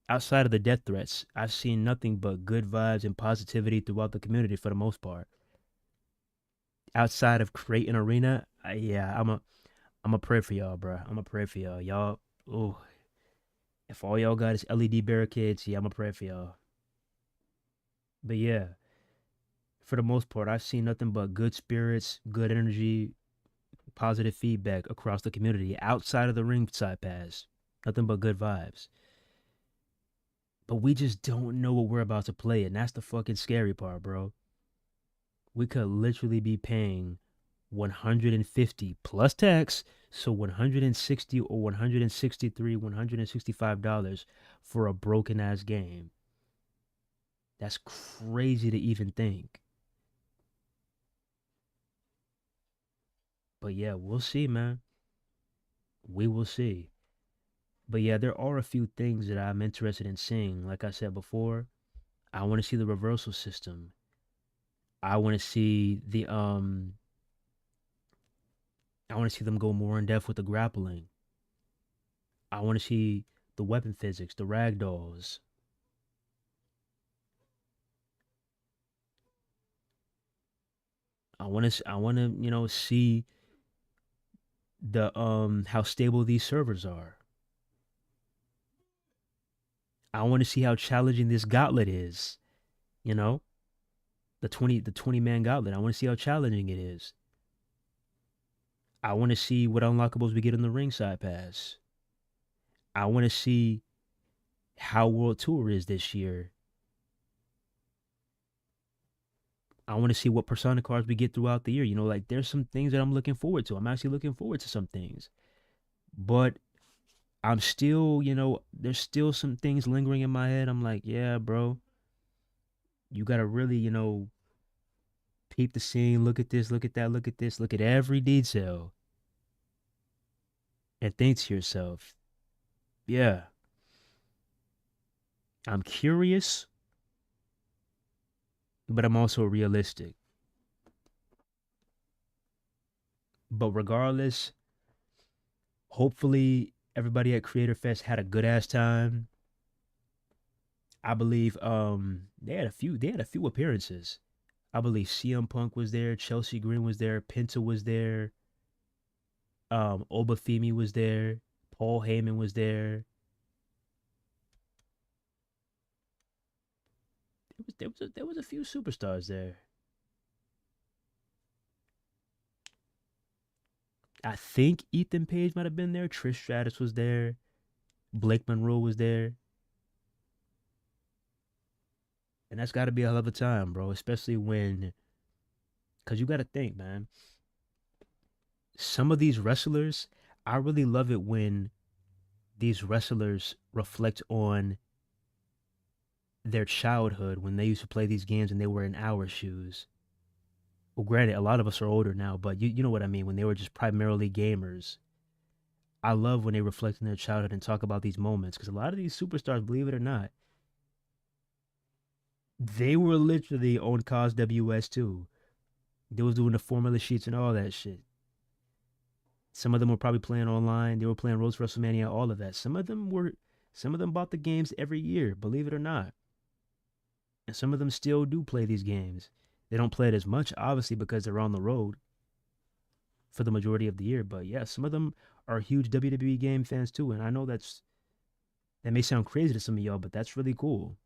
outside of the death threats, I've seen nothing but good vibes and positivity throughout the community for the most part. Outside of creating arena, I'm a pray for y'all, bro. I'm a pray for y'all. Y'all, oh, if all y'all got is LED barricades, yeah, I'm a pray for y'all. But yeah, for the most part, I've seen nothing but good spirits, good energy, positive feedback across the community outside of the ringside pass. Nothing but good vibes. But we just don't know what we're about to play, and that's the fucking scary part, bro. We could literally be paying 150 plus tax, so 160 or 163, $165 for a broken ass game. That's crazy to even think. But yeah, we'll see, man. We will see. But yeah, there are a few things that I'm interested in seeing. Like I said before, I want to see the reversal system. I want to see I want to see them go more in depth with the grappling. I want to see the weapon physics, the ragdolls. I want to, see the how stable these servers are. I want to see how challenging this gauntlet is, you know? The 20 man gauntlet. I want to see how challenging it is. I want to see what unlockables we get in the ringside pass. I want to see how World Tour is this year. I want to see what persona cards we get throughout the year. Like there's some things that I'm looking forward to. I'm actually looking forward to some things. But I'm still, there's still some things lingering in my head. I'm like, yeah, bro, you got to really, peep the scene, look at this, look at that, look at this, look at every detail and think to yourself, yeah, I'm curious, but I'm also realistic. But regardless, hopefully everybody at Creator Fest had a good ass time. I believe they had a few appearances. I believe CM Punk was there, Chelsea Green was there, Penta was there, Obafemi was there, Paul Heyman was there. There was a few superstars there. I think Ethan Page might have been there. Trish Stratus was there. Blake Monroe was there. And that's got to be a hell of a time, bro. Especially because you got to think, man. Some of these wrestlers, I really love it when these wrestlers reflect on their childhood when they used to play these games and they were in our shoes. Well, granted, a lot of us are older now, but you know what I mean, when they were just primarily gamers. I love when they reflect on their childhood and talk about these moments because a lot of these superstars, believe it or not, they were literally on COS WS too. They was doing the formula sheets and all that shit. Some of them were probably playing online. They were playing Road to WrestleMania, all of that. Some of them bought the games every year, believe it or not. And some of them still do play these games. They don't play it as much, obviously, because they're on the road for the majority of the year. But yeah, some of them are huge WWE game fans too. And I know that may sound crazy to some of y'all, but that's really cool.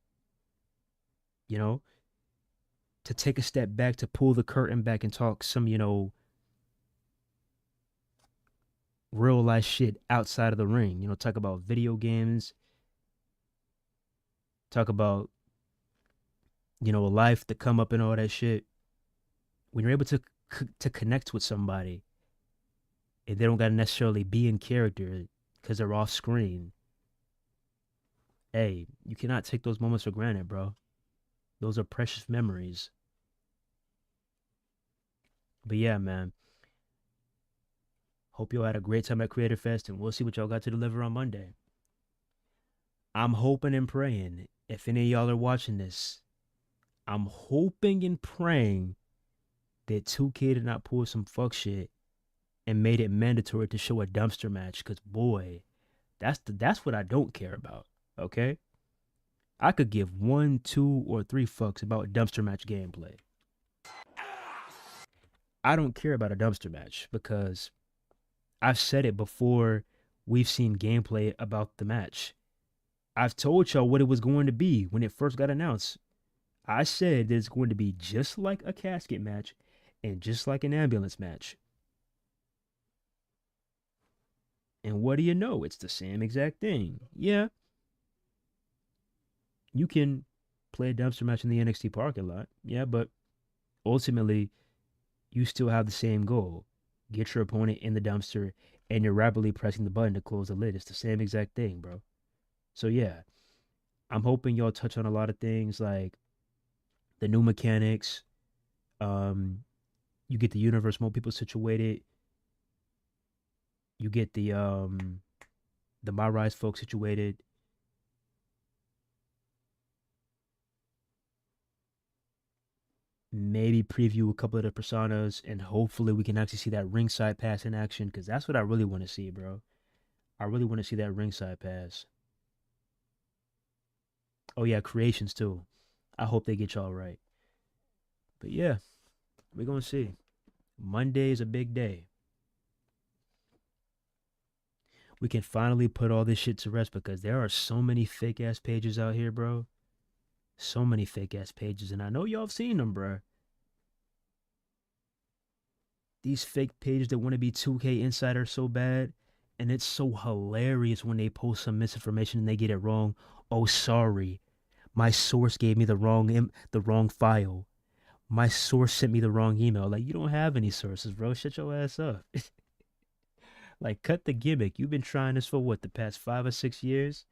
To take a step back, to pull the curtain back and talk some, real life shit outside of the ring. Talk about video games, talk about, life, to come up and all that shit. When you're able to connect with somebody and they don't got to necessarily be in character because they're off screen, hey, you cannot take those moments for granted, bro. Those are precious memories. But yeah, man. Hope y'all had a great time at Creator Fest, and we'll see what y'all got to deliver on Monday. I'm hoping and praying, if any of y'all are watching this, I'm hoping and praying that 2K did not pull some fuck shit and made it mandatory to show a dumpster match, because boy, that's what I don't care about, okay? I could give 1, 2, or 3 fucks about dumpster match gameplay. I don't care about a dumpster match because I've said it before we've seen gameplay about the match. I've told y'all what it was going to be when it first got announced. I said that it's going to be just like a casket match and just like an ambulance match. And what do you know? It's the same exact thing. Yeah. You can play a dumpster match in the NXT parking lot, yeah, but ultimately you still have the same goal: get your opponent in the dumpster, and you're rapidly pressing the button to close the lid. It's the same exact thing, bro. So yeah, I'm hoping y'all touch on a lot of things like the new mechanics. Um, you get the universe more people situated. You get the My Rise folks situated. Maybe preview a couple of the personas, and hopefully we can actually see that ringside pass in action, because that's what I really want to see, bro. I really want to see that ringside pass. Oh yeah, creations too. I hope they get y'all right. But yeah, we're gonna see. Monday is a big day. We can finally put all this shit to rest, because there are so many fake ass pages out here, bro. So many fake ass pages, and I know y'all have seen them, bro. These fake pages that want to be 2K insider so bad, and it's so hilarious when they post some misinformation and they get it wrong. Oh, sorry, my source gave me the wrong file. My source sent me the wrong email. Like, you don't have any sources, bro. Shut your ass up. Like, cut the gimmick. You've been trying this for what, the past 5 or 6 years?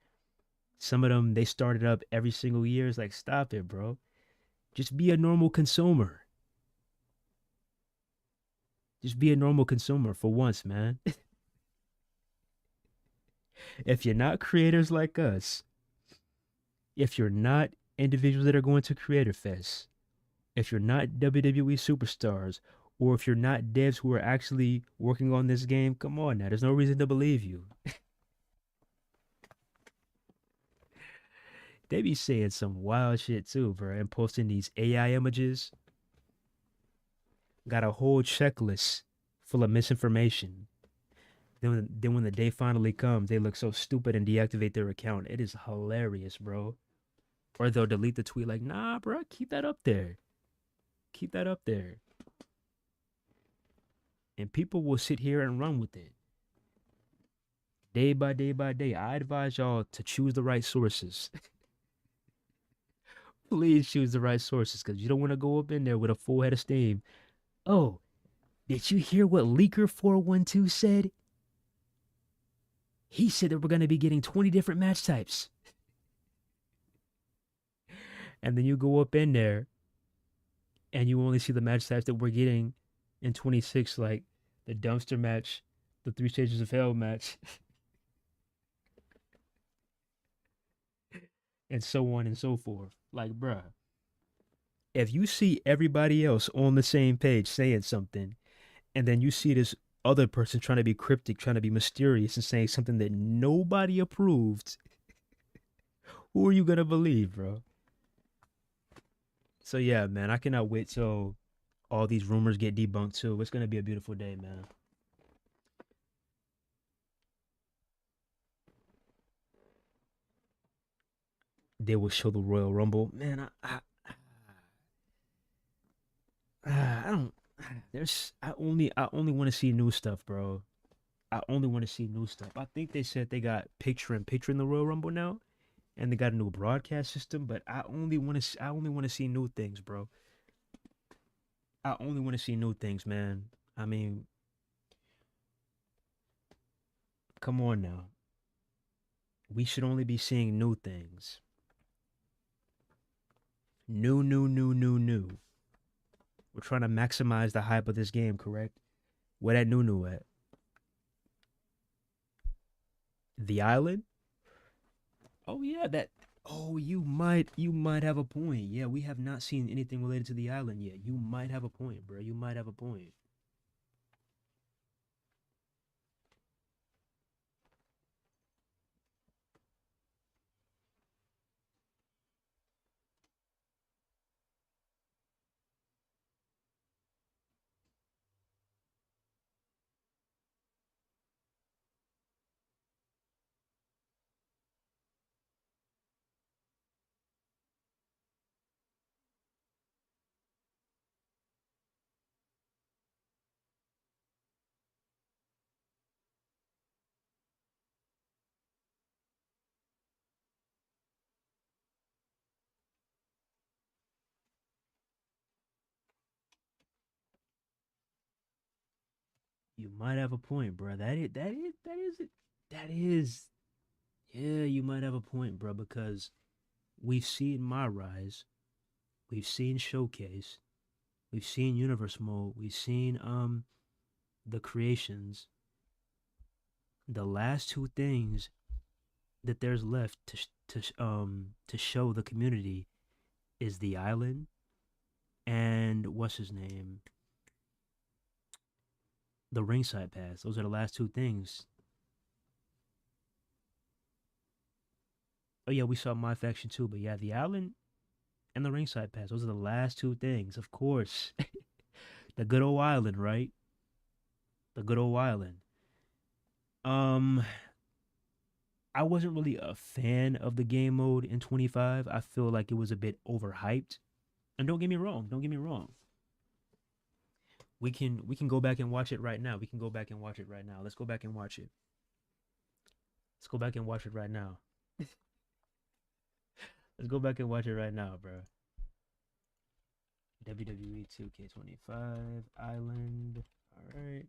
Some of them, they started up every single year. It's like, stop it, bro. Just be a normal consumer. Just be a normal consumer for once, man. If you're not creators like us, if you're not individuals that are going to Creator Fest, if you're not WWE superstars, or if you're not devs who are actually working on this game, come on now. There's no reason to believe you. They be saying some wild shit too, bro, and posting these AI images. Got a whole checklist full of misinformation. Then when the day finally comes, they look so stupid and deactivate their account. It is hilarious, bro. Or they'll delete the tweet like, nah, bro, keep that up there. Keep that up there. And people will sit here and run with it. Day by day by day. I advise y'all to choose the right sources. Please choose the right sources, because you don't want to go up in there with a full head of steam. Oh, did you hear what Leaker 412 said? He said that we're going to be getting 20 different match types. And then you go up in there and you only see the match types that we're getting in 26, like the dumpster match, the 3 stages of hell match, and so on and so forth. Like, bruh, if you see everybody else on the same page saying something, and then you see this other person trying to be cryptic, trying to be mysterious, and saying something that nobody approved, who are you gonna believe, bro? So yeah, man, I cannot wait till all these rumors get debunked too. It's gonna be a beautiful day, man. They will show the Royal Rumble, man. I don't. I only want to see new stuff, bro. I only want to see new stuff. I think they said they got picture in the Royal Rumble now, and they got a new broadcast system. But I only want to see new things, bro. I only want to see new things, man. I mean, come on now. We should only be seeing new things. New, new, new, new, new. We're trying to maximize the hype of this game, correct? Where that new at? The island? Oh yeah, that. Oh, you might have a point. Yeah, we have not seen anything related to the island yet. You might have a point, bro. You might have a point. You might have a point, bro. That is. Yeah, you might have a point, bro, because we've seen My Rise, we've seen Showcase, we've seen Universe Mode, we've seen the creations. The last two things that there's left to show the community is the island and what's his name, the ringside pass. Those are the last two things. Oh yeah, we saw My Faction too, but yeah, the island and the ringside pass. Those are the last two things, of course. The good old island, right? The good old island. Um, I wasn't really a fan of the game mode in 25. I feel like it was a bit overhyped. And don't get me wrong, don't get me wrong. We can go back and watch it right now. We can go back and watch it right now. Let's go back and watch it. Let's go back and watch it right now. Let's go back and watch it right now, bro. WWE 2K25 Island. All right.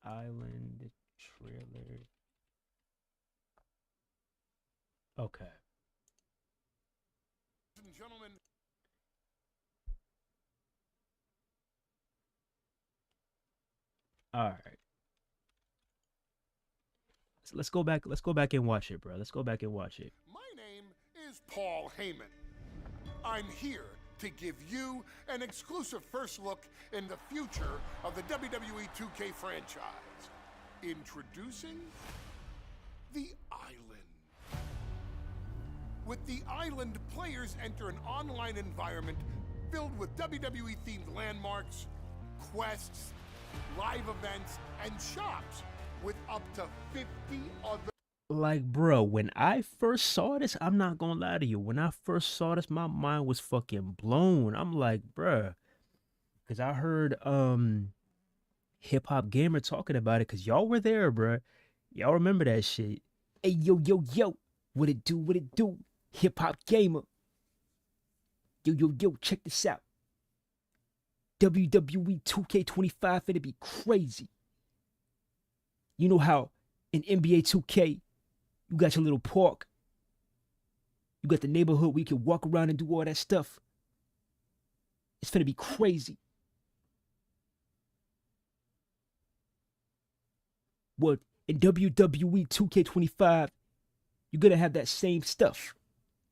Island trailer. Okay. Ladies and gentlemen, All right. So let's go back. Let's go back and watch it, bro. Let's go back and watch it. my name is Paul Heyman. I'm here to give you an exclusive first look in the future of the WWE 2K franchise. Introducing the Island. With the Island, players enter an online environment filled with WWE-themed landmarks, quests, live events, and shops with up to 50 other. Like, bro, when I first saw this, I'm not gonna lie to you. When I first saw this, my mind was fucking blown. I'm like, bruh, because I heard Hip Hop Gamer talking about it, because y'all were there, bruh. Y'all remember that shit. Hey, yo, yo, yo, what it do, what it do? Hip Hop Gamer. Yo, yo, yo, check this out. WWE 2K25 finna be crazy. You know how in NBA 2K, you got your little park. You got the neighborhood where you can walk around and do all that stuff. It's finna be crazy. Well, in WWE 2K25, you're gonna have that same stuff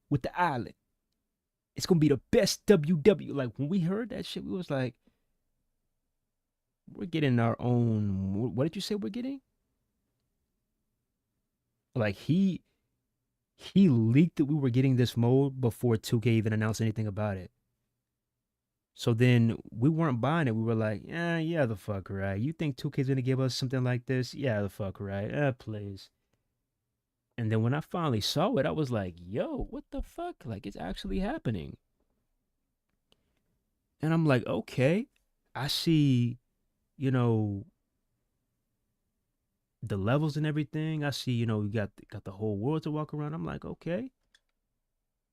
with the island. It's gonna be the best WW. Like, when we heard that shit, we was like, we're getting our own. What did you say we're getting? Like, he leaked that we were getting this mode before 2K even announced anything about it. So then we weren't buying it. We were like, yeah, the fuck right. You think 2K's gonna give us something like this? Yeah, the fuck right. Please. And then when I finally saw it, I was like, yo, what the fuck? Like, it's actually happening. And I'm like, okay, I see, you know, the levels and everything. I see, you know, you got the whole world to walk around. I'm like, okay,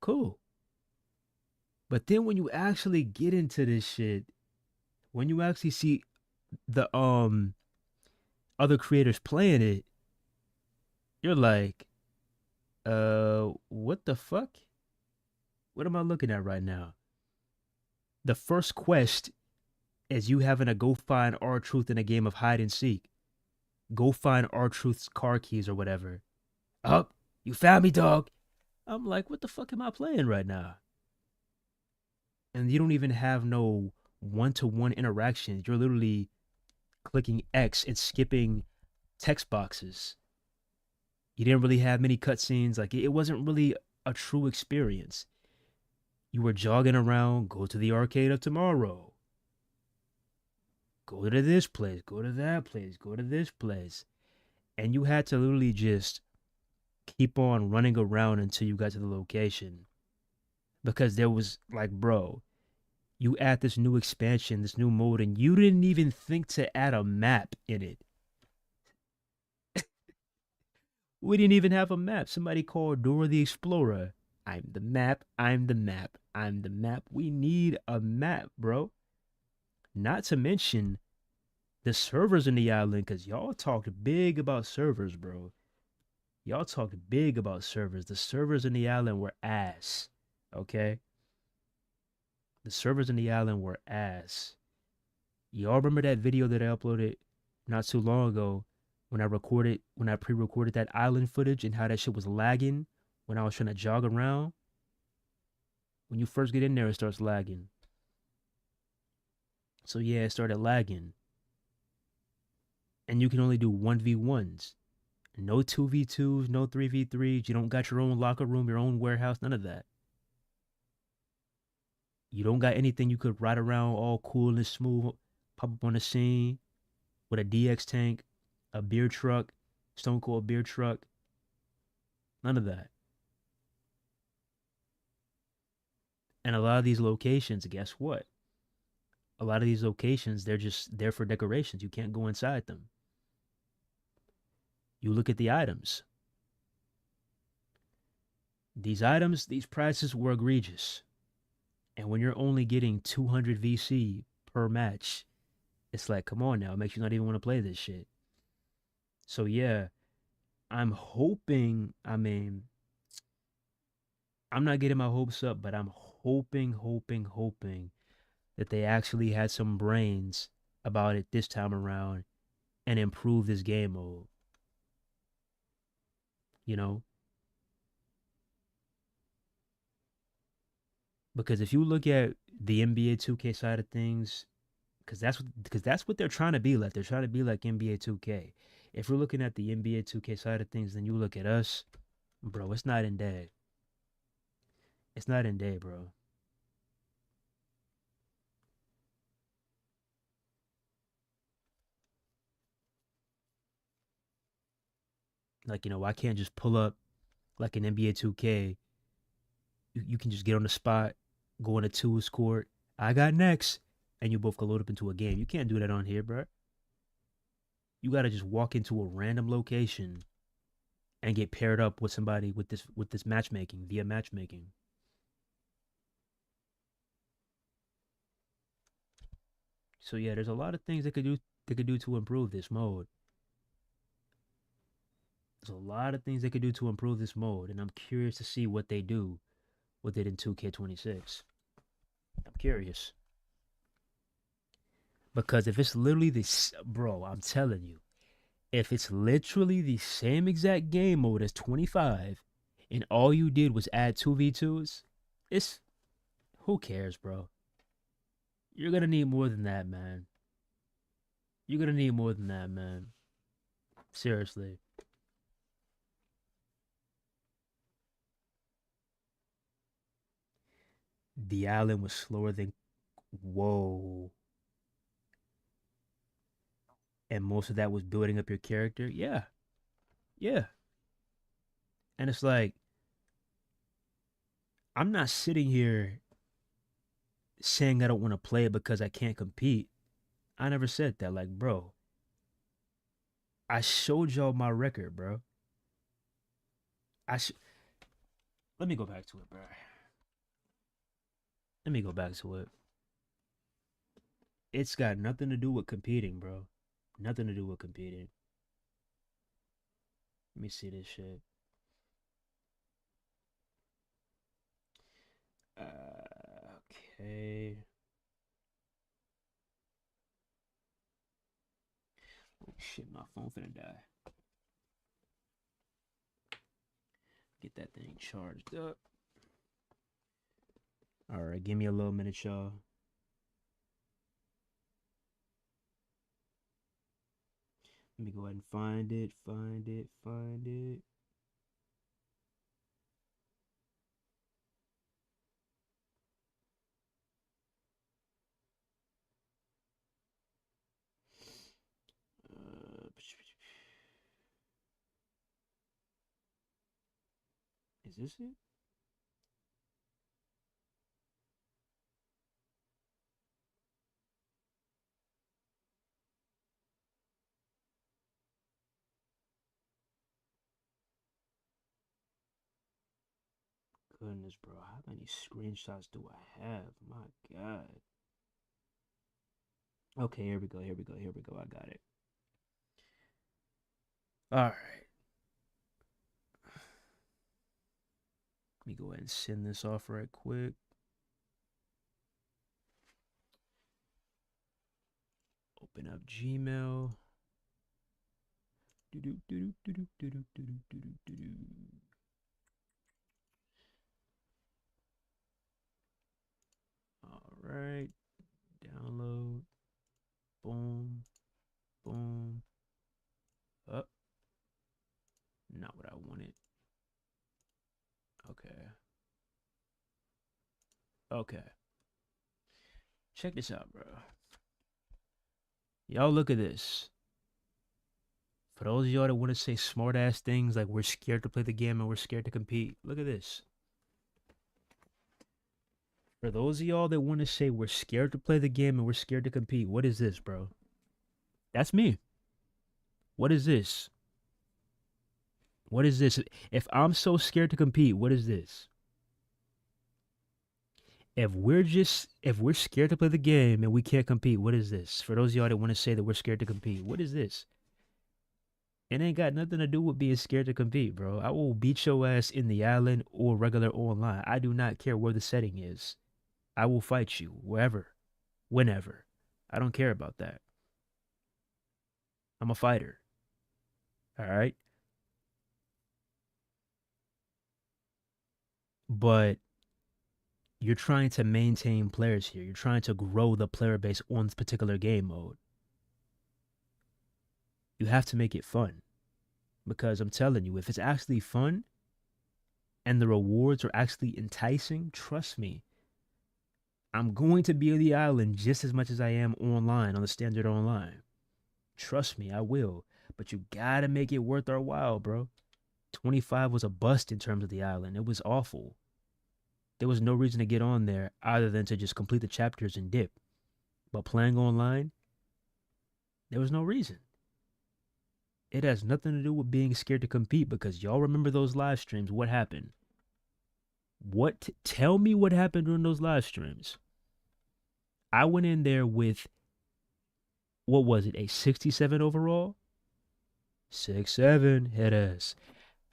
cool. But then when you actually get into this shit, when you actually see the other creators playing it, you're like, what the fuck? What am I looking at right now? The first quest is you having to go find R-Truth in a game of hide and seek. Go find R-Truth's car keys or whatever. Oh, you found me, dog. I'm like, what the fuck am I playing right now? And you don't even have no one-to-one interactions. You're literally clicking X and skipping text boxes. You didn't really have many cutscenes. Like, it wasn't really a true experience. You were jogging around, go to the arcade of tomorrow. Go to this place, go to that place, go to this place. And you had to literally just keep on running around until you got to the location. Because there was, like, bro, you add this new expansion, this new mode, and you didn't even think to add a map in it. We didn't even have a map. Somebody called Dora the Explorer. I'm the map, I'm the map, I'm the map. We need a map, bro. Not to mention the servers in the island, because y'all talked big about servers, bro. Y'all talked big about servers. The servers in the island were ass. Okay? The servers in the island were ass. Y'all remember that video that I uploaded not too long ago when I pre-recorded that island footage and how that shit was lagging when I was trying to jog around? When you first get in there, it starts lagging. So yeah, it started lagging. And you can only do 1v1s. No 2v2s, no 3v3s. You don't got your own locker room, your own warehouse, none of that. You don't got anything you could ride around all cool and smooth, pop up on the scene with a DX tank, a beer truck, Stone Cold beer truck. None of that. And a lot of these locations, guess what? A lot of these locations, they're just there for decorations. You can't go inside them. You look at the items. These items, these prices were egregious. And when you're only getting 200 VC per match, it's like, come on now, it makes you not even want to play this shit. So yeah, I'm hoping, I'm not getting my hopes up, but I'm hoping that they actually had some brains about it this time around and improve this game mode. You know? Because if you look at the NBA 2K side of things, because that's what they're trying to be like. They're trying to be like NBA 2K. If you're looking at the NBA 2K side of things, then you look at us, bro. It's night and day. It's night and day, bro. Like, I can't just pull up like an NBA 2K. You can just get on the spot, go on a tools court. I got next, and you both can load up into a game. You can't do that on here, bro. You gotta just walk into a random location and get paired up with somebody with this matchmaking via matchmaking. So yeah, there's a lot of things they could do to improve this mode. There's a lot of things they could do to improve this mode, and I'm curious to see what they do with it in 2K26. I'm curious. Because if it's literally this, bro, I'm telling you, if it's literally the same exact game mode as 25, and all you did was add 2v2s, it's, who cares, bro? You're gonna need more than that, man. You're gonna need more than that, man. Seriously. The island was slower than, whoa. And most of that was building up your character. Yeah. Yeah. And it's like, I'm not sitting here saying I don't want to play it because I can't compete. I never said that. Like, bro, I showed y'all my record, bro. Let me go back to it, bro. Let me go back to it. It's got nothing to do with competing, bro. Nothing to do with competing. Let me see this shit. Okay. Oh shit, my phone finna die. Get that thing charged up. Alright, give me a little minute, y'all. Let me go ahead and find it. Is this it? Goodness, bro. How many screenshots do I have? My God. Okay, here we go. Here we go. Here we go. I got it. All right. Let me go ahead and send this off right quick. Open up Gmail. All right. Download. Boom. Boom. Up. Not what I wanted. Okay. Okay. Check this out, bro. Y'all look at this. For those of y'all that want to say smart ass things like we're scared to play the game and we're scared to compete, look at this. For those of y'all that want to say we're scared to play the game and we're scared to compete, what is this, bro? That's me. What is this? What is this? If I'm so scared to compete, what is this? If we're scared to play the game and we can't compete, what is this? For those of y'all that want to say that we're scared to compete, what is this? It ain't got nothing to do with being scared to compete, bro. I will beat your ass in the island or regular online. I do not care where the setting is. I will fight you wherever, whenever. I don't care about that. I'm a fighter. All right? But you're trying to maintain players here. You're trying to grow the player base on this particular game mode. You have to make it fun. Because I'm telling you, if it's actually fun and the rewards are actually enticing, trust me, I'm going to be on the island just as much as I am online, on the standard online. Trust me, I will. But you gotta make it worth our while, bro. 25 was a bust in terms of the island. It was awful. There was no reason to get on there other than to just complete the chapters and dip. But playing online, there was no reason. It has nothing to do with being scared to compete because y'all remember those live streams. What happened? Tell me what happened during those live streams. I went in there with, what was it, a 67 overall? 6'7", head ass.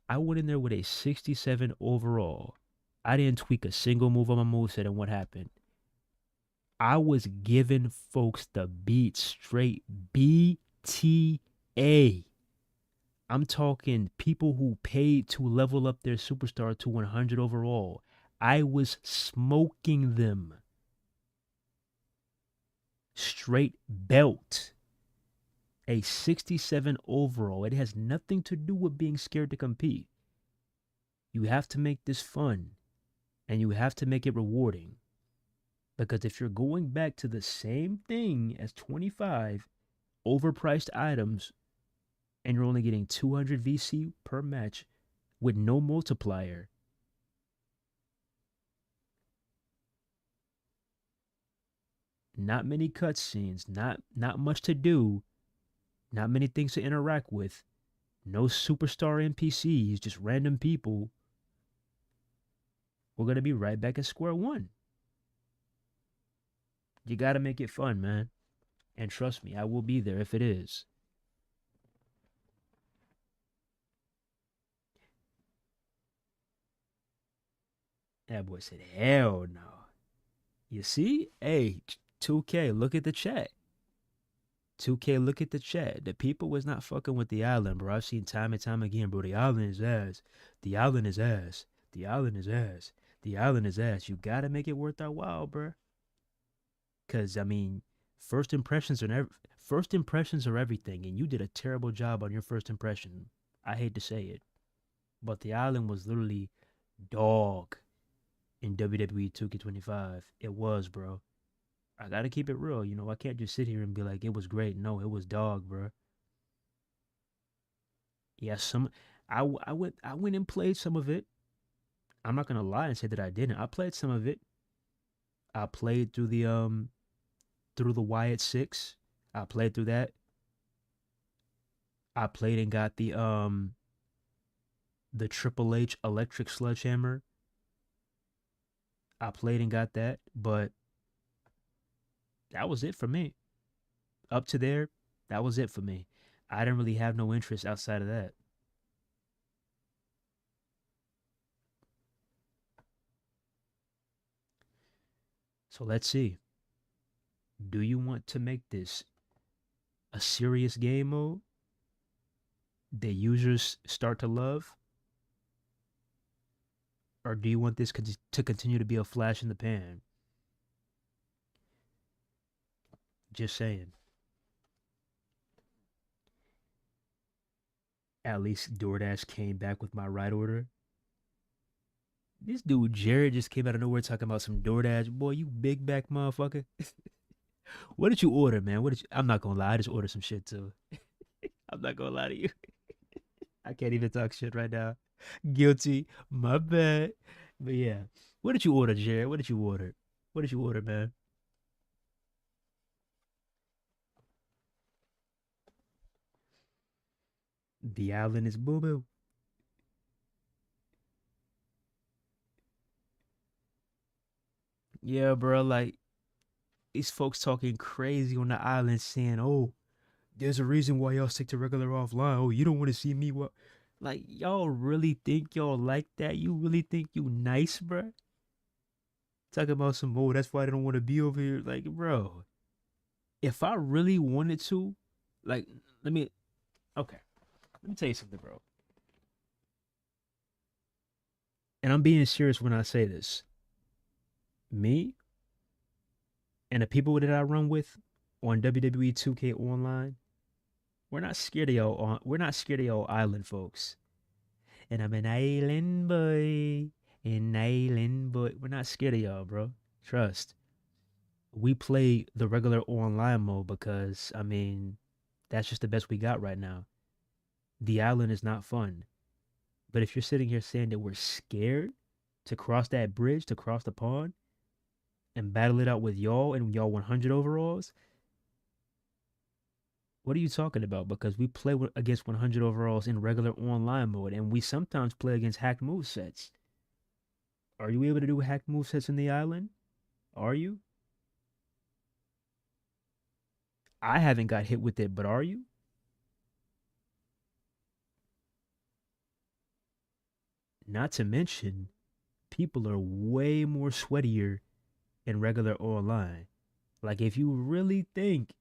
I went in there with a 67 overall. I didn't tweak a single move on my moveset, and what happened? I was giving folks the beat straight BTA. I'm talking people who paid to level up their superstar to 100 overall. I was smoking them. Straight belt. A 67 overall. It has nothing to do with being scared to compete. You have to make this fun. And you have to make it rewarding. Because if you're going back to the same thing as 25 overpriced items, and you're only getting 200 VC per match with no multiplier, not many cutscenes, not much to do, not many things to interact with, no superstar NPCs, just random people, we're going to be right back at square one. You got to make it fun, man. And trust me, I will be there if it is. That boy said, hell no. You see? Hey, 2K, look at the chat. 2K, look at the chat. The people was not fucking with the island, bro. I've seen time and time again, bro. The island is ass. The island is ass. The island is ass. The island is ass. You gotta make it worth our while, bro. Cause I mean, first impressions are everything, and you did a terrible job on your first impression. I hate to say it, but the island was literally dog in WWE 2K25. It was, bro. I gotta keep it real. You know, I can't just sit here and be like, it was great. No, it was dog, bro. Yeah, I went and played some of it. I'm not gonna lie and say that I didn't. I played some of it. I played through the Wyatt 6. I played through that. I played and got the Triple H electric sledgehammer. I played and got that, but that was it for me. up to there, that was it for me. I didn't really have no interest outside of that. So let's see. Do you want to make this a serious game mode that users start to love? Or do you want this to continue to be a flash in the pan? Just saying. At least DoorDash came back with my right order. This dude Jared just came out of nowhere talking about some DoorDash. Boy, you big back motherfucker. What did you order, man? I'm not gonna lie, I just ordered some shit too. I'm not gonna lie to you. I can't even talk shit right now. Guilty. My bad. But yeah. What did you order, Jared? What did you order? What did you order, man? The island is boo boo. Yeah, bro. Like, these folks talking crazy on the island saying, oh, there's a reason why y'all stick to regular offline. Oh, you don't want to see me. What? Like, y'all really think y'all like that? You really think you nice, bro? Talking about some, oh, that's why they don't want to be over here. Like, bro, if I really wanted to, like, let me, okay, let me tell you something, bro. And I'm being serious when I say this. Me and the people that I run with on WWE 2K Online, we're not scared of y'all. We're not scared of y'all island folks. And I'm an island boy, an island boy. We're not scared of y'all, bro. Trust. We play the regular online mode because, I mean, that's just the best we got right now. The island is not fun. But if you're sitting here saying that we're scared to cross that bridge, to cross the pond, and battle it out with y'all and y'all 100 overalls, what are you talking about? Because we play against 100 overalls in regular online mode, and we sometimes play against hacked movesets. Are you able to do hacked movesets in the island? Are you? I haven't got hit with it, but are you? Not to mention, people are way more sweatier in regular online. Like, if you really think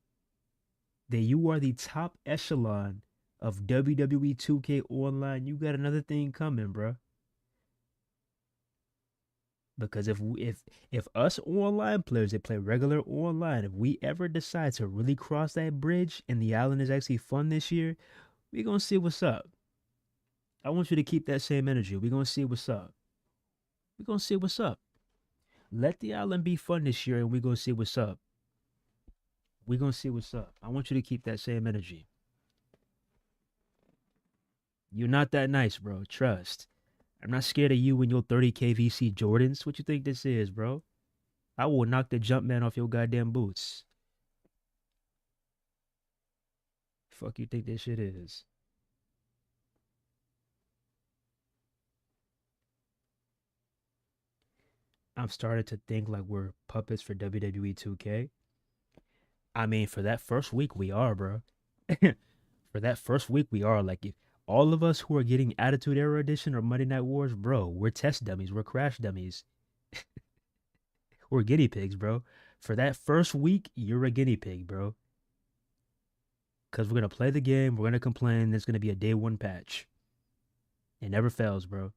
that you are the top echelon of WWE 2K Online, you got another thing coming, bro. Because if us online players that play regular online, if we ever decide to really cross that bridge and the island is actually fun this year, we gonna see what's up. I want you to keep that same energy. We gonna see what's up. We gonna see what's up. Let the island be fun this year, and we gonna see what's up. We gonna see what's up. I want you to keep that same energy. You're not that nice, bro. Trust. I'm not scared of you and your 30K VC Jordans. What you think this is, bro? I will knock the jump man off your goddamn boots. Fuck you think this shit is? I'm starting to think like we're puppets for WWE 2K. I mean, for that first week, we are, bro. For that first week, we are. Like, if all of us who are getting Attitude Era Edition or Monday Night Wars, bro, we're test dummies. We're crash dummies. We're guinea pigs, bro. For that first week, you're a guinea pig, bro. Because we're going to play the game. We're going to complain. There's going to be a day one patch. It never fails, bro.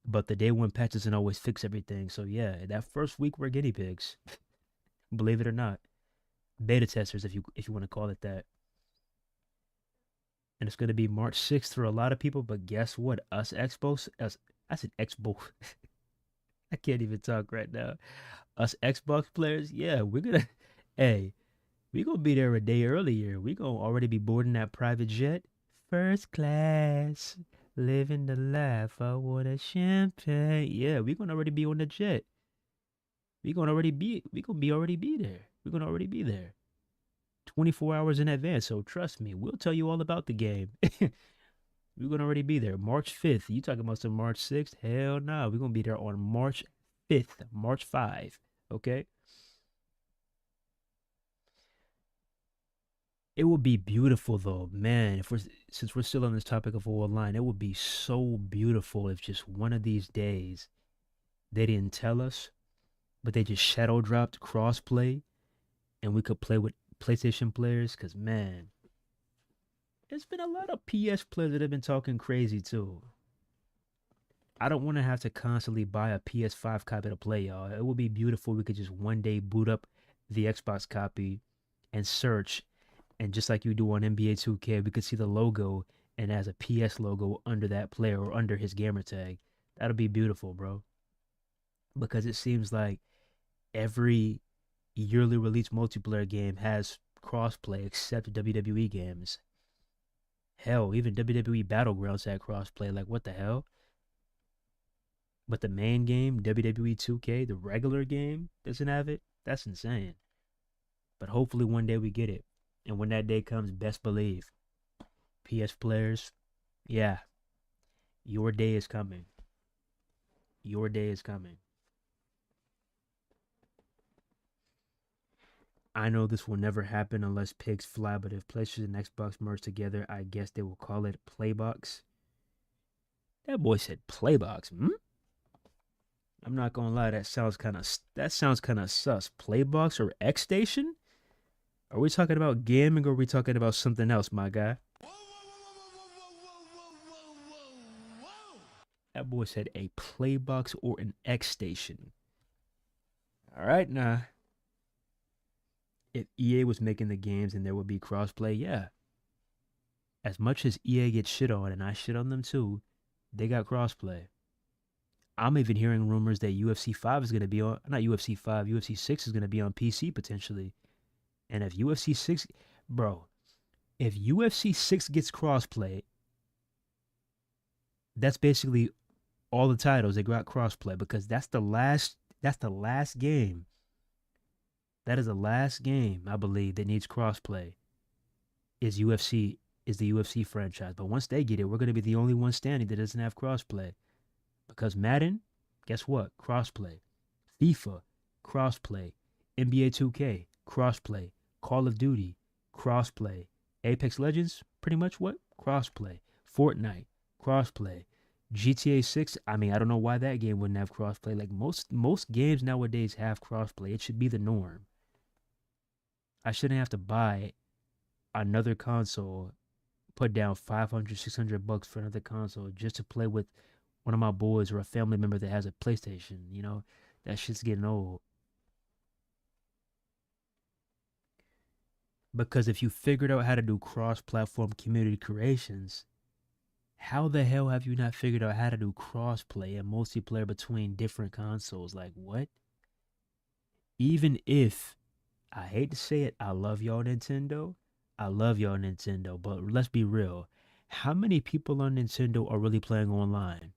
But the day one patch doesn't always fix everything. So, yeah, that first week, we're guinea pigs. Believe it or not. Beta testers, if you want to call it that. And it's going to be March 6th for a lot of people. But guess what? I said Xbox. I can't even talk right now. Us Xbox players, yeah, we're going to, hey, we're going to be there a day earlier. We're going to already be boarding that private jet. First class, living the life. I want a champagne. Yeah, we're going to already be on the jet. We're going to already be there. We're going to already be there. 24 hours in advance, so trust me, we'll tell you all about the game. We're going to already be there. March 5th. You talking about some March 6th? Hell no. We're going to be there on March 5th. March 5. Okay? It would be beautiful though, man. If we're since we're still on this topic of online, it would be so beautiful if just one of these days they didn't tell us, but they just shadow dropped crossplay and we could play with PlayStation players. Cause man, there's been a lot of PS players that have been talking crazy too. I don't want to have to constantly buy a PS5 copy to play, y'all. It would be beautiful. We could just one day boot up the Xbox copy and search, and just like you do on NBA 2K, we could see the logo and as a PS logo under that player or under his gamer tag. That'll be beautiful, bro. Because it seems like every yearly release multiplayer game has crossplay except WWE games. Hell, even WWE Battlegrounds had crossplay. Like, what the hell? But the main game, WWE 2K, the regular game, doesn't have it. That's insane. But hopefully one day we get it. And when that day comes, best believe, PS players, yeah, your day is coming. Your day is coming. I know this will never happen unless pigs fly, but if PlayStation and Xbox merge together, I guess they will call it Playbox. That boy said Playbox. I'm not gonna lie, that sounds kind of sus. Playbox or X Station? Are we talking about gaming or are we talking about something else, my guy? That boy said a Playbox or an X Station. All right, now. If EA was making the games and there would be crossplay, yeah. As much as EA gets shit on, and I shit on them too, they got crossplay. I'm even hearing rumors that UFC 5 is going to be on, not UFC 5, UFC 6 is going to be on PC potentially. And if UFC 6, bro, if UFC 6 gets crossplay, that's basically all the titles that got crossplay because that's the last game. That is the last game, I believe, that needs crossplay. Is the UFC franchise. But once they get it, we're going to be the only one standing that doesn't have crossplay. Because Madden, guess what? Crossplay. FIFA, crossplay. NBA 2K, crossplay. Call of Duty, crossplay. Apex Legends, pretty much what? Crossplay. Fortnite, crossplay. GTA 6, I mean, I don't know why that game wouldn't have crossplay. Like most games nowadays have crossplay. It should be the norm. I shouldn't have to buy another console, put down 500, 600 bucks for another console just to play with one of my boys or a family member that has a PlayStation. You know, that shit's getting old. Because if you figured out how to do cross-platform community creations, how the hell have you not figured out how to do cross-play and multiplayer between different consoles? Like, what? Even if, I hate to say it, I love y'all Nintendo. I love y'all Nintendo, but let's be real. How many people on Nintendo are really playing online?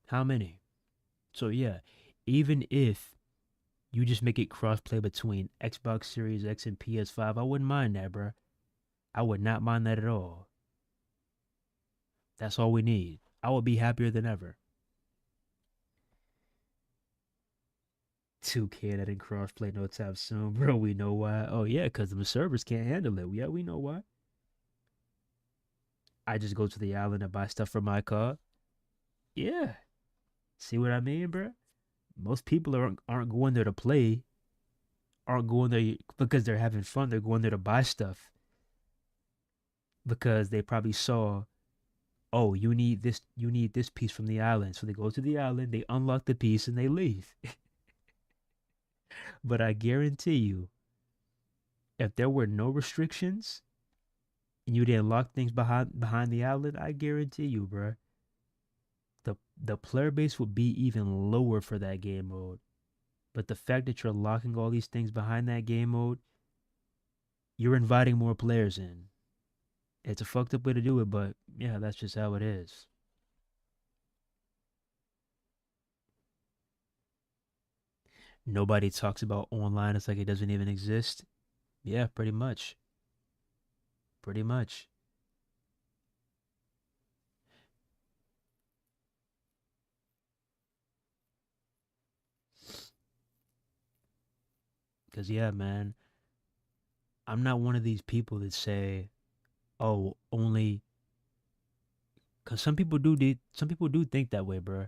How many? So yeah, even if you just make it crossplay between Xbox Series X and PS5, I wouldn't mind that, bruh. I would not mind that at all. That's all we need. I would be happier than ever. 2K that in crossplay no time soon, bro. We know why. Oh yeah, because the servers can't handle it. Yeah, we know why. I just go to the island and buy stuff for my car. Yeah. See what I mean, bro? Most people aren't going there to play. Aren't going there because they're having fun. They're going there to buy stuff. Because they probably saw, oh, you need this piece from the island. So they go to the island, they unlock the piece, and they leave. But I guarantee you, if there were no restrictions and you didn't lock things behind the island, I guarantee you, bro, the player base would be even lower for that game mode. But the fact that you're locking all these things behind that game mode, you're inviting more players in. It's a fucked up way to do it, but yeah, that's just how it is. Nobody talks about online. It's like it doesn't even exist. Yeah, pretty much. Pretty much. Because, yeah, man, I'm not one of these people that say, "Oh, only," because some people do think that way, bro.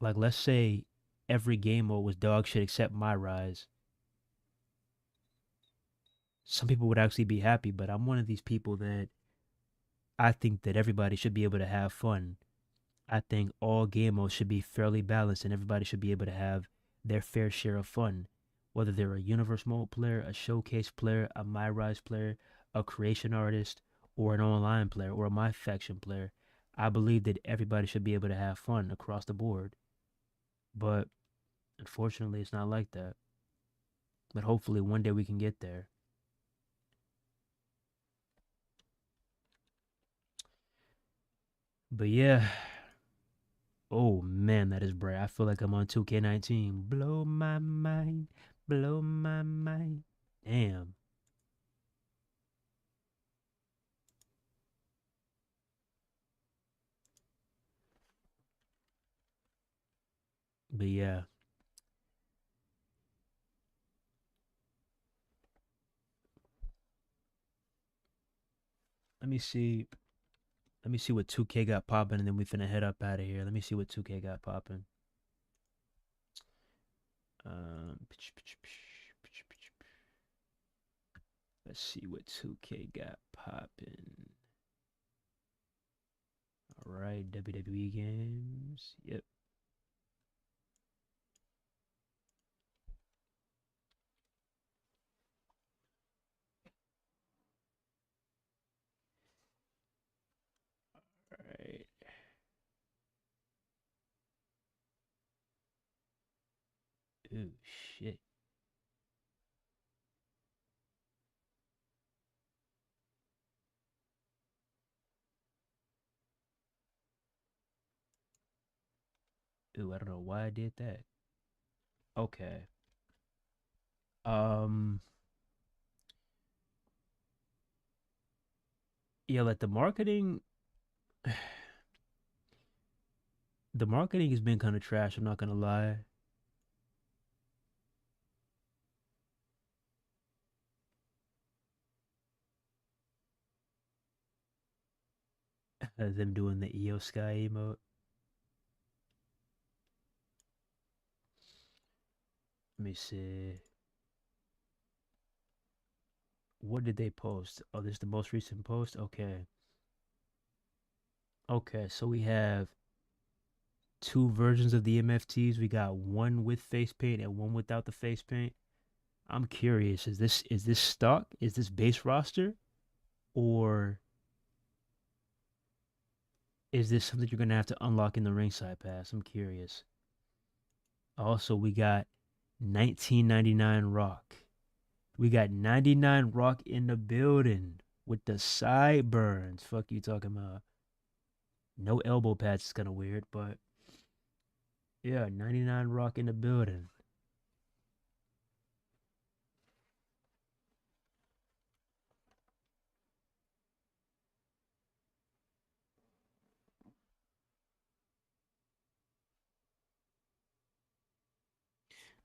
Like, let's say every game mode was dog shit except My Rise. Some people would actually be happy, but I'm one of these people that I think that everybody should be able to have fun. I think all game modes should be fairly balanced and everybody should be able to have their fair share of fun. Whether they're a universe mode player, a showcase player, a My Rise player, a creation artist, or an online player, or a My Faction player, I believe that everybody should be able to have fun across the board. But unfortunately, it's not like that. But hopefully, one day we can get there. But yeah, oh man, that is bright. I feel like I'm on 2K19. Blow my mind, blow my mind. Damn. But yeah, let me see. Let me see what 2K got popping, and then we finna head up out of here. Let me see what 2K got popping. Let's see what 2K got popping. All right, WWE games. Yep. All right. Ooh, shit. Ooh, I don't know why I did that. Okay. Um. Yeah, like the marketing has been kind of trash. I'm not gonna lie. Them doing the EO Sky emote. Let me see. What did they post? Oh, this is the most recent post? Okay. Okay, so we have two versions of the MFTs. We got one with face paint and one without the face paint. I'm curious, is this stock? Is this base roster? Or is this something you're gonna have to unlock in the ringside pass? I'm curious. Also, we got 1999 Rock. We got 99 Rock in the building with the sideburns. Fuck you talking about. No elbow pads is kind of weird, but yeah, 99 Rock in the building.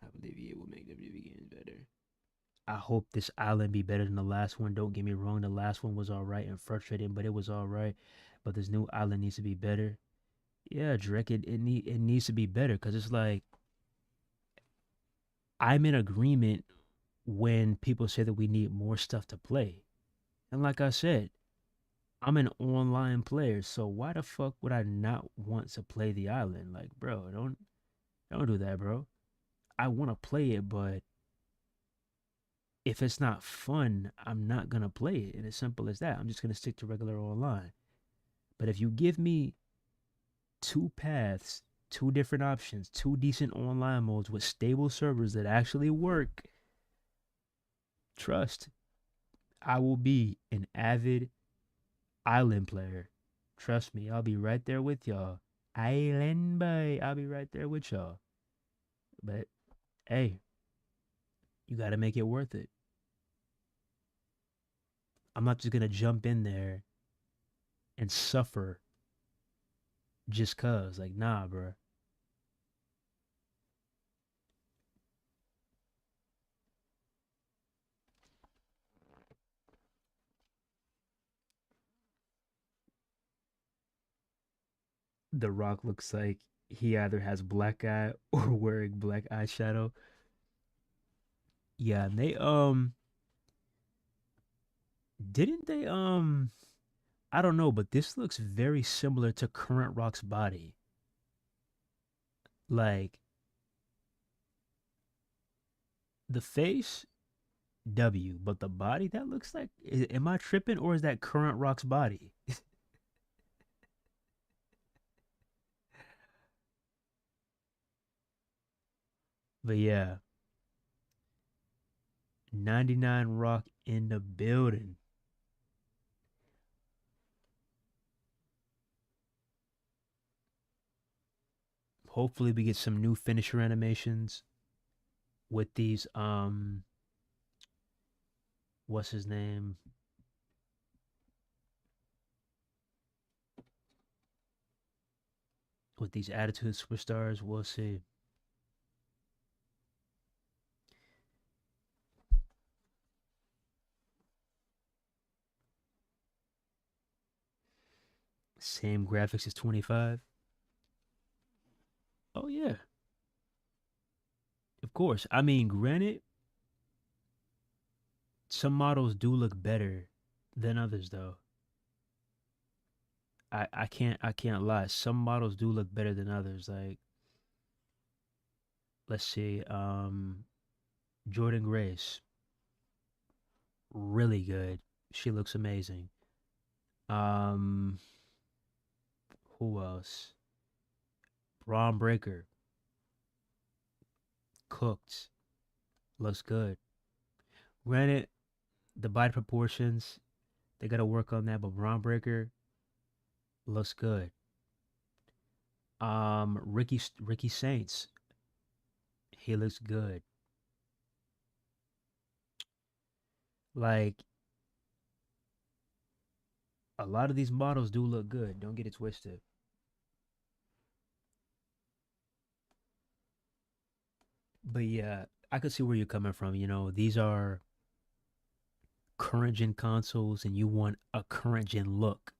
I believe it will make WWE games better. I hope this island be better than the last one. Don't get me wrong, the last one was alright and frustrating, but it was alright. But this new island needs to be better. Yeah, Drake, it needs to be better because it's like I'm in agreement when people say that we need more stuff to play. And like I said, I'm an online player, so why the fuck would I not want to play the island? Like, bro, don't do that, bro. I want to play it, but if it's not fun, I'm not gonna play it. And as simple as that. I'm just gonna stick to regular online. But if you give me two paths, two different options, two decent online modes with stable servers that actually work, trust, I will be an avid island player. Trust me, I'll be right there with y'all. Island boy, I'll be right there with y'all. But hey, you gotta make it worth it. I'm not just gonna jump in there and suffer just cause. Like, nah, bro. The Rock looks like he either has black eye or wearing black eyeshadow. Yeah, and they didn't they I don't know, but this looks very similar to current Rock's body. Like the face W, but the body that looks like am I tripping or is that current Rock's body? But yeah, 99 Rock in the building. Hopefully we get some new finisher animations with these what's his name? With these attitude superstars, we'll see. Same graphics as 25. Oh yeah. Of course. I mean, granted, some models do look better than others though. I can't lie. Some models do look better than others. Like let's see, Jordan Grace, really good. She looks amazing. Um, who else? Braun Breaker, cooked, looks good. Granted, the body proportions they gotta work on that, but Braun Breaker looks good. Ricky Saints, he looks good. Like a lot of these models do look good. Don't get it twisted. But yeah, I could see where you're coming from. You know, these are current gen consoles, and you want a current gen look.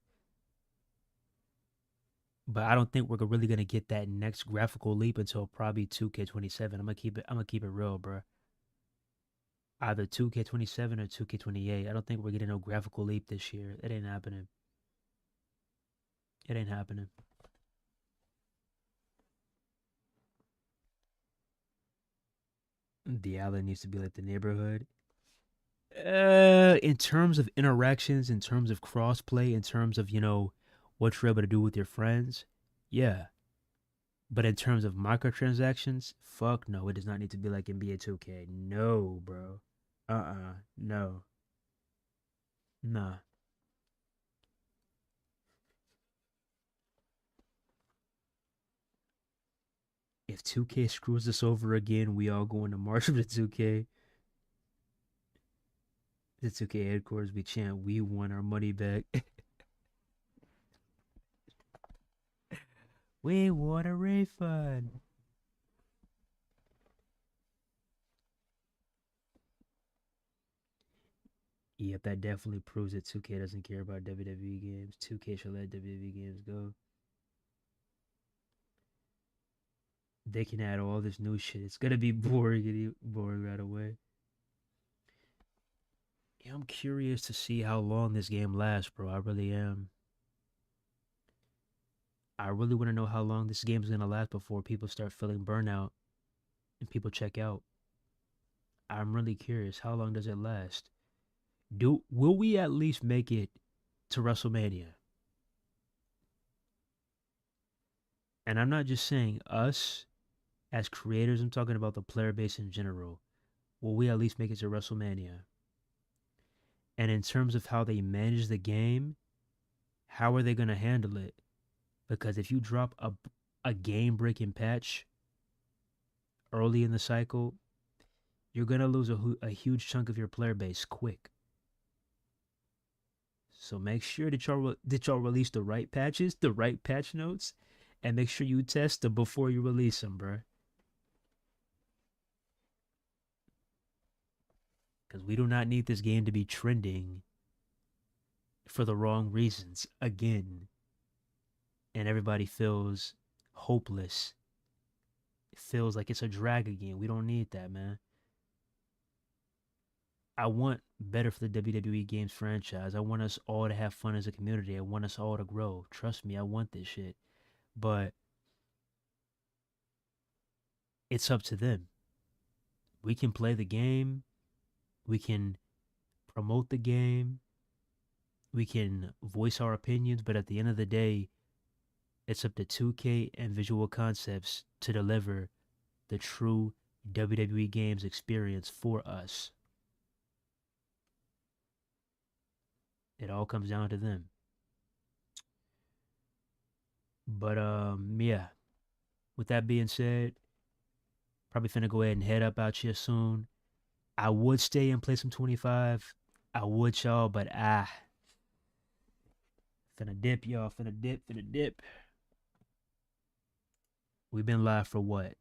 But I don't think we're really gonna get that next graphical leap until probably 2K27. I'm gonna keep it real, bro. Either 2K27 or 2K28. I don't think we're getting no graphical leap this year. It ain't happening. It ain't happening. The island needs to be like the neighborhood. In terms of interactions, in terms of crossplay, in terms of what you're able to do with your friends, yeah. But in terms of microtransactions, fuck no, it does not need to be like NBA 2K. No, bro. No. Nah. If 2K screws us over again, we all go into march of the 2K. The 2K headquarters, we chant, we want our money back. We want a refund. Yep, that definitely proves that 2K doesn't care about WWE games. 2K should let WWE games go. They can add all this new shit. It's gonna be boring right away. Yeah, I'm curious to see how long this game lasts, bro. I really am. I really want to know how long this game is gonna last before people start feeling burnout and people check out. I'm really curious. How long does it last? Will we at least make it to WrestleMania? And I'm not just saying us as creators, I'm talking about the player base in general. Will we at least make it to WrestleMania? And in terms of how they manage the game, how are they going to handle it? Because if you drop a game breaking patch early in the cycle, you're going to lose a huge chunk of your player base quick. So make sure that y'all release the right patches, the right patch notes, and make sure you test them before you release them, bro. Because we do not need this game to be trending for the wrong reasons again. and everybody feels hopeless. It feels like it's a drag again. We don't need that, man. I want better for the WWE Games franchise. I want us all to have fun as a community. I want us all to grow. Trust me, I want this shit. But it's up to them. We can play the game. We can promote the game. We can voice our opinions. But at the end of the day, it's up to 2K and Visual Concepts to deliver the true WWE Games experience for us. It all comes down to them. But yeah. With that being said, probably finna go ahead and head up out here soon. I would stay and play some 25. I would, y'all, but finna dip, y'all. Finna dip. We've been live for what?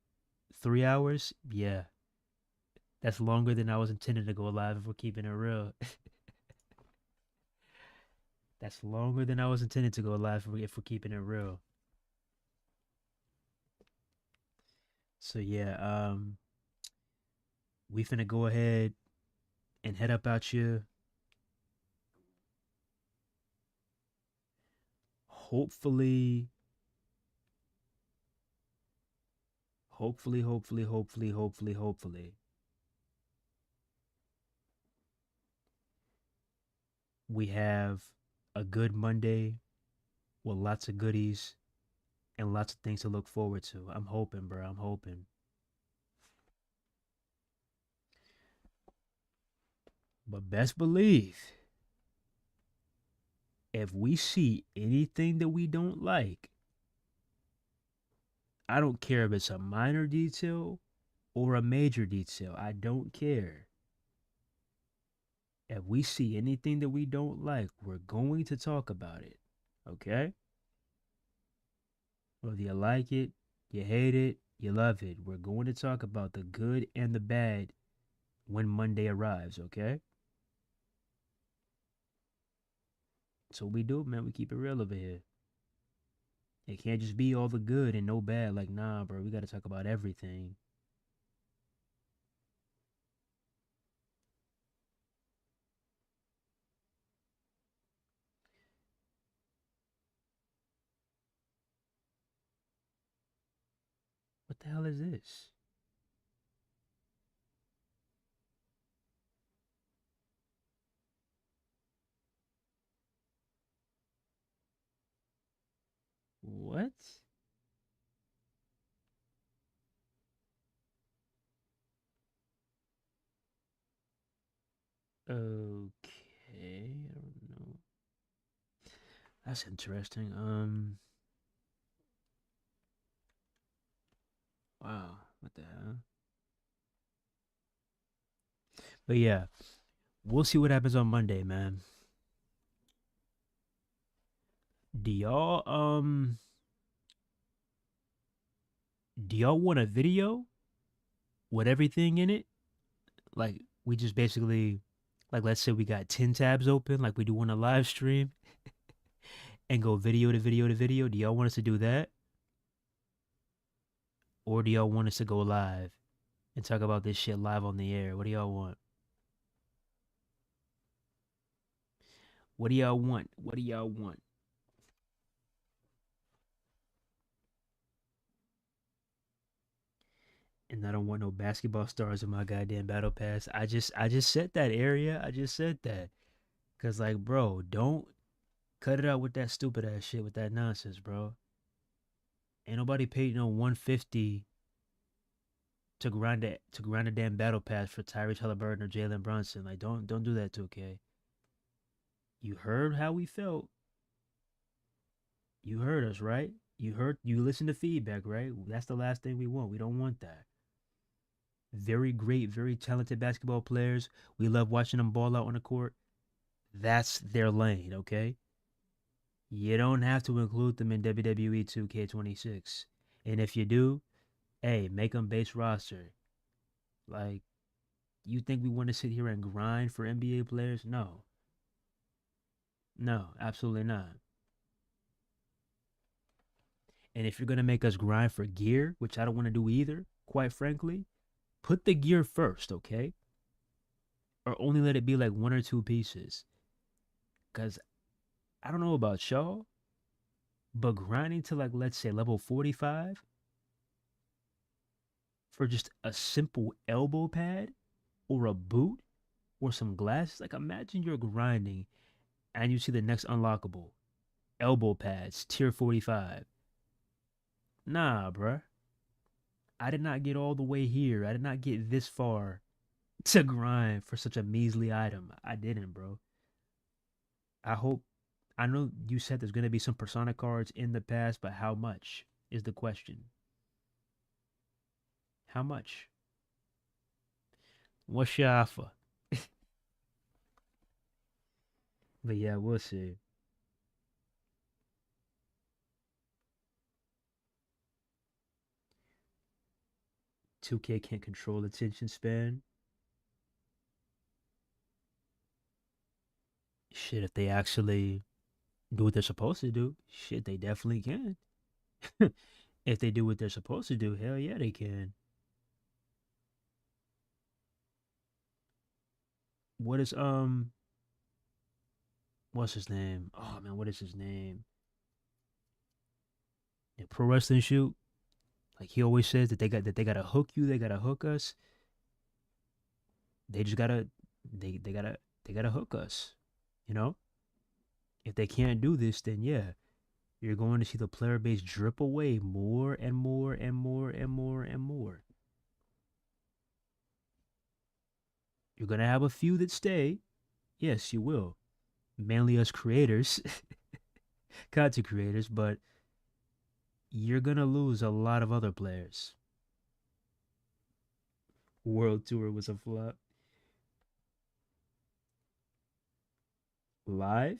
3 hours? Yeah. That's longer than I was intending to go live if we're keeping it real. That's longer than I was intended to go live if we're keeping it real. So yeah, we finna go ahead and head up out here. Hopefully, we have a good Monday with lots of goodies and lots of things to look forward to. I'm hoping, bro. I'm hoping. But best believe, if we see anything that we don't like, I don't care if it's a minor detail or a major detail. I don't care. If we see anything that we don't like, we're going to talk about it. Okay? Whether you like it, you hate it, you love it, we're going to talk about the good and the bad when Monday arrives, okay? So we do, man. We keep it real over here. It can't just be all the good and no bad. Like, nah, bro. We got to talk about everything. What the hell is this? What? Okay, I don't know. That's interesting. Wow, what the hell? But yeah, we'll see what happens on Monday, man. Do y'all want a video with everything in it? Like we just basically, like, let's say we got 10 tabs open like we do on a live stream and go video to video to video. Do y'all want us to do that? Or do y'all want us to go live and talk about this shit live on the air? What do y'all want? What do y'all want? What do y'all want? And I don't want no basketball stars in my goddamn battle pass. I just said that, area. I just said that. Cause like, bro, don't cut it out with that stupid ass shit, with that nonsense, bro. Ain't nobody paid no 150 to grind a damn battle pass for Tyrese Halliburton or Jalen Brunson. Like, don't do that, 2K. You heard how we felt. You heard us, right? You listened to feedback, right? That's the last thing we want. We don't want that. Very great, very talented basketball players. We love watching them ball out on the court. That's their lane, okay? You don't have to include them in WWE 2K26. And if you do, hey, make them base roster. Like, you think we want to sit here and grind for NBA players? No. No, absolutely not. And if you're gonna make us grind for gear, which I don't want to do either, quite frankly, put the gear first, okay? Or only let it be like 1 or 2 pieces. Cause I don't know about y'all, but grinding to like, let's say, level 45 for just a simple elbow pad or a boot or some glasses. Like, imagine you're grinding and you see the next unlockable elbow pads, tier 45. Nah, bruh. I did not get all the way here. I did not get this far to grind for such a measly item. I didn't, bro. I hope. I know you said there's going to be some Persona cards in the past, but how much is the question? How much? What's your offer? But yeah, we'll see. 2K can't control attention span. Shit, if they actually do what they're supposed to do, shit, they definitely can. If they do what they're supposed to do, hell yeah, they can. What is what's his name? Oh man, what is his name? The pro wrestling shoot. Like he always says that they gotta hook you, they gotta hook us. They just gotta they gotta hook us. You know? If they can't do this, then yeah, you're going to see the player base drip away more and more and more and more and more. You're gonna have a few that stay. Yes, you will. Mainly us creators, content creators, but you're gonna lose a lot of other players. World Tour was a flop. Live?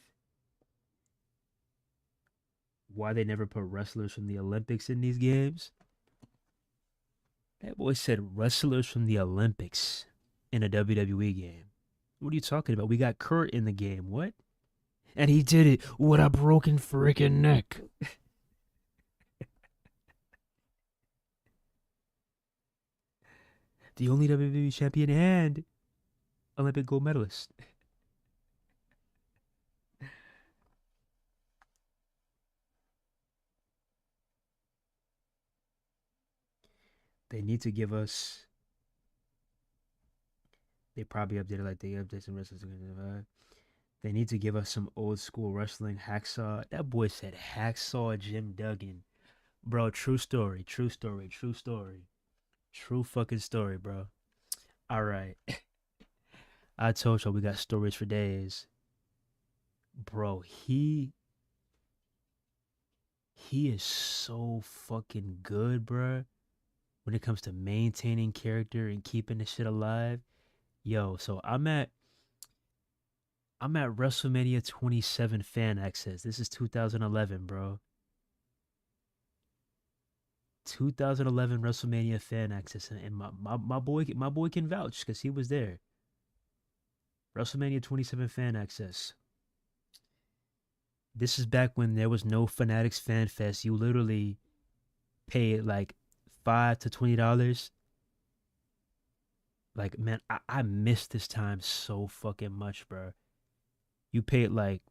Why they never put wrestlers from the Olympics in these games? That boy said wrestlers from the Olympics in a WWE game. What are you talking about? We got Kurt in the game. What? And he did it with a broken freaking neck. The only WWE champion and Olympic gold medalist. They need to give us. They probably updated like they updated some wrestlers. They need to give us some old school wrestling. Hacksaw. That boy said Hacksaw Jim Duggan. Bro, true story. True story. True story. True fucking story, bro. All right. I told y'all we got stories for days. Bro, he is so fucking good, bro. When it comes to maintaining character and keeping the shit alive. Yo, so I'm at WrestleMania 27 fan access. This is 2011, bro. 2011 WrestleMania fan access, and my boy can vouch because he was there. WrestleMania 27 fan access. This is back when there was no Fanatics Fan Fest. You literally pay like $5 to $20. Like, man, I miss this time so fucking much, bro. You paid like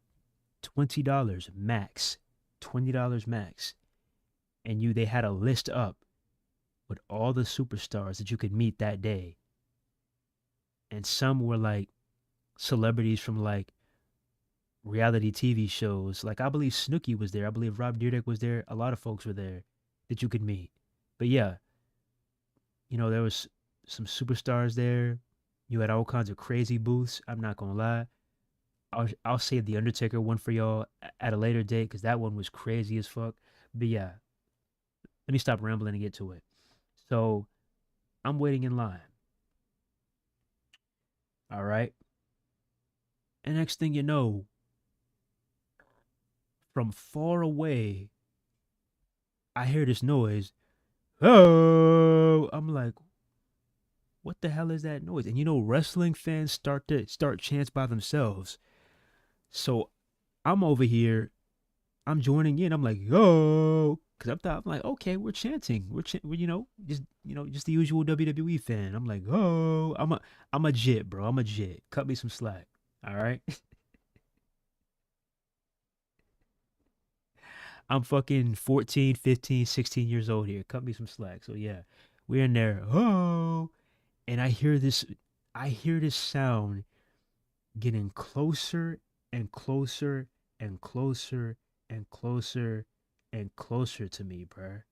$20 max, $20 max, and they had a list up with all the superstars that you could meet that day, and some were like celebrities from like reality TV shows. Like I believe Snooki was there. I believe Rob Dyrdek was there. A lot of folks were there that you could meet. But yeah, there was some superstars there. You had all kinds of crazy booths. I'm not gonna lie. I'll save the Undertaker one for y'all at a later date because that one was crazy as fuck. But yeah, let me stop rambling and get to it. So I'm waiting in line. All right. And next thing you know, from far away, I hear this noise. Oh, I'm like, what the hell is that noise? And wrestling fans start chants by themselves. So I'm over here I'm joining in. I'm like, yo, because I'm like, okay, we're chanting. Just the usual WWE fan. I'm like, oh, I'm a jit, bro. I'm a jit. Cut me some slack. All right. I'm fucking 14, 15, 16 years old here. Cut me some slack. So yeah, we're in there. Oh, and I hear this sound getting closer and closer and closer and closer and closer to me, bruh.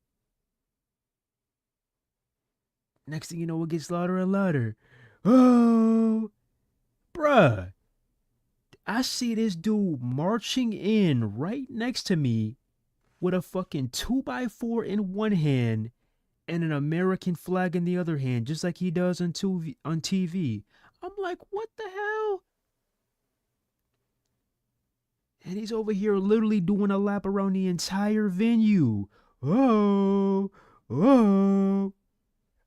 Next thing you know, it gets louder and louder. Oh, bruh. I see this dude marching in right next to me with a fucking 2x4 in one hand and an American flag in the other hand, just like he does on TV. I'm like, what the hell? And he's over here literally doing a lap around the entire venue. Oh, oh,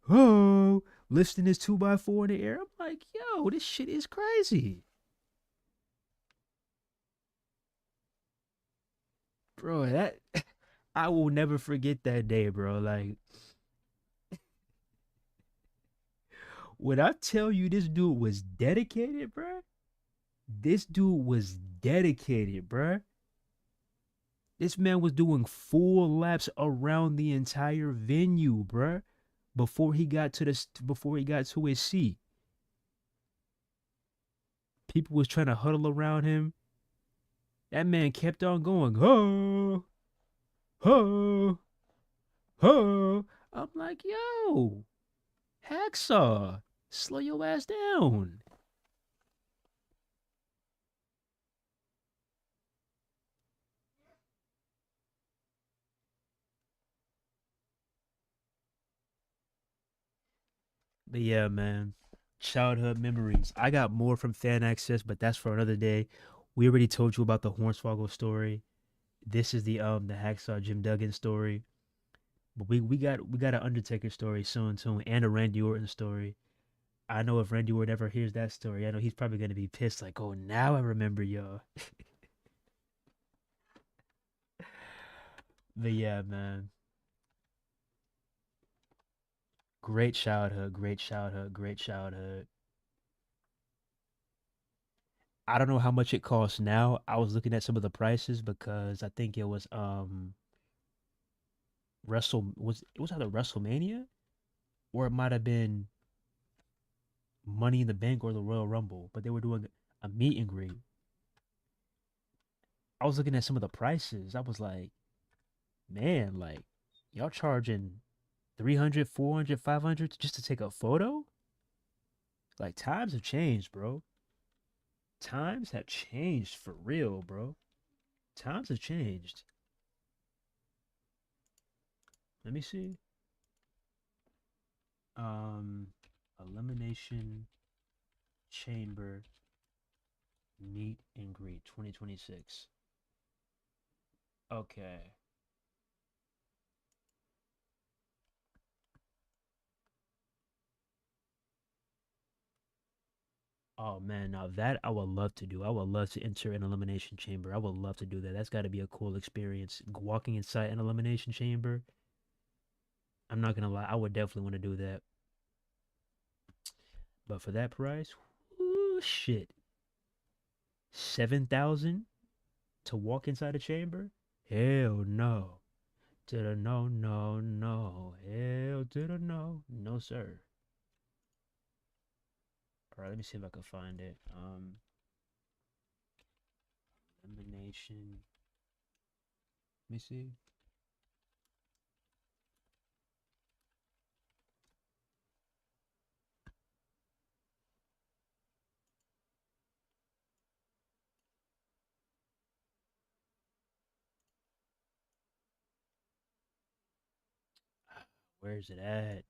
oh, lifting his 2x4 in the air. I'm like, yo, this shit is crazy. Bro, that I will never forget that day, bro. Like, when I tell you this dude was dedicated, bro, this dude was dedicated, bro. This man was doing full laps around the entire venue, bruh, before he got to his seat. People was trying to huddle around him. That man kept on going, ho, ho, ho. I'm like, yo, Hacksaw, slow your ass down. But yeah, man, childhood memories. I got more from fan access, but that's for another day. We already told you about the Hornswoggle story. This is the Hacksaw Jim Duggan story. But we got an Undertaker story soon too, and a Randy Orton story. I know if Randy Orton ever hears that story, I know he's probably gonna be pissed. Like, oh, now I remember y'all. But yeah, man, great childhood, great childhood, great childhood. I don't know how much it costs now. I was looking at some of the prices because I think it was it was either WrestleMania or it might have been Money in the Bank or the Royal Rumble, but they were doing a meet and greet. I was looking at some of the prices. I was like, man, like y'all charging 300, 400, 500 just to take a photo? Like times have changed, bro. Times have changed for real, bro. Times have changed. Let me see. Um Elimination Chamber Meet and Greet 2026. Okay. Oh man, now that I would love to do. I would love to enter an elimination chamber. I would love to do that. That's got to be a cool experience. Walking inside an elimination chamber. I'm not gonna lie, I would definitely want to do that. But for that price, ooh, shit, 7,000 to walk inside a chamber? Hell no. To the no, no, no. Hell to the no, no sir. All right, let me see if I can find it. Elimination. Let me see. Where's it at?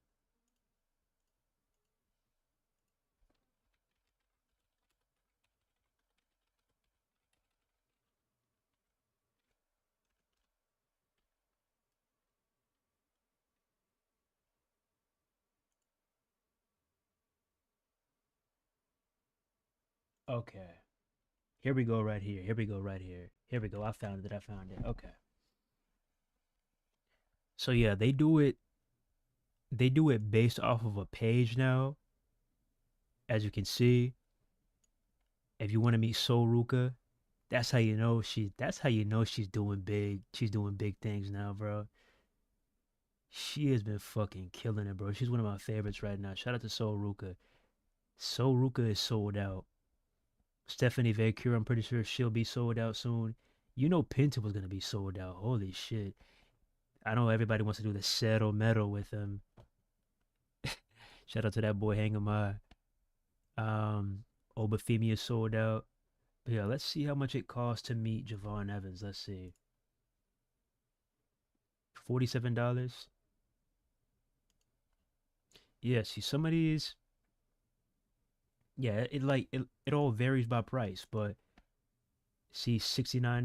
Okay. Here we go right here. Here we go right here. Here we go. I found it. I found it. Okay. So yeah, they do it based off of a page now. As you can see, if you want to meet Soruka, that's how you know she's doing big. She's doing big things now, bro. She has been fucking killing it, bro. She's one of my favorites right now. Shout out to Soruka. Soruka is sold out. Stephanie Vacure, I'm pretty sure she'll be sold out soon. You know Penta was gonna be sold out. Holy shit. I know everybody wants to do the settle metal with him. Shout out to that boy Hangama. Obafemi is sold out. But yeah, let's see how much it costs to meet Javon Evans. Let's see. $47. Yeah, see some of these. Yeah, it all varies by price, but see $69,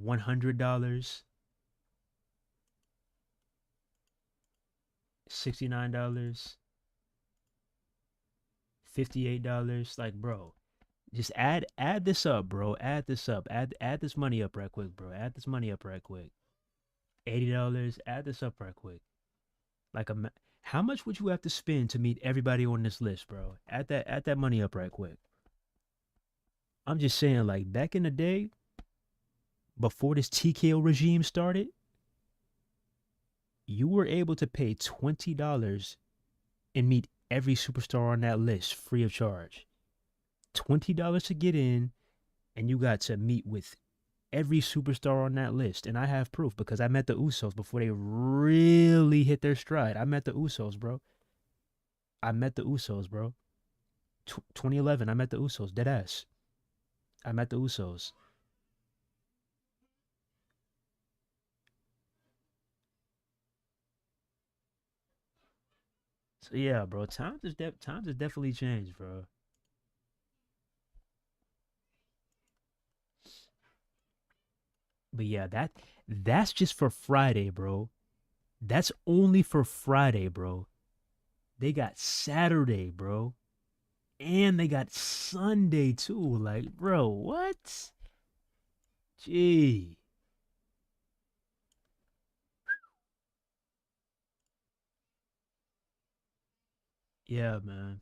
$100, $69, $58. Like, bro, just add this up, bro. Add this up. Add this money up right quick, bro. Add this money up right quick. $80. Add this up right quick. Like how much would you have to spend to meet everybody on this list, bro? Add that money up right quick. I'm just saying, like back in the day, before this TKO regime started, you were able to pay $20 and meet every superstar on that list free of charge. $20 to get in, and you got to meet with every superstar on that list. And I have proof because I met the Usos before they really hit their stride. I met the Usos, bro. 2011, I met the Usos, dead ass. I met the Usos. So yeah, bro, times has definitely changed, bro. But yeah, that's just for Friday, bro. That's only for Friday, bro. They got Saturday, bro. And they got Sunday too. Like, bro, what? Gee. Yeah, man.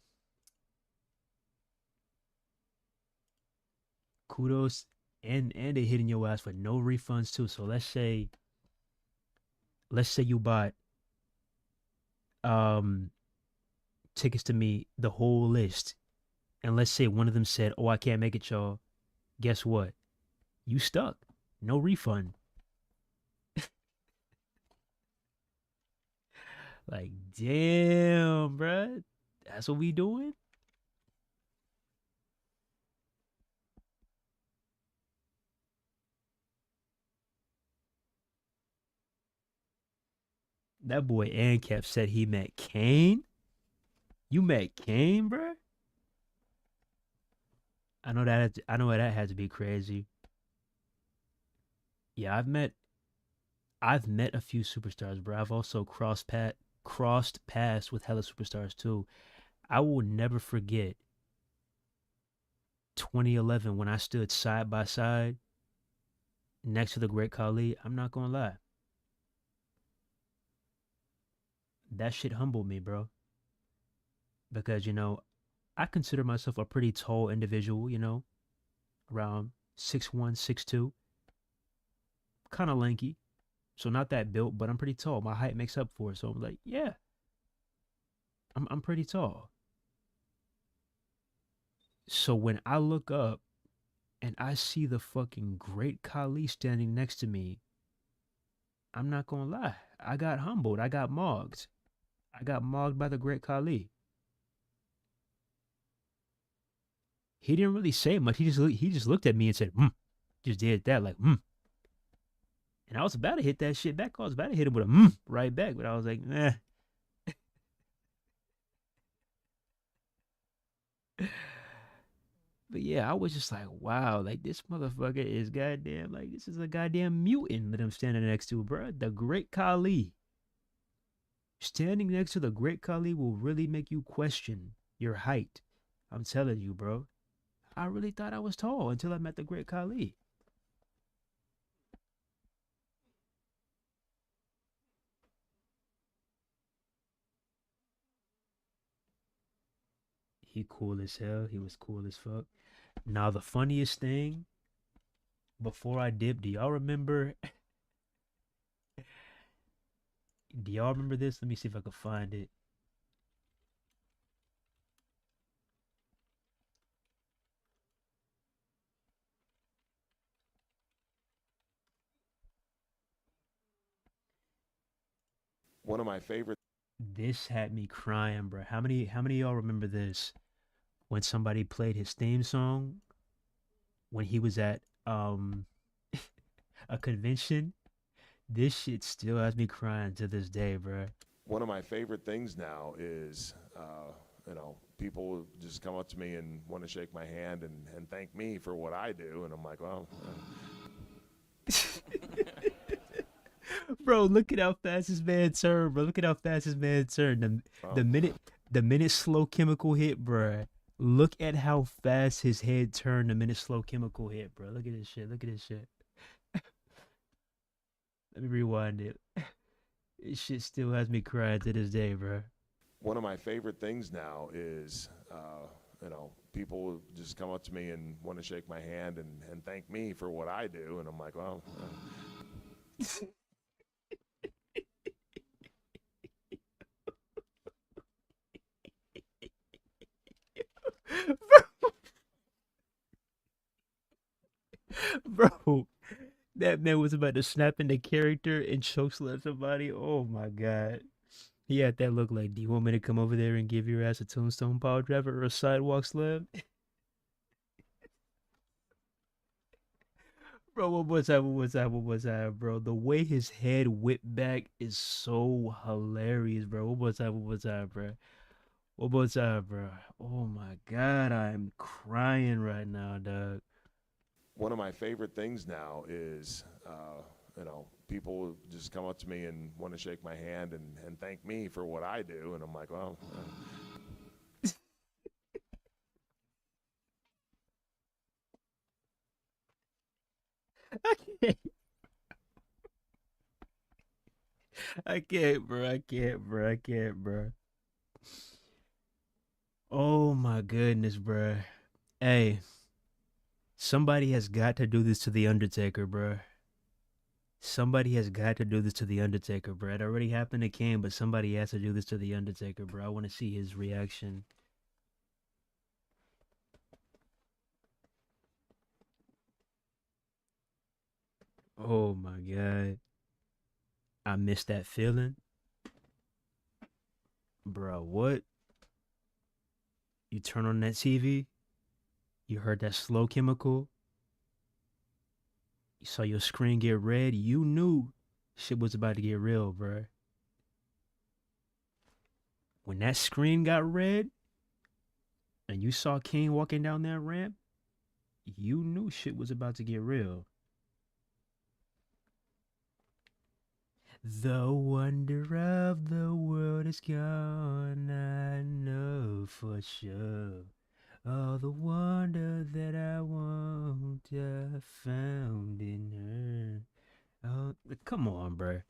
Kudos. And they hitting your ass with no refunds too. So let's say you bought tickets to meet the whole list, and let's say one of them said, "Oh, I can't make it, y'all." Guess what? You stuck. No refund. Like, damn, bruh. That's what we doing? That boy Ancap said he met Kane. You met Kane, bruh? I know that had to be crazy. Yeah, I've met a few superstars, bro. I've also crossed paths with hella superstars too. I will never forget 2011 when I stood side by side next to the Great Khali. I'm not gonna lie. That shit humbled me, bro. Because, I consider myself a pretty tall individual, around 6'1", 6'2", kind of lanky. So not that built, but I'm pretty tall. My height makes up for it. So I'm like, yeah, I'm pretty tall. So when I look up and I see the fucking Great Khali standing next to me, I'm not gonna lie. I got humbled. I got mogged. I got mogged by the Great Khali. He didn't really say much. He just looked at me and said, just did that like, And I was about to hit that shit back. I was about to hit him with a right back, but I was like, nah. But yeah, I was just like, wow, like this motherfucker is goddamn, like this is a goddamn mutant that I'm standing next to, bro. The Great Khali. Standing next to the Great Khali will really make you question your height I'm telling you, bro. I really thought I was tall until I met the great Khali. He cool as hell. He was cool as fuck. Now the funniest thing, before I dip, do y'all remember? Do y'all remember this? Let me see if I can find it. One of my favorite. This had me crying, bro. How many of y'all remember this? When somebody played his theme song when he was at a convention. This shit still has me crying to this day, bro. One of my favorite things now is, people just come up to me and want to shake my hand and thank me for what I do, and I'm like, well. Bro, look at how fast this man turned, bro. Look at how fast this man turned. The minute slow chemical hit, bro. Look at how fast his head turned the minute slow chemical hit, bro. Look at this shit. Look at this shit. Let me rewind it. This shit still has me crying to this day, bro. One of my favorite things now is, people just come up to me and want to shake my hand and thank me for what I do, and I'm like, well. Bro, that man was about to snap into character and chokeslam somebody. Oh my god. He had that look like, do you want me to come over there and give your ass a tombstone power driver or a sidewalk slam? Bro, what was that? What was that? What was that, bro? The way his head whipped back is so hilarious, bro. What was that? What was that, bro? What was that, bro? Oh my god, I'm crying right now, dog. One of my favorite things now is, people just come up to me and want to shake my hand and thank me for what I do, and I'm like, well. I can't. I can't, bro. I can't, bro. I can't, bro. Oh my goodness, bro. Hey, somebody has got to do this to the Undertaker, bro. Somebody has got to do this to the Undertaker, bro. It already happened to Kane, but somebody has to do this to the Undertaker, bro. I want to see his reaction. Oh my god. I miss that feeling. Bro, what? You turn on that TV, you heard that slow chemical, you saw your screen get red, you knew shit was about to get real, bro. When that screen got red and you saw King walking down that ramp, you knew shit was about to get real. The wonder of the world is gone, I know for sure. All the wonder that I want, I found in her. Oh, come on, bro.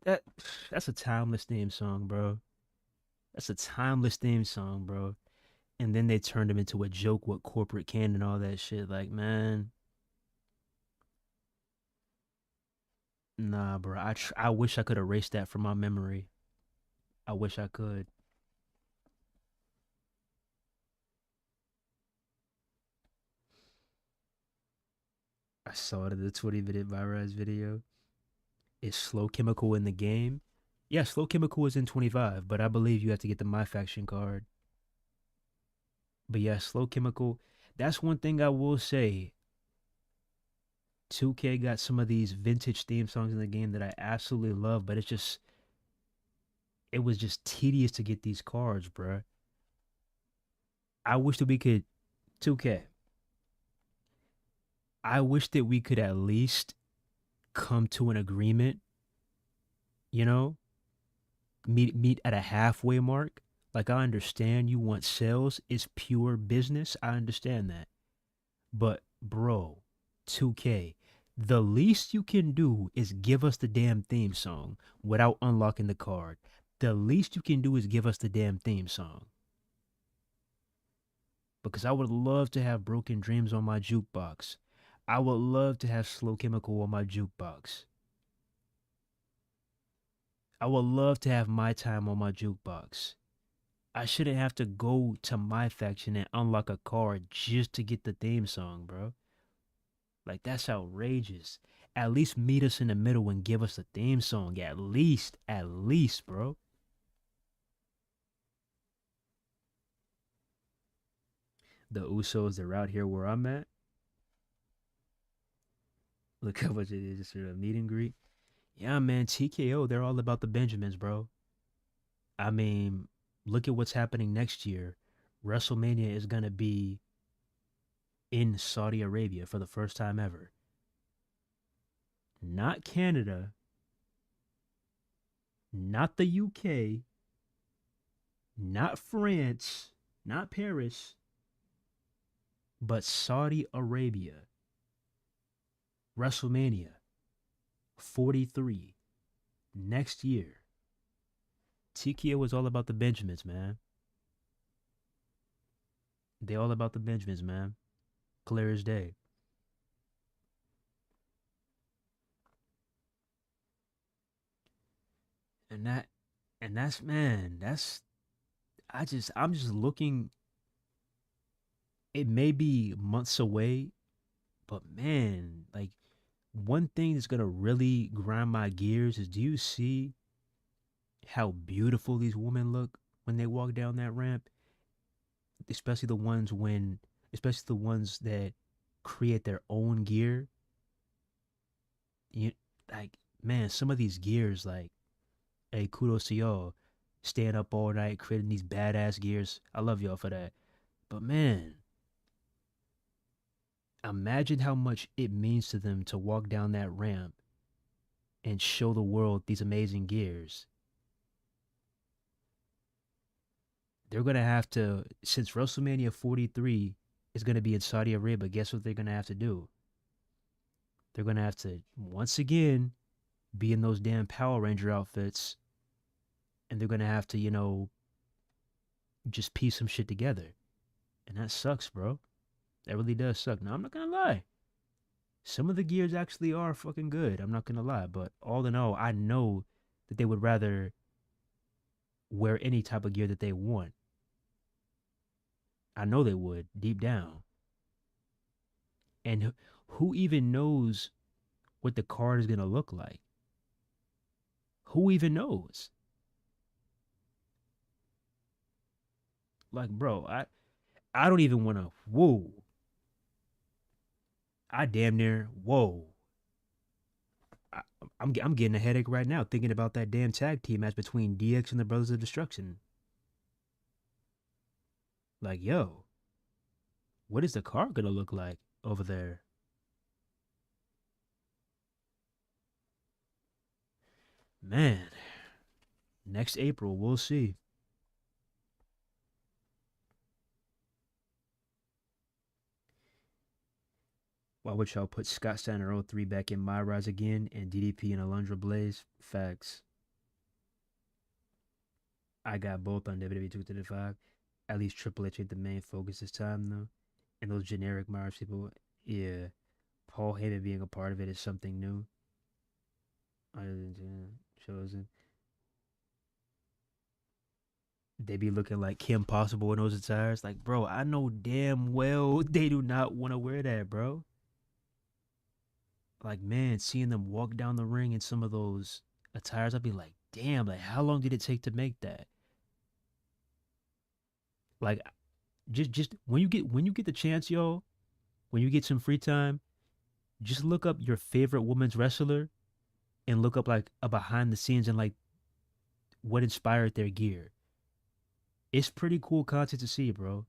That that's a timeless theme song, bro. That's a timeless theme song, bro. And then they turned him into a joke with corporate can and all that shit. Like, man, nah, bro. I wish I could erase that from my memory. I wish I could. I saw it in the 20-minute Myrise video. Is Slow Chemical in the game? Yeah, Slow Chemical is in 25, but I believe you have to get the My Faction card. But yeah, Slow Chemical, that's one thing I will say. 2K got some of these vintage theme songs in the game that I absolutely love, but it was just tedious to get these cards, bruh. I wish that we could 2K. I wish that we could at least come to an agreement, you know? Meet at a halfway mark. Like, I understand you want sales. It's pure business. I understand that. But, bro, 2K, the least you can do is give us the damn theme song without unlocking the card. The least you can do is give us the damn theme song. Because I would love to have Broken Dreams on my jukebox. I would love to have Slow Chemical on my jukebox. I would love to have My Time on my jukebox. I shouldn't have to go to my faction and unlock a card just to get the theme song, bro. Like, that's outrageous. At least meet us in the middle and give us the theme song. At least, bro. The Usos, they're out here where I'm at. Look how much it is just for a meet and greet. Yeah, man, TKO, they're all about the Benjamins, bro. I mean, look at what's happening next year. WrestleMania is going to be in Saudi Arabia for the first time ever. Not Canada, not the UK, not France, not Paris, but Saudi Arabia. WrestleMania 43 next year. TKO was all about the Benjamins, man. They all about the Benjamins, man. Clear as day. I'm just looking. It may be months away, but man, like, one thing that's gonna really grind my gears is, do you see how beautiful these women look when they walk down that ramp? Especially the ones that create their own gear. You like, man, some of these gears, like, hey, kudos to y'all. Staying up all night, creating these badass gears. I love y'all for that. But man, imagine how much it means to them to walk down that ramp and show the world these amazing gears. They're going to have to, since WrestleMania 43 is going to be in Saudi Arabia, guess what they're going to have to do? They're going to have to, once again, be in those damn Power Ranger outfits, and they're going to have to, just piece some shit together. And that sucks, bro. That really does suck. Now, I'm not going to lie. Some of the gears actually are fucking good. I'm not going to lie. But all in all, I know that they would rather wear any type of gear that they want. I know they would, deep down. And who even knows what the card is going to look like? Who even knows? Like, bro, I don't even want to, whoa. I damn near, whoa. I'm getting a headache right now thinking about that damn tag team match between DX and the Brothers of Destruction. Like, yo, what is the card gonna look like over there? Man, next April, we'll see. Why would y'all put Scott Steiner 03 back in My Rise again and DDP and Alundra Blaze? Facts. I got both on WWE 235. At least Triple H ain't the main focus this time, though. And those generic Mars people, yeah. Paul Heyman being a part of it is something new. Other than Chosen. They be looking like Kim Possible in those attires. Like, bro, I know damn well they do not want to wear that, bro. Like, man, seeing them walk down the ring in some of those attires, I'd be like, damn, like, how long did it take to make that? Like, just when you get the chance, yo, when you get some free time, just look up your favorite women's wrestler and look up like a behind the scenes and like what inspired their gear. It's pretty cool content to see, bro.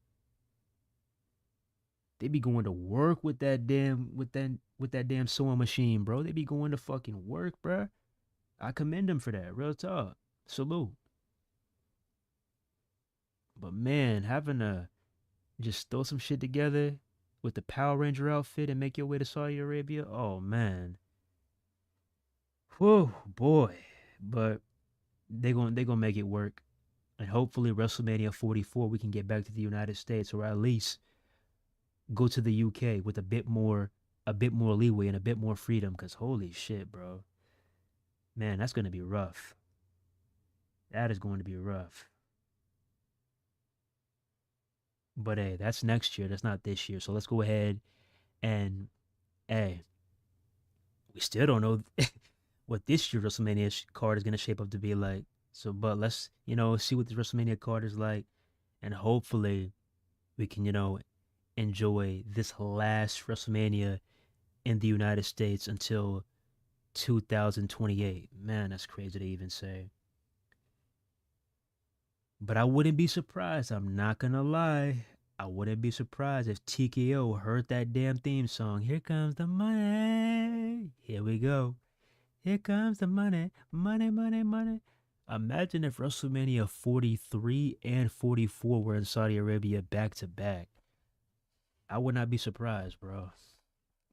They be going to work with that damn sewing machine, bro. They be going to fucking work, bro. I commend them for that. Real talk. Salute. But man, having to just throw some shit together with the Power Ranger outfit and make your way to Saudi Arabia, oh man. Whew, boy. But they gonna make it work. And hopefully WrestleMania 44 we can get back to the United States, or at least go to the UK with a bit more leeway and a bit more freedom, cuz holy shit, bro. Man, that's going to be rough. That is going to be rough. But hey, that's next year. That's not this year. So let's go ahead and hey, we still don't know what this year WrestleMania card is going to shape up to be like. So, but let's, see what the WrestleMania card is like. And hopefully we can, enjoy this last WrestleMania in the United States until 2028. Man, that's crazy to even say. But I wouldn't be surprised. I'm not going to lie. I wouldn't be surprised if TKO heard that damn theme song. Here comes the money. Here we go. Here comes the money. Money, money, money. Imagine if WrestleMania 43 and 44 were in Saudi Arabia back to back. I would not be surprised, bro.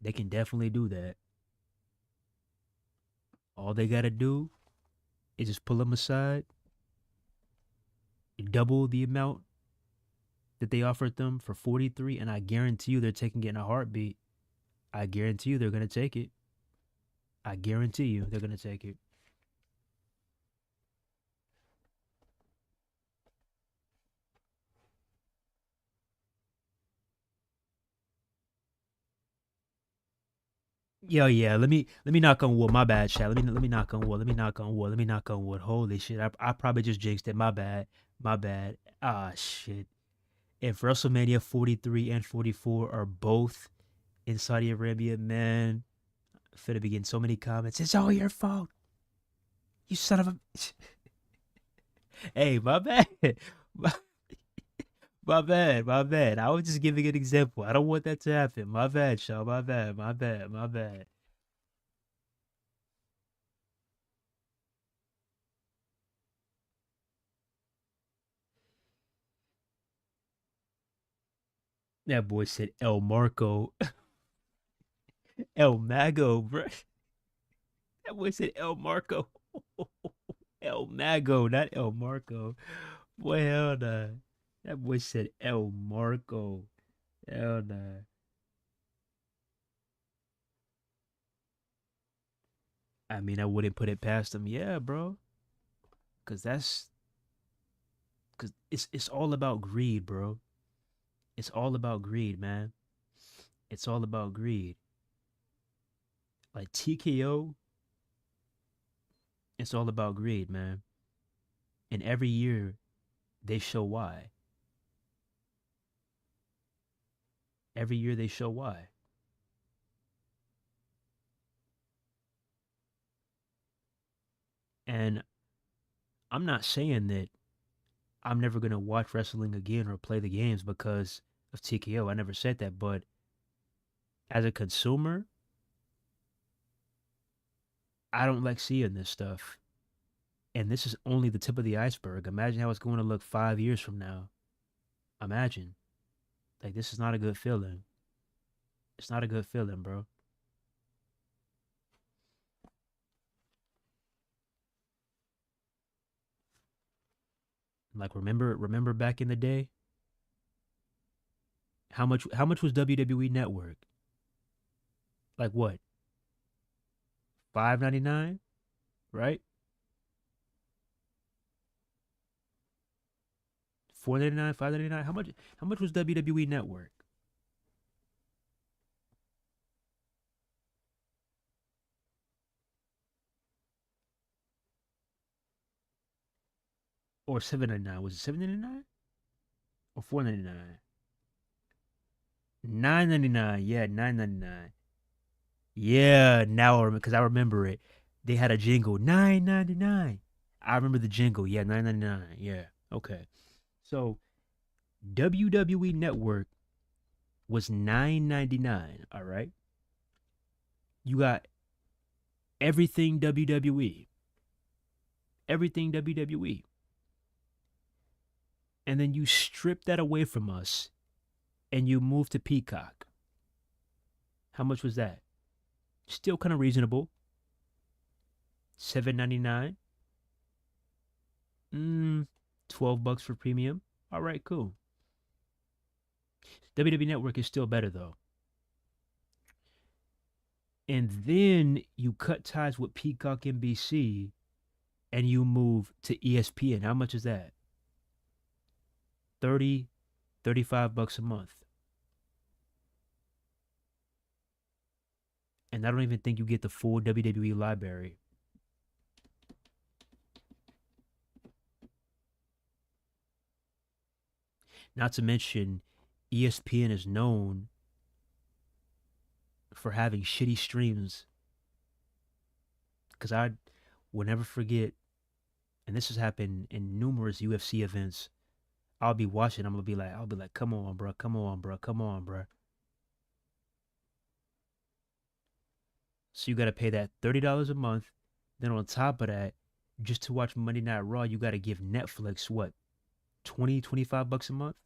They can definitely do that. All they got to do is just pull them aside, double the amount that they offered them for 43, and I guarantee you they're taking it in a heartbeat. I guarantee you they're going to take it. I guarantee you they're going to take it. Yo, yeah. Let me knock on wood. My bad, chat. Let me knock on wood. Let me knock on wood. Let me knock on wood. Holy shit! I probably just jinxed it. My bad. My bad. Ah shit. If WrestleMania 43 and 44 are both in Saudi Arabia, man, I'm finna be getting so many comments. It's all your fault. You son of a. Hey, my bad. My, my bad. My bad. I was just giving an example. I don't want that to happen. My bad, Shaw. My bad. My bad. My bad. That boy said El Marco. El Mago, bro. That boy said El Marco. El Mago, not El Marco. Boy, hell nah. That boy said El Marco. Hell nah. I mean, I wouldn't put it past him. Yeah, bro. Cause it's all about greed, bro. It's all about greed, man. It's all about greed. Like TKO, it's all about greed, man. And every year they show why. Every year they show why. And I'm not saying that I'm never gonna watch wrestling again or play the games because of TKO. I never said that, but as a consumer, I don't like seeing this stuff. And this is only the tip of the iceberg. Imagine how it's going to look 5 years from now. Imagine. Like, this is not a good feeling. It's not a good feeling, bro. Like, remember back in the day? How much was WWE Network? Like what? $5.99, right? $4.99, $5.99. How much was WWE Network? Or $7.99? Was it $7.99 or $4.99? $9.99. Yeah, $9.99. Yeah, now because I remember it. They had a jingle, $9.99. I remember the jingle. Yeah, $9.99. Yeah. Okay. So WWE Network was $9.99. All right. You got everything WWE. Everything WWE. and then you strip that away from us and you move to Peacock. How much was that? Still kind of reasonable. $7.99. 12 bucks for premium. All right, cool. WWE Network is still better though. And then you cut ties with Peacock NBC and you move to ESPN. How much is that? 30, 35 bucks a month. And I don't even think you get the full WWE library. Not to mention, ESPN is known for having shitty streams. Because I will never forget, and this has happened in numerous UFC events. I'll be watching. I'll be like, come on, bro, come on, bro, come on, bro. So you got to pay that $30 a month. Then on top of that, just to watch Monday Night Raw, you got to give Netflix what, 20, 25 bucks a month?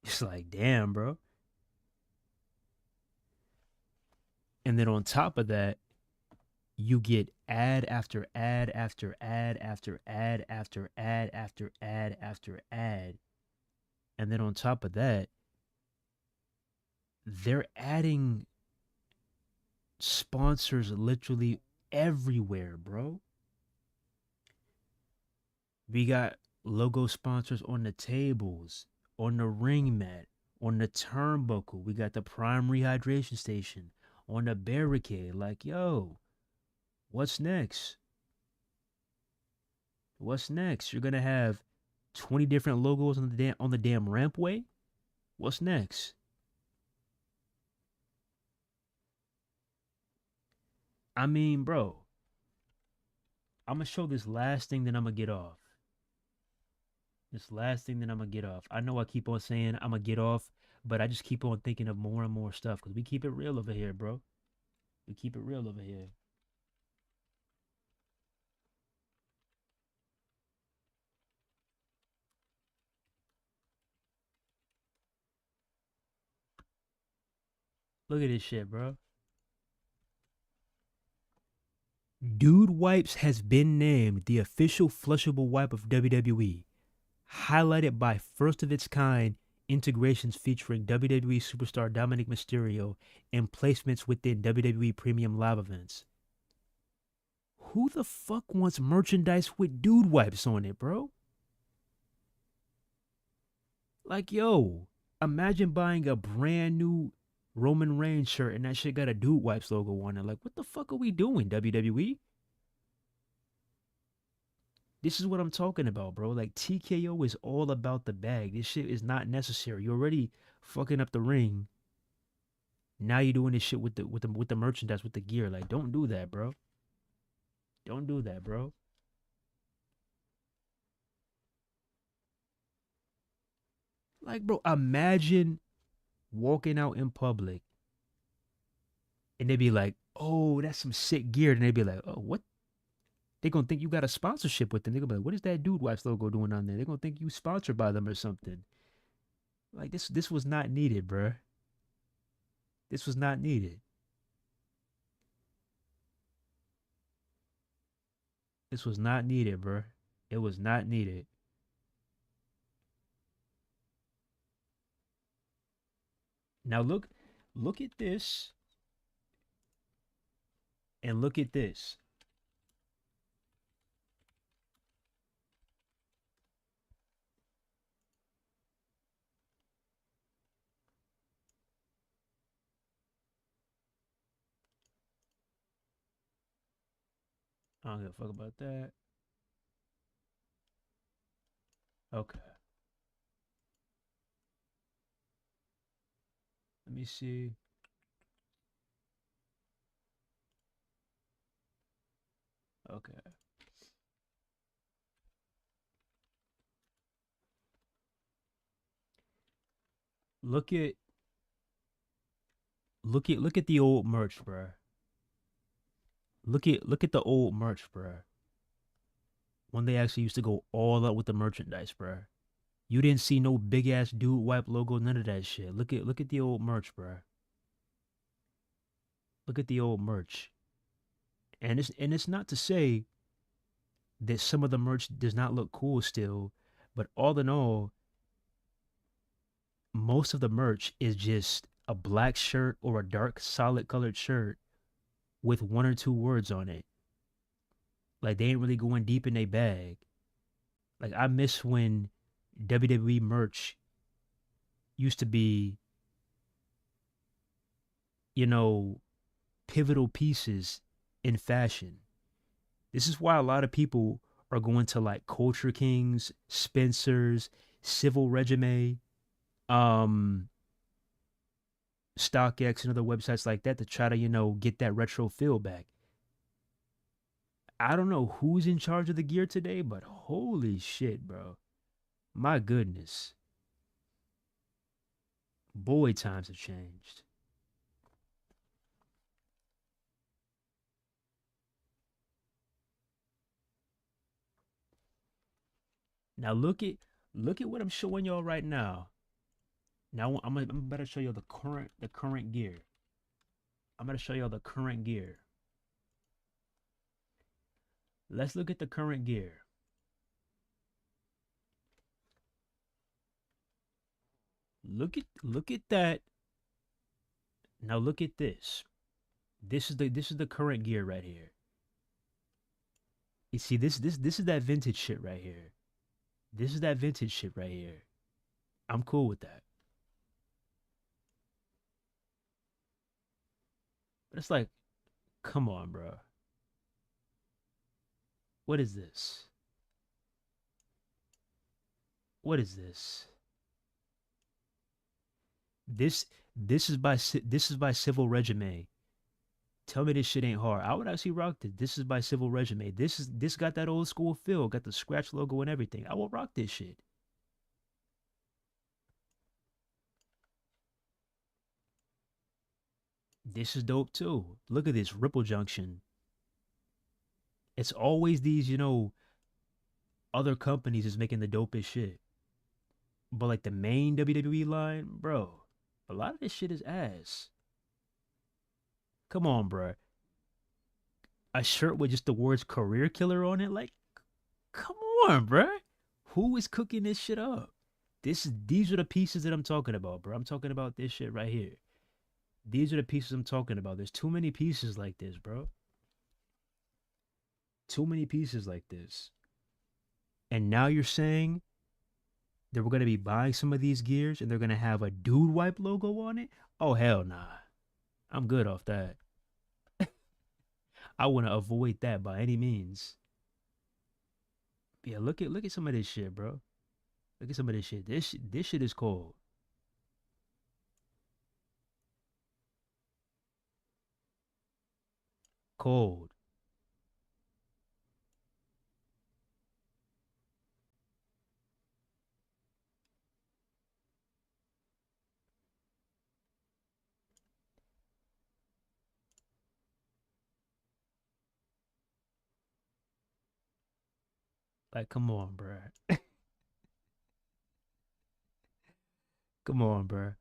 It's like, damn, bro. And then on top of that, you get ad after ad after ad after ad after ad after ad after ad. And then on top of that, they're adding sponsors literally everywhere, bro. We got logo sponsors on the tables, on the ring mat, on the turnbuckle. We got the Prime Rehydration Station, on the barricade. Like, yo, what's next? What's next? You're gonna have 20 different logos on the damn rampway? What's next? I mean, bro, I'm gonna show this last thing, then I'm gonna get off. This last thing, then I'm gonna get off. I know I keep on saying I'm gonna get off, but I just keep on thinking of more and more stuff because we keep it real over here, bro. We keep it real over here. Look at this shit, bro. Dude Wipes has been named the official flushable wipe of WWE, highlighted by first of its kind integrations featuring WWE superstar Dominic Mysterio and placements within WWE Premium Live events. Who the fuck wants merchandise with Dude Wipes on it, bro? Like, yo, imagine buying a brand new Roman Reigns shirt and that shit got a Dude Wipes logo on it. Like, what the fuck are we doing, WWE? This is what I'm talking about, bro. Like, TKO is all about the bag. This shit is not necessary. You're already fucking up the ring. Now you're doing this shit with the merchandise, with the gear. Like, don't do that, bro. Don't do that, bro. Like, bro, imagine walking out in public and they be like, oh, that's some sick gear. And they be like, oh, what? They gonna think you got a sponsorship with them. They gonna be like, what is that Dude Wipes logo doing on there? They gonna think you sponsored by them or something. Like, this was not needed, bruh. This was not needed. This was not needed, bruh. It was not needed. Now look at this. And look at this. I don't give a fuck about that. Okay. Let me see. Okay. look at look at the old merch, bruh. Look at the old merch, bruh. When they actually used to go all out with the merchandise, bruh. You didn't see no big ass dude wipe logo, none of that shit. Look at the old merch, bruh. Look at the old merch. And it's not to say that some of the merch does not look cool still, but all in all, most of the merch is just a black shirt or a dark solid colored shirt with one or two words on it. Like they ain't really going deep in their bag. Like I miss when WWE merch used to be, you know, pivotal pieces in fashion. This is why a lot of people are going to like Culture Kings, Spencer's, Civil Regime, StockX and other websites like that to try to, get that retro feel back. I don't know who's in charge of the gear today, but holy shit, bro. My goodness. Boy, times have changed. Now look at what I'm showing y'all right now. Now I'm about to show you the current gear. I'm going to show y'all the current gear. Let's look at the current gear. Look at that. Now look at this. This is the current gear right here. You see this is that vintage shit right here. This is that vintage shit right here. I'm cool with that. But it's like, come on, bro. What is this? What is this? This is by Civil Regime. Tell me this shit ain't hard. I would actually rock this. This is by Civil Regime. This got that old school feel, got the scratch logo and everything. I will rock this shit. This is dope too. Look at this Ripple Junction. It's always these, other companies is making the dopest shit. But like the main WWE line, bro, a lot of this shit is ass. Come on, bro. A shirt with just the words career killer on it? Like, come on, bro. Who is cooking this shit up? These are the pieces that I'm talking about, bro. I'm talking about this shit right here. These are the pieces I'm talking about. There's too many pieces like this, bro. Too many pieces like this. And now you're saying that we're going to be buying some of these gears and they're going to have a dude wipe logo on it? Oh, hell nah. I'm good off that. I want to avoid that by any means. Yeah, look at some of this shit, bro. Look at some of this shit. This shit is cold. Cold. Like, come on, bro. Come on, bro.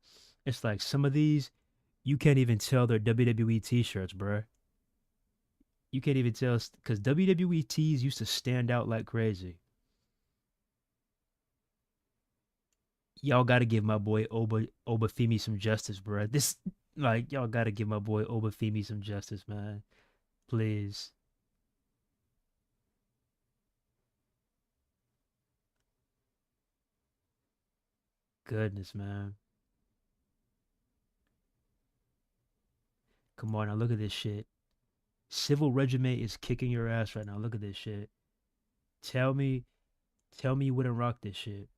It's like some of these, you can't even tell they're WWE t-shirts, bro. You can't even tell because WWE tees used to stand out like crazy. Y'all got to give my boy Obafemi some justice, bro. This, like, y'all got to give my boy Obafemi some justice, man. Please. Goodness, man. Come on, now look at this shit. Civil Regime is kicking your ass right now. Look at this shit. Tell me you wouldn't rock this shit.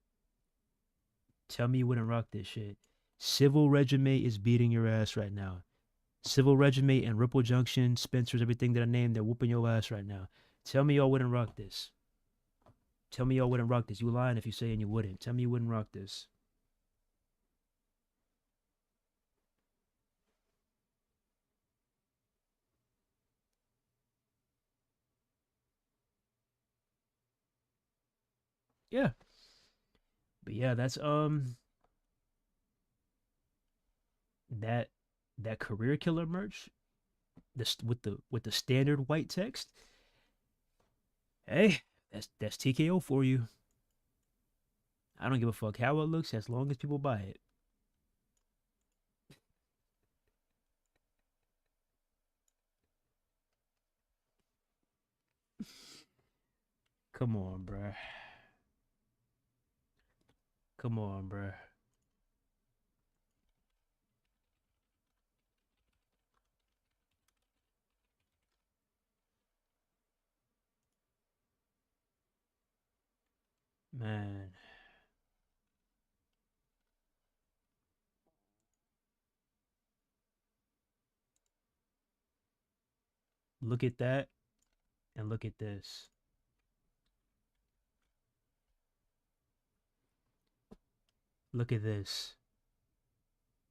Tell me you wouldn't rock this shit. Civil Regime is beating your ass right now. Civil Regime and Ripple Junction, Spencer's, everything that I named, they're whooping your ass right now. Tell me y'all wouldn't rock this. Tell me y'all wouldn't rock this. You lying if you saying you wouldn't. Tell me you wouldn't rock this. Yeah. But yeah, that's that that career killer merch, this with the standard white text. Hey, that's TKO for you. I don't give a fuck how it looks as long as people buy it. Come on, bruh. Come on, bruh. Man, look at that and look at this. Look at this.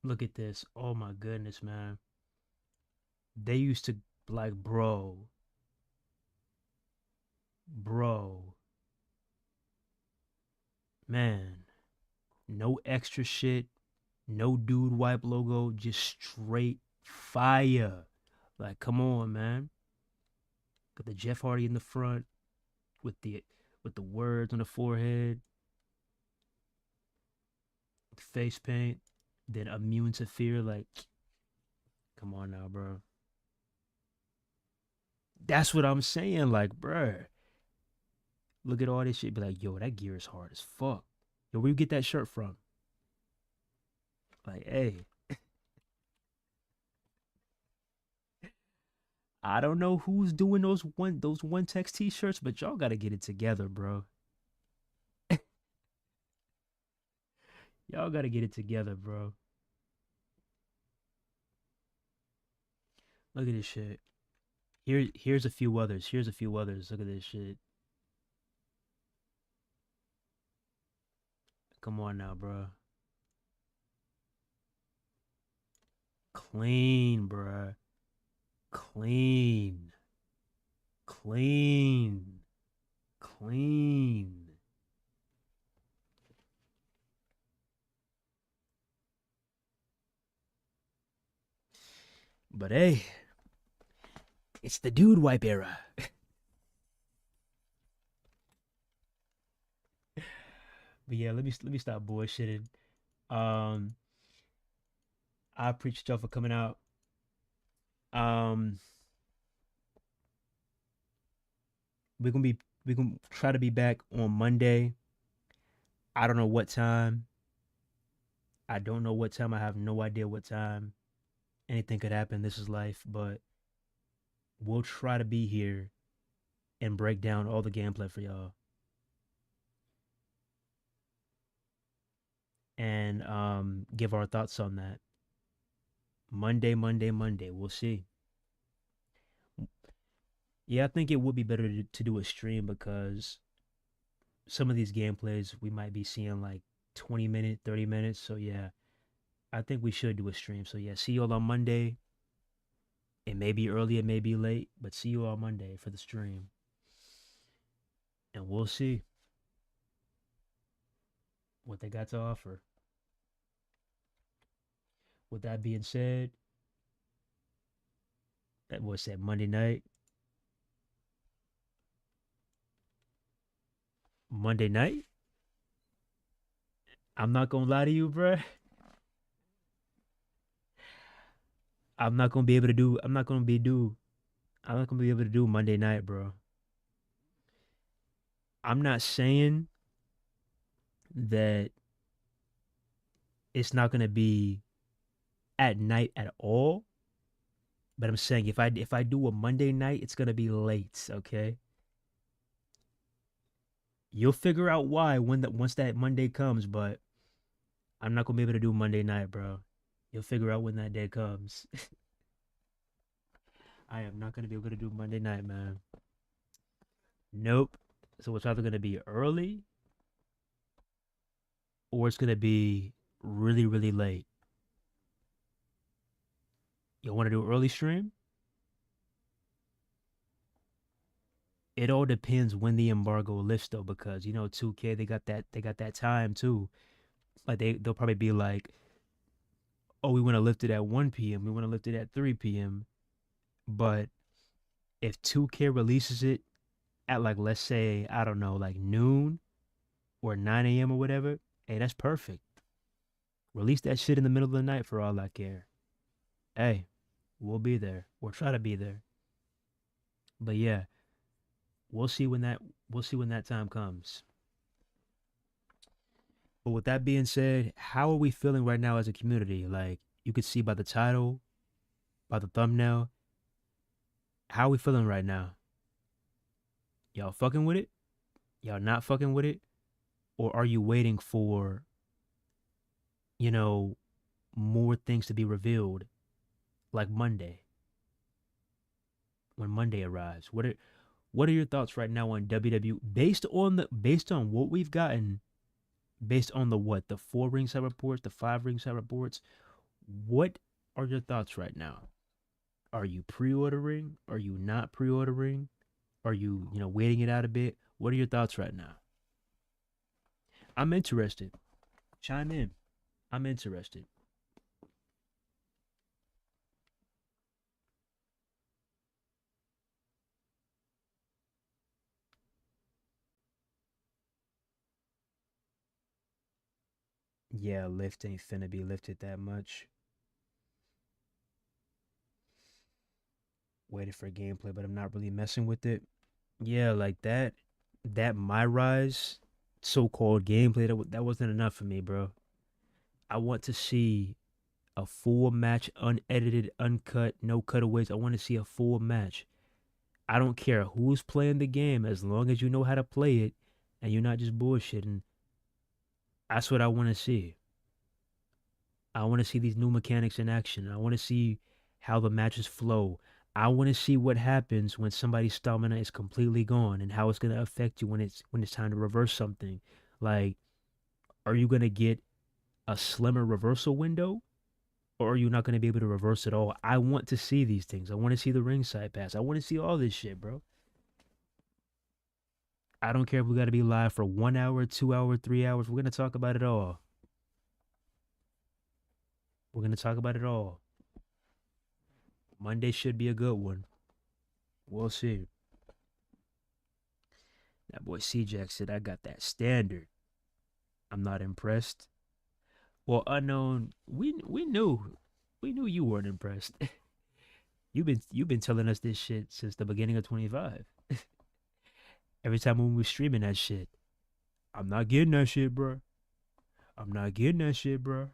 Look at this. Oh my goodness, man. They used to like, bro, man. No extra shit. No dude wipe logo. Just straight fire. Like, come on, man. Got the Jeff Hardy in the front with the words on the forehead, face paint, then immune to fear. Like, come on now, bro. That's what I'm saying. Like, bro, look at all this shit. Be like, yo, that gear is hard as fuck. Yo, where you get that shirt from? Like, hey, I don't know who's doing those one text t-shirts, but y'all gotta get it together, bro. Y'all gotta get it together, bro. Look at this shit. Here's a few others. Here's a few others. Look at this shit. Come on now, bro. Clean, bro. Clean. Clean. Clean. But hey, it's the dude wipe era. But yeah, let me stop bullshitting. Um, I appreciate y'all for coming out. Um, we're gonna try to be back on Monday. I don't know what time. I don't know what time. I have no idea what time. Anything could happen. This is life, but we'll try to be here and break down all the gameplay for y'all. And give our thoughts on that. Monday. We'll see. Yeah, I think it would be better to do a stream because some of these gameplays we might be seeing like 20 minutes, 30 minutes. So yeah, I think we should do a stream. So yeah, see you all on Monday. It may be early, it may be late, but see you all Monday for the stream. And we'll see what they got to offer. With that being said, that was that Monday night. Monday night? I'm not gonna lie to you, bruh. I'm not gonna be able to do. I'm not gonna be do. I'm not gonna be able to do Monday night, bro. I'm not saying that it's not gonna be at night at all, but I'm saying if I do a Monday night, it's gonna be late. Okay, you'll figure out why once that Monday comes, but I'm not gonna be able to do Monday night, bro. You'll figure out when that day comes. I am not gonna be able to do Monday night, man. Nope. So it's either gonna be early or it's gonna be really, really late. You want to do early stream? It all depends when the embargo lifts though, because 2K they got that time too. Like they'll probably be like, oh, we want to lift it at 1 p.m. We want to lift it at 3 p.m. But if 2K releases it at like, let's say, I don't know, like noon or 9 a.m. or whatever, hey, that's perfect. Release that shit in the middle of the night for all I care. Hey, we'll be there or try to be there. But yeah, we'll see when that time comes. But with that being said, how are we feeling right now as a community? Like you could see by the title, by the thumbnail, how are we feeling right now? Y'all fucking with it? Y'all not fucking with it? Or are you waiting for, you know, more things to be revealed like Monday? When Monday arrives. What are your thoughts right now on WWE based on what we've gotten, based on the 4 ringside reports, the 5 ringside reports? What are your thoughts right now? Are you pre-ordering? Are you not pre-ordering? Are you, waiting it out a bit? What are your thoughts right now? I'm interested. Chime in. I'm interested. Yeah, lift ain't finna be lifted that much. Waiting for gameplay, but I'm not really messing with it. Yeah, like that My Rise so-called gameplay, that wasn't enough for me, bro. I want to see a full match, unedited, uncut, no cutaways. I want to see a full match. I don't care who's playing the game as long as you know how to play it and you're not just bullshitting. That's what I want to see. I want to see these new mechanics in action. I want to see how the matches flow. I want to see what happens when somebody's stamina is completely gone and how it's going to affect you when it's time to reverse something. Like, are you going to get a slimmer reversal window, or are you not going to be able to reverse at all? I want to see these things. I want to see the ringside pass. I want to see all this shit, bro. I don't care if we got to be live for 1 hour, 2 hours, 3 hours. We're going to talk about it all. We're going to talk about it all. Monday should be a good one. We'll see. That boy C-Jack said I got that standard. I'm not impressed. Well, unknown, we knew you weren't impressed. You've been telling us this shit since the beginning of 25. Every time when we streaming that shit, I'm not getting that shit, bro. I'm not getting that shit, bro.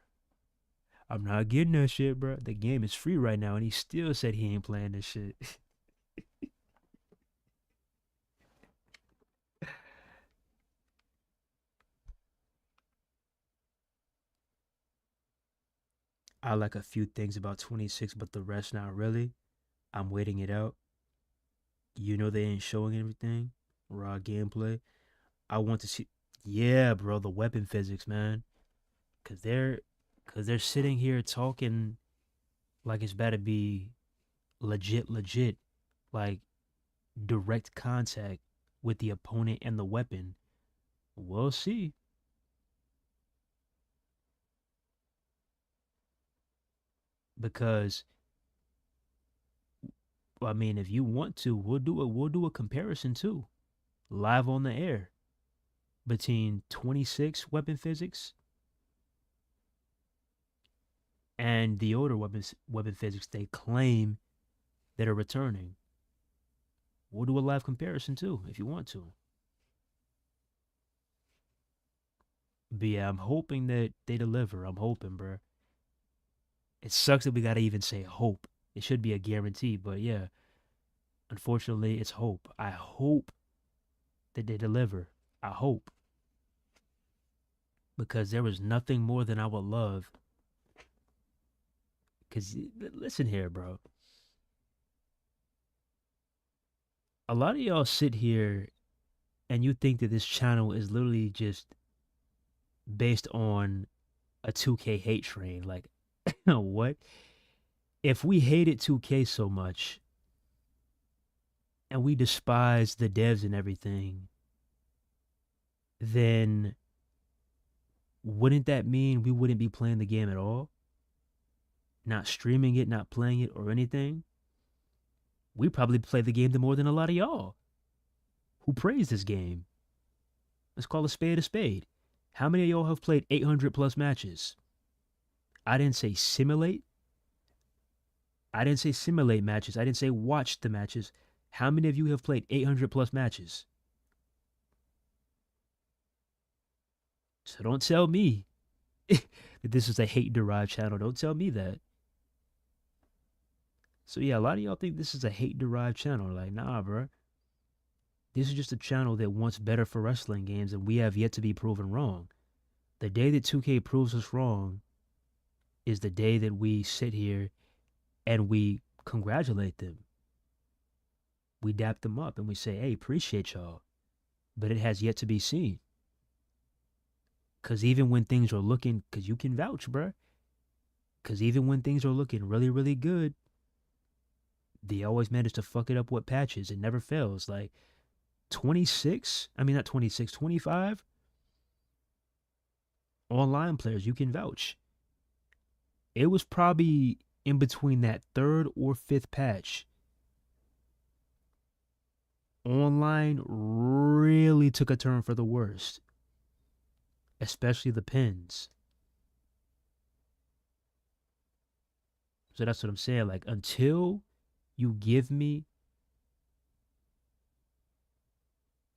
I'm not getting that shit, bro. The game is free right now, and he still said he ain't playing this shit. I like a few things about 26, but the rest not really. I'm waiting it out. They ain't showing everything. Raw gameplay. I want to see. Yeah, bro, the weapon physics, man. Cause they're sitting here talking like it's about to be legit, like direct contact with the opponent and the weapon. We'll see. Because I mean, if you want to, we'll do a comparison too, live on the air, between 26 weapon physics and the older weapon physics they claim that are returning. We'll do a live comparison too if you want to. But yeah, I'm hoping that they deliver. I'm hoping, bro. It sucks that we gotta even say hope. It should be a guarantee, but yeah, unfortunately, it's hope. I hope that they deliver. I hope. Because there was nothing more than I would love. Because listen here, bro. A lot of y'all sit here and you think that this channel is literally just based on a 2K hate train. Like, what? If we hated 2K so much, and we despise the devs and everything, then wouldn't that mean we wouldn't be playing the game at all? Not streaming it, not playing it, or anything? We probably play the game more than a lot of y'all who praise this game. Let's call a spade a spade. How many of y'all have played 800 plus matches? I didn't say simulate. I didn't say simulate matches. I didn't say watch the matches. How many of you have played 800 plus matches? So don't tell me that this is a hate-derived channel. Don't tell me that. So yeah, a lot of y'all think this is a hate-derived channel. Like, nah, bro. This is just a channel that wants better for wrestling games, and we have yet to be proven wrong. The day that 2K proves us wrong is the day that we sit here and we congratulate them. We dap them up and we say, hey, appreciate y'all. But it has yet to be seen. Because even when things are looking, because you can vouch, bruh. Because even when things are looking really, really good, they always manage to fuck it up with patches. It never fails. Like 26, I mean, not 26, 25 online players, you can vouch. It was probably in between that third or fifth patch. Online really took a turn for the worst, especially the pins. So that's what I'm saying. Like, until you give me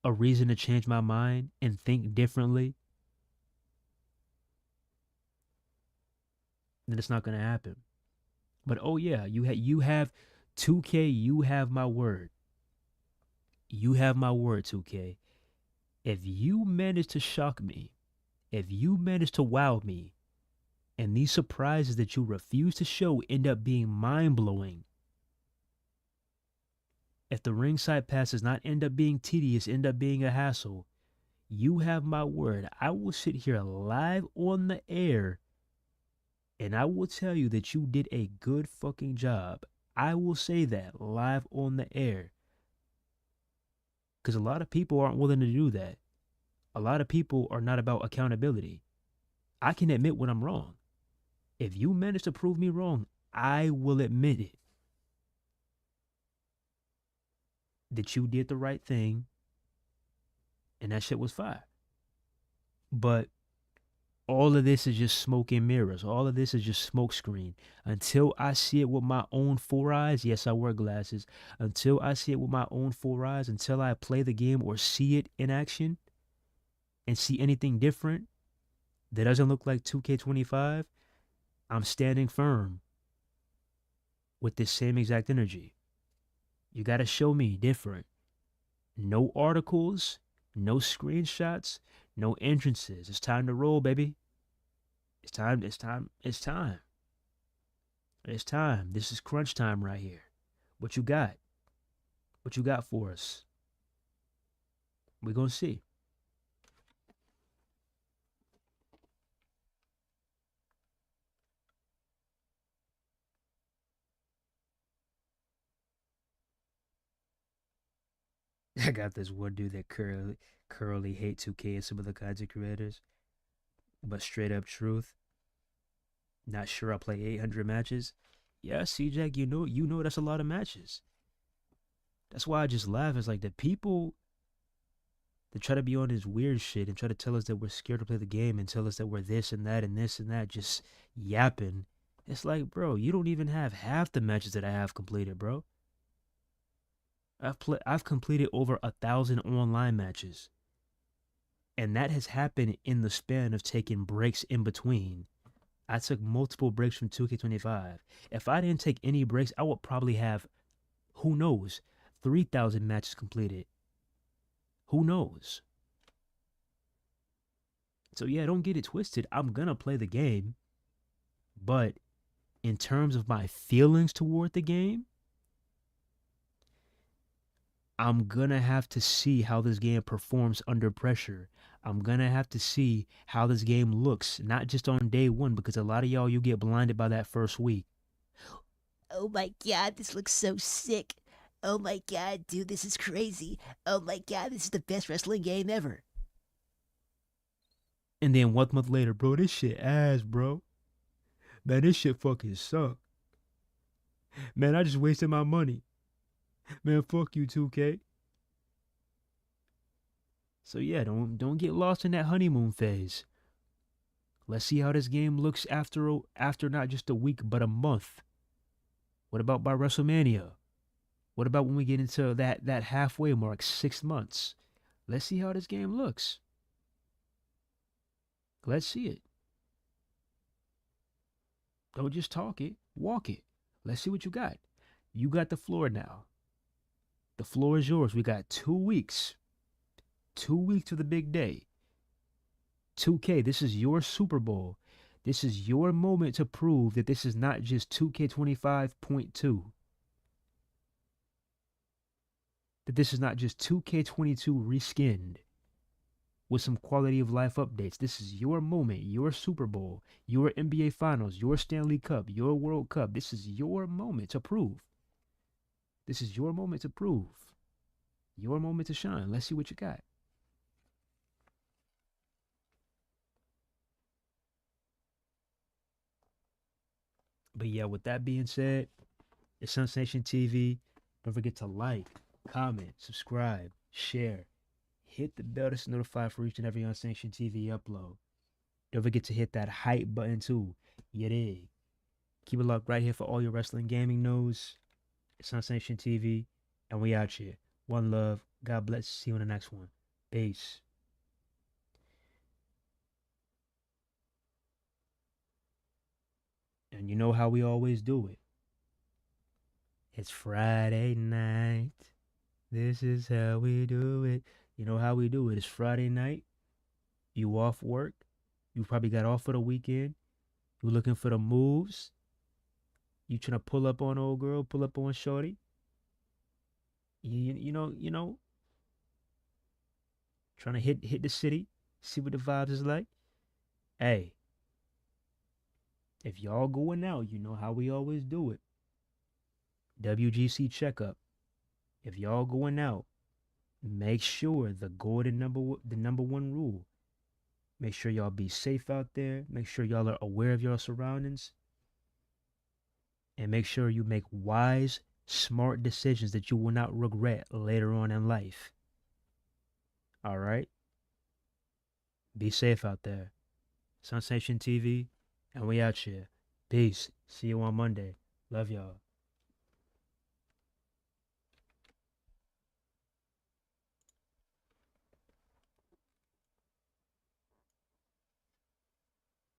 a reason to change my mind and think differently, then it's not going to happen. But oh yeah, you have 2K, you have my word. You have my word, 2K. If you manage to shock me, if you manage to wow me, and these surprises that you refuse to show end up being mind-blowing, if the ringside pass does not end up being tedious, end up being a hassle, you have my word. I will sit here live on the air and I will tell you that you did a good fucking job. I will say that live on the air. Because a lot of people aren't willing to do that. A lot of people are not about accountability. I can admit when I'm wrong. If you manage to prove me wrong, I will admit it. That you did the right thing and that shit was fire. But all of this is just smoke and mirrors. All of this is just smoke screen. Until I see it with my own 4 eyes, yes, I wear glasses. Until I see it with my own 4 eyes, until I play the game or see it in action and see anything different that doesn't look like 2K25, I'm standing firm with this same exact energy. You got to show me different. No articles, no screenshots, no entrances. It's time to roll, baby. It's time. It's time. It's time. It's time. This is crunch time right here. What you got? What you got for us? We're going to see. I got this one dude that currently hate 2K and some of the kinds of creators. But straight up truth. Not sure I'll play 800 matches. Yeah, C-Jack, you know that's a lot of matches. That's why I just laugh. It's like the people that try to be on this weird shit and try to tell us that we're scared to play the game and tell us that we're this and that and this and that, just yapping. It's like, bro, you don't even have half the matches that I have completed, bro. I've completed over 1,000 online matches. And that has happened in the span of taking breaks in between. I took multiple breaks from 2K25. If I didn't take any breaks, I would probably have, who knows, 3,000 matches completed. Who knows? So yeah, don't get it twisted. I'm gonna play the game. But in terms of my feelings toward the game, I'm gonna have to see how this game performs under pressure. I'm gonna have to see how this game looks, not just on day one, because a lot of y'all, you get blinded by that first week. Oh my God, this looks so sick. Oh my god, dude, this is crazy. Oh my god, this is the best wrestling game ever. And then 1 month later, bro, this shit ass, bro. Man, this shit fucking suck. Man, I just wasted my money. Man, fuck you, 2K. So yeah, don't get lost in that honeymoon phase. Let's see how this game looks after not just a week but a month. What about by WrestleMania? What about when we get into that halfway mark, 6 months? Let's see how this game looks. Let's see it. Don't just talk it, walk it. Let's see what you got. You got the floor now. The floor is yours. We got 2 weeks. 2 weeks to the big day. 2K, this is your Super Bowl. This is your moment to prove that this is not just 2K25.2. That this is not just 2K22 reskinned with some quality of life updates. This is your moment, your Super Bowl, your NBA Finals, your Stanley Cup, your World Cup. This is your moment to prove. This is your moment to prove. Your moment to shine. Let's see what you got. But yeah, with that being said, it's Sensation TV. Don't forget to like, comment, subscribe, share. Hit the bell to stay notified for each and every Unsanctioned TV upload. Don't forget to hit that hype button too. You dig? Keep it locked right here for all your wrestling gaming news. It's Unsanctioned TV, and we out here. One love. God bless. See you in the next one. Peace. And you know how we always do it. It's Friday night. This is how we do it. You know how we do it. It's Friday night. You off work. You probably got off for the weekend. You looking for the moves. You trying to pull up on old girl, pull up on shorty. You know. Trying to hit the city, see what the vibes is like. Hey, if y'all going out, you know how we always do it. WGC checkup. If y'all going out, make sure the number one rule. Make sure y'all be safe out there. Make sure y'all are aware of your surroundings. And make sure you make wise, smart decisions that you will not regret later on in life. All right? Be safe out there. Sensation TV, and we out here. Peace. See you on Monday. Love y'all.